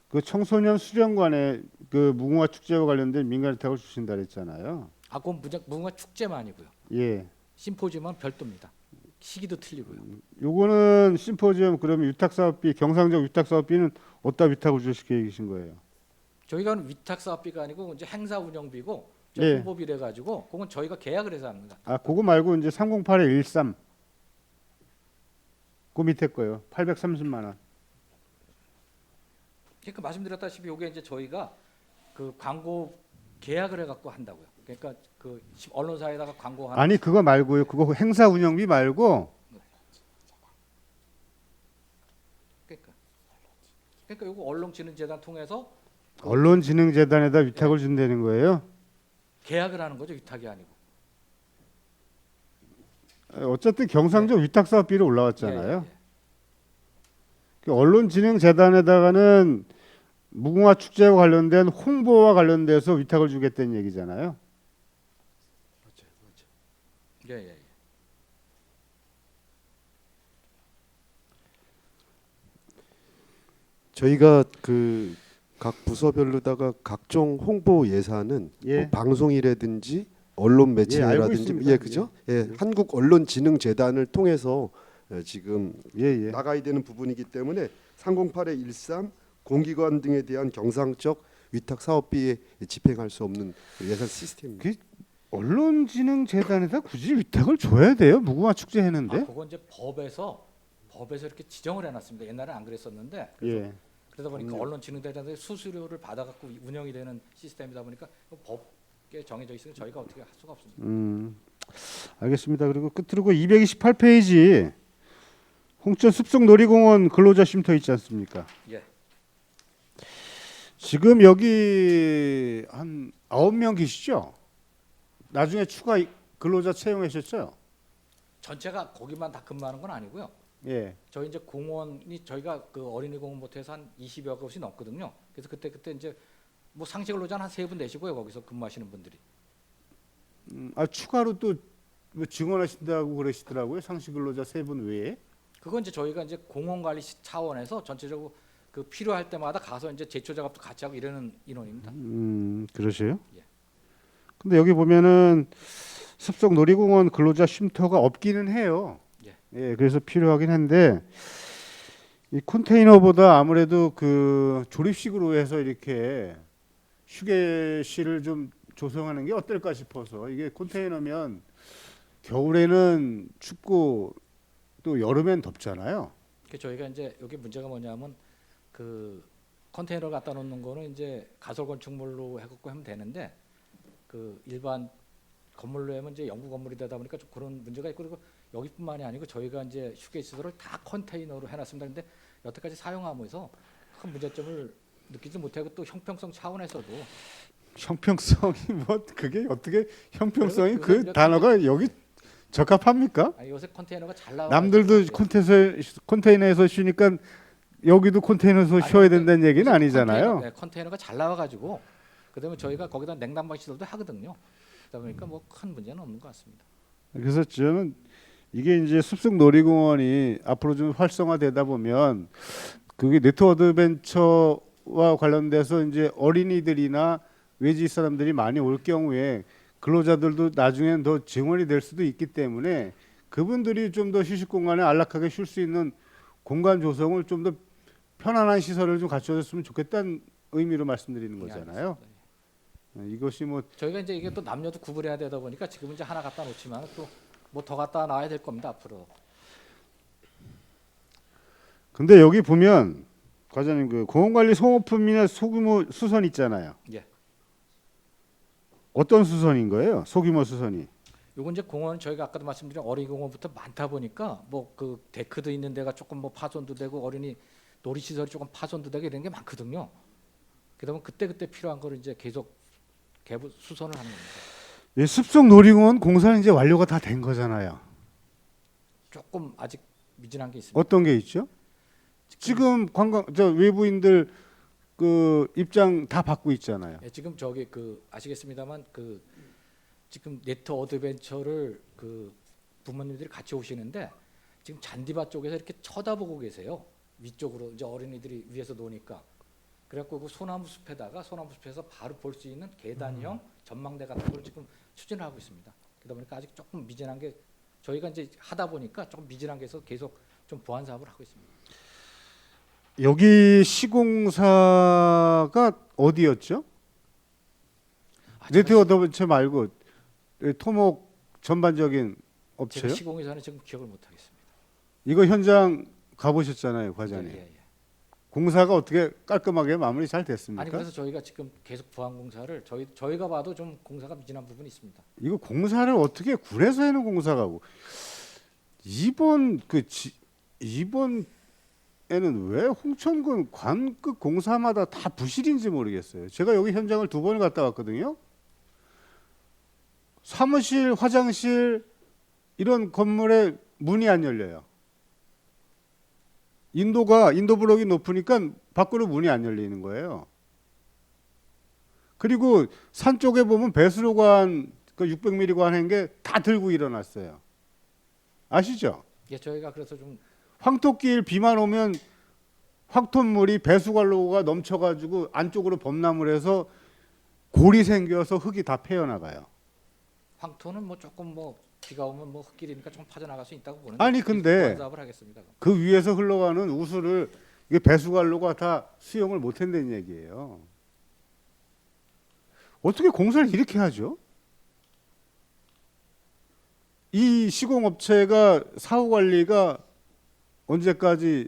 그 청소년 수련관에 그 무궁화 축제와 관련된 민간 혜택을 주신다 그랬잖아요. 그건 무궁화 축제만이고요. 예. 심포지엄은 별도입니다. 시기도 틀리고요. 요거는 심포지엄 그러면 위탁 사업비 경상적 위탁 사업비는 어디다 위탁을 주실 계획이신 거예요? 저희가 위탁 사업비가 아니고 이제 행사 운영비고 저 예. 홍보비래 가지고 그건 저희가 계약을 해서 합니다. 아 그거 말고 이제 308에 13. 그 밑에 거요. 830만 원. 그러니까 말씀드렸다시피 이게 이제 저희가 그 광고 계약을 해 갖고 한다고요. 그러니까 그 언론사에다가 광고하는 아니 그거 말고요. 그거 행사 운영비 말고 그러니까 이거 언론진흥재단 통해서 언론진흥재단에다 위탁을 준다는 거예요. 계약을 하는 거죠. 위탁이 아니고. 어쨌든 경상적 위탁 사업비로 올라왔잖아요. 예, 예, 예. 그 언론진흥재단에다가는 무궁화 축제와 관련된 홍보와 관련돼서 위탁을 주겠다는 얘기잖아요. 예, 예, 예. 저희가 그 각 부서별로다가 각종 홍보 예산은 예. 뭐 방송이라든지 언론 알고 매체라든지 있습니다. 예 그죠? 예, 한국언론진흥재단을 통해서 지금 예. 나가야 되는 부분이기 때문에 308에 13 공기관 등에 대한 경상적 위탁 사업비에 집행할 수 없는 예산 시스템입니다. 언론진흥재단에다 굳이 위탁을 줘야 돼요? 무궁화 축제 했는데. 그건 이제 법에서 이렇게 지정을 해놨습니다. 옛날에 안 그랬었는데 예. 그러다 보니까 언론진흥재단의 수수료를 받아갖고 운영이 되는 시스템이다 보니까 법에 정해져 있으니 저희가 어떻게 할 수가 없습니다. 알겠습니다. 그리고 끝으로 그 228페이지 홍천 숲속 놀이공원 근로자 쉼터 있지 않습니까? 예. 지금 여기 한 9명 계시죠? 나중에 추가 근로자 채용하셨죠? 전체가 거기만 다 근무하는 건 아니고요. 예. 저희 이제 공원이 저희가 그 어린이 공원부터 해서 한 20여 곳이 넘거든요. 그래서 그때 이제 뭐 상시 근로자 한 3분 내시고요. 거기서 근무하시는 분들이. 추가로 또 뭐 증원하신다고 그러시더라고요. 상시 근로자 3분 외에. 그건 이제 저희가 이제 공원 관리 차원에서 전체적으로 그 필요할 때마다 가서 이제 제초 작업도 같이 하고 이러는 인원입니다. 그러세요? 예. 근데 여기 보면은 숲속 놀이공원 근로자 쉼터가 없기는 해요. 예. 예, 그래서 필요하긴 한데 이 컨테이너보다 아무래도 그 조립식으로 해서 이렇게 휴게실을 좀 조성하는 게 어떨까 싶어서 이게 컨테이너면 겨울에는 춥고 또 여름엔 덥잖아요. 저희가 이제 여기 문제가 뭐냐면 그 컨테이너 갖다 놓는 거는 이제 가설 건축물로 해갖고 하면 되는데 그 일반 건물로 하면 이제 영구 건물이 되다 보니까 좀 그런 문제가 있고 그리고 여기뿐만이 아니고 저희가 이제 휴게시설을 다 컨테이너로 해놨습니다. 근데 여태까지 사용하면서 큰 문제점을 느끼지 못하고 또 형평성 차원에서도 형평성이 뭐 그게 어떻게 형평성이 그래서 그 그건 단어가 여기 적합합니까? 요새 컨테이너가 잘 나와. 남들도 컨테이너에서 쉬니까 여기도 컨테이너에서 쉬어야 된다는 얘기는 아니잖아요. 컨테이너가 잘 나와가지고 그다음에 저희가 거기다 냉난방 시설도 하거든요. 그러다 보니까 뭐 큰 문제는 없는 것 같습니다. 그래서 저는 이게 이제 숲속 놀이공원이 앞으로 좀 활성화되다 보면 그게 네트워크 어드벤처와 관련돼서 이제 어린이들이나 외지 사람들이 많이 올 경우에 근로자들도 나중에는 더 증원이 될 수도 있기 때문에 그분들이 좀 더 휴식 공간에 안락하게 쉴 수 있는 공간 조성을 좀 더 편안한 시설을 좀 갖춰줬으면 좋겠다는 의미로 말씀드리는 거잖아요. 이것이 뭐 저희가 이제 이게 또 남녀도 구분해야 되다 보니까 지금 이제 하나 갖다 놓지만 또 뭐 더 갖다 놔야 될 겁니다 앞으로. 근데 여기 보면 과장님 그 공원관리 소모품이나 소규모 수선 있잖아요. 예. 어떤 수선인 거예요? 소규모 수선이. 요건 이제 공원 저희가 아까도 말씀드린 어린이 공원부터 많다 보니까 뭐 그 데크도 있는 데가 조금 뭐 파손도 되고 어린이 놀이 시설이 조금 파손도 되고 이런 게 많거든요. 그러면 그때 필요한 거를 이제 계속 수선을 하는 겁니다. 이 숲속 놀이공원 공사는 이제 완료가 다 된 거잖아요. 조금 아직 미진한 게 있습니다. 어떤 게 있죠? 지금 외부인들 그 입장 다 받고 있잖아요. 예, 지금 저기 그 아시겠습니다만 그 지금 네트 어드벤처를 그 부모님들이 같이 오시는데 지금 잔디밭 쪽에서 이렇게 쳐다보고 계세요. 위쪽으로 이제 어린이들이 위에서 노니까. 그래갖고 그 소나무 숲에서 바로 볼 수 있는 계단형 전망대 같은 걸 지금 추진을 하고 있습니다. 그러다 보니까 아직 조금 미진한 게 저희가 이제 하다 보니까 조금 미진한 게 있어서 계속 좀 보완 사업을 하고 있습니다. 여기 시공사가 어디였죠? 네트 어드벤처 말고 토목 전반적인 제가 업체요? 시공회사는 지금 기억을 못 하겠습니다. 이거 현장 가보셨잖아요, 과장님. 예. 공사가 어떻게 깔끔하게 마무리 잘 됐습니까? 아니 그래서 저희가 지금 계속 보완 공사를 저희가 봐도 좀 공사가 미진한 부분이 있습니다. 이거 공사를 어떻게 군에서 해는 공사가 이번에는 왜 홍천군 관급 공사마다 다 부실인지 모르겠어요. 제가 여기 현장을 2번을 갔다 왔거든요. 사무실, 화장실 이런 건물에 문이 안 열려요. 인도 블록이 높으니까 밖으로 문이 안 열리는 거예요. 그리고 산 쪽에 보면 배수로관 그 600mm 관 한 게 다 들고 일어났어요. 아시죠? 예, 저희가 그래서 좀 황토길 비만 오면 황토물이 배수관로가 넘쳐가지고 안쪽으로 범람을 해서 골이 생겨서 흙이 다 패여나가요. 황토는 뭐 조금 뭐 비가 오면 뭐 흙길이니까 좀 빠져나갈 수 있다고 보는데 아니 근데 보완 사업을 하겠습니다. 그 위에서 흘러가는 우수를 이게 배수관로가 다 수용을 못한다는 얘기예요. 어떻게 공사를 이렇게 하죠? 이 시공업체가 사후 관리가 언제까지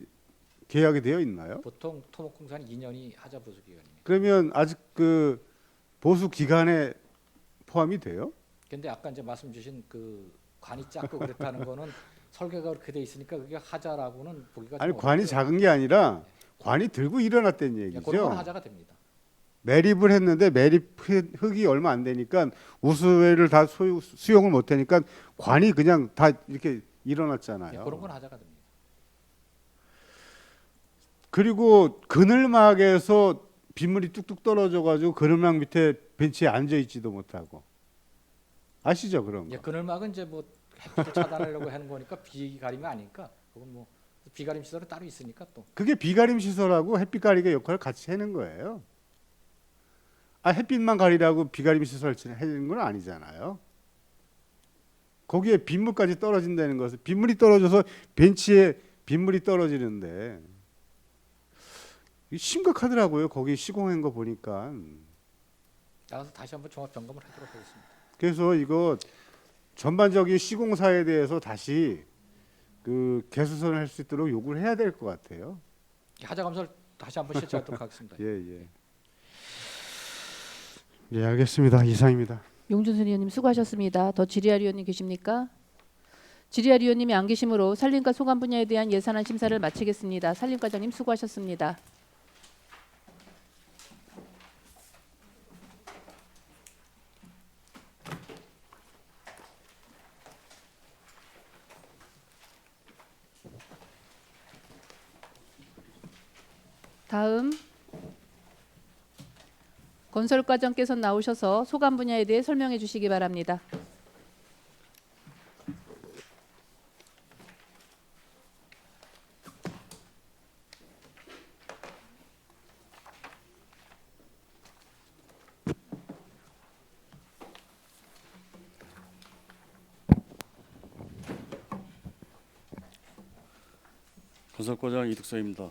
계약이 되어 있나요? 보통 토목공사는 2년이 하자 보수 기간입니다. 그러면 아직 그 보수 기간에 포함이 돼요? 근데 아까 이제 말씀 주신 그 관이 작고 그렇다는 거는 설계가 그렇게 돼 있으니까 그게 하자라고는 보기가 아니 좀 관이 어렵고요. 작은 게 아니라 관이 들고 일어났다는 예, 그런 건 얘기죠. 하자가 됩니다. 매립을 했는데 매립 흙이 얼마 안 되니까 우수회를 다 수용을 못 하니까 관이 그냥 다 이렇게 예, 일어났잖아요. 그런 건 하자가 됩니다. 그리고 그늘막에서 빗물이 뚝뚝 떨어져 가지고 그늘막 밑에 벤치에 앉아 있지도 못하고. 아시죠, 그런 거? 예, 그늘막은 이제 뭐 햇빛을 차단하려고 하는 거니까 비가림이 아니니까 그건 뭐 비가림 시설은 따로 있으니까 또 그게 비가림 시설하고 햇빛 가리개 역할을 같이 하는 거예요. 햇빛만 가리라고 비가림 시설 해주는 건 아니잖아요. 거기에 빗물까지 떨어진다는 것은 빗물이 떨어져서 벤치에 빗물이 떨어지는데 심각하더라고요. 거기 시공한 거 보니까. 나가서 다시 한번 종합 점검을 하도록 하겠습니다. 그래서 이거 전반적인 시공사에 대해서 다시 그 개수선을 할 수 있도록 요구를 해야 될 것 같아요. 하자 감사를 다시 한번 실시하도록 하겠습니다. 예. 예, 알겠습니다. 이상입니다. 용준순 의원님 수고하셨습니다. 더 질의할 의원님 계십니까? 질의할 의원님이 안 계시므로 산림과 소관 분야에 대한 예산안 심사를 마치겠습니다. 산림과장님 수고하셨습니다. 다음 건설과장께서 나오셔서 소관 분야에 대해 설명해 주시기 바랍니다. 건설과장 이득서입니다.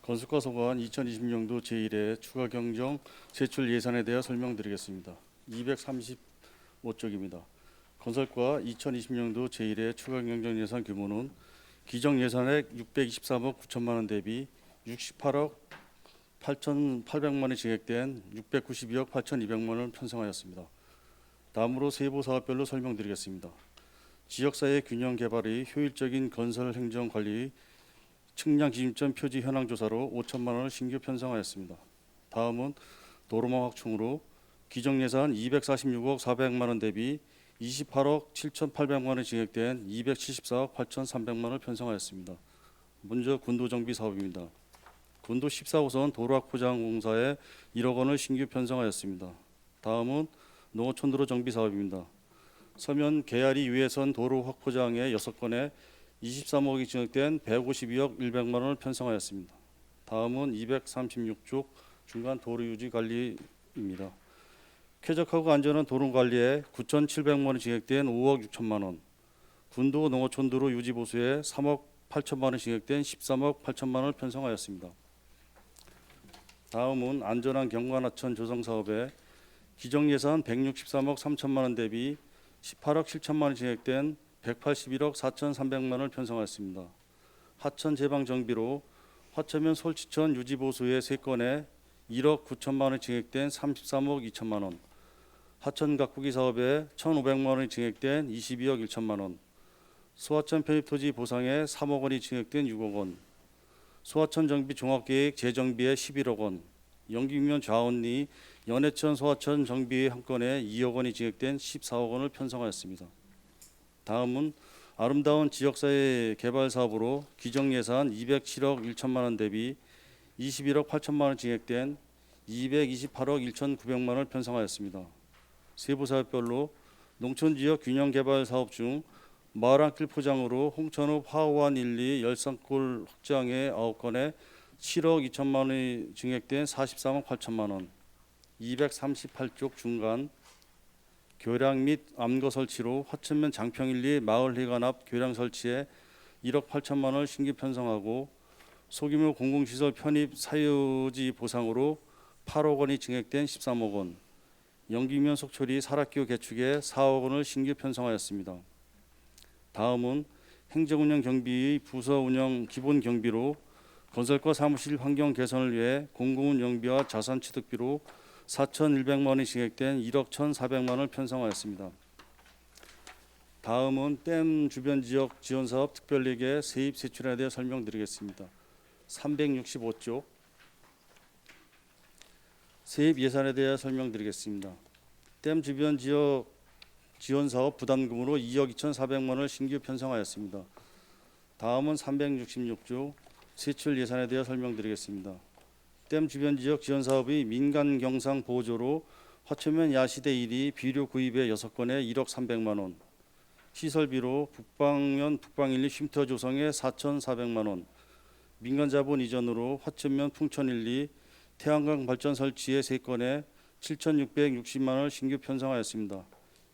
건설과 소관 2020년도 제1회 추가 경정 제출 예산에 대해 설명드리겠습니다. 235쪽입니다. 건설과 2020년도 제1회 추가 경정 예산 규모는 기정 예산액 623억 9천만 원 대비 68억 8,800만 원이 증액된 692억 8,200만 원을 편성하였습니다. 다음으로 세부 사업별로 설명드리겠습니다. 지역사회 균형 개발의 효율적인 건설 행정 관리 측량 기준점 표지 현황 조사로 5천만 원을 신규 편성하였습니다. 다음은 도로망 확충으로 기정 예산 246억 400만 원 대비 28억 7,800만 원이 증액된 274억 8,300만 원을 편성하였습니다. 먼저 군도 정비 사업입니다. 군도 14호선 도로 확포장 공사에 1억 원을 신규 편성하였습니다. 다음은 농어촌도로 정비 사업입니다. 서면 개아리 유해선 도로 확포장에 6건에 23억이 증액된 152억 100만 원을 편성하였습니다. 다음은 236쪽 중간 도로 유지 관리입니다. 쾌적하고 안전한 도로 관리에 9,700만 원이 증액된 5억 6천만 원, 군도 농어촌도로 유지 보수에 3억 8천만 원이 증액된 13억 8천만 원을 편성하였습니다. 다음은 안전한 경관하천 조성 사업에 기정 예산 163억 3천만 원 대비 18억 7천만 원이 증액된 181억 4,300만 원을 편성하였습니다. 하천 제방 정비로 화천면 솔치천 유지 보수의 3건에 1억 9천만 원이 증액된 33억 2천만 원, 하천 가꾸기 사업에 1,500만 원이 증액된 22억 1천만 원, 소하천 편입 토지 보상에 3억 원이 증액된 6억 원, 소하천 정비 종합계획 재정비에 11억 원, 영기면 좌언리 연해천 소하천 정비 한 건에 2억 원이 증액된 14억 원을 편성하였습니다. 다음은 아름다운 지역사회 개발 사업으로 기정 예산 207억 1천만 원 대비 21억 8천만 원 증액된 228억 1,900만 원을 편성하였습니다. 세부 사업별로 농촌지역 균형개발 사업 중 마을 한길 포장으로 홍천읍 화호안 1, 2 열산골 확장에 9건에 7억 2천만 원이 증액된 43억 8천만 원, 238쪽 중간 교량 및 암거 설치로 화천면 장평 1, 2 마을 회관 앞 교량 설치에 1억 8천만 원을 신규 편성하고 소규모 공공시설 편입 사유지 보상으로 8억 원이 증액된 13억 원, 영기면 속초리 사락교 개축에 4억 원을 신규 편성하였습니다. 다음은 행정운영 경비의 부서 운영 기본 경비로 건설과 사무실 환경 개선을 위해 공공운영비와 자산 취득비로 4,100만 원이 증액된 1억 1,400만 원을 편성하였습니다. 다음은 댐 주변 지역 지원 사업 특별리계 세입 세출에 대해 설명드리겠습니다. 365쪽 세입 예산에 대해 설명드리겠습니다. 댐 주변 지역 지원 사업 부담금으로 2억 2,400만 원을 신규 편성하였습니다. 다음은 366조 세출 예산에 대해 설명드리겠습니다. 댐 주변 지역 지원 사업의 민간 경상 보조로 화천면 야시대 1위 비료 구입에 6건에 1억 300만 원, 시설비로 북방면 북방 1, 2 쉼터 조성에 4,400만 원, 민간 자본 이전으로 화천면 풍천 1, 2 태양광 발전 설치에 3건에 7,660만 원을 신규 편성하였습니다.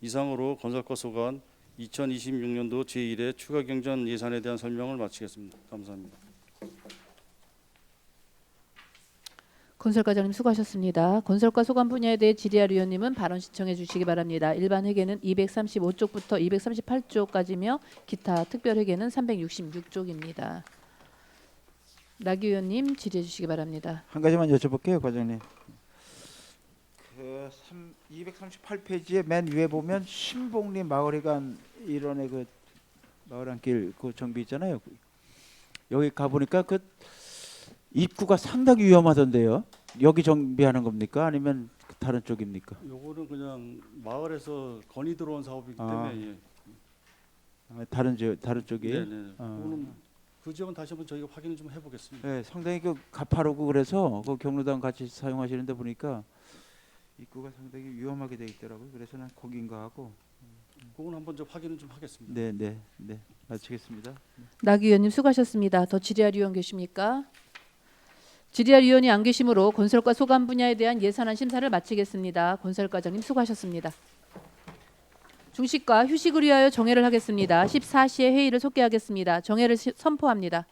이상으로 건설과 소관 2026년도 제1회 추가 경정 예산에 대한 설명을 마치겠습니다. 감사합니다. 건설과장님 수고하셨습니다. 건설과 소관 분야에 대해 지리할 위원님은 발언 신청해 주시기 바랍니다. 일반 회계는 235쪽부터 238쪽까지며 기타 특별 회계는 366쪽입니다. 락 의원님 질의해 주시기 바랍니다. 한 가지만 여쭤볼게요, 과장님. 그 238페이지의 맨 위에 보면 신봉리 마을회관 일원의 그 마을 한길 그 정비 있잖아요. 여기 가 보니까 그 입구가 상당히 위험하던데요. 여기 정비하는 겁니까? 아니면 다른 쪽입니까? 요거는 그냥 마을에서 건의 들어온 사업이기 때문에 다른 쪽이에요. 네네. 그거는 그 지역은 다시 한번 저희가 확인을 좀 해보겠습니다. 네, 상당히 그 가파르고 그래서 그 경로당 같이 사용하시는데 보니까 입구가 상당히 위험하게 돼 있더라고요. 그래서 난 거긴가 하고. 그건 한번 좀 확인을 좀 하겠습니다. 네, 마치겠습니다. 락 의원님 수고하셨습니다. 더 질의할 의원 계십니까? 질의할 의원이 안 계시므로 건설과 소관 분야에 대한 예산안 심사를 마치겠습니다. 건설과장님 수고하셨습니다. 중식과 휴식을 위하여 정회를 하겠습니다. 14시에 회의를 속개하겠습니다. 정회를 선포합니다.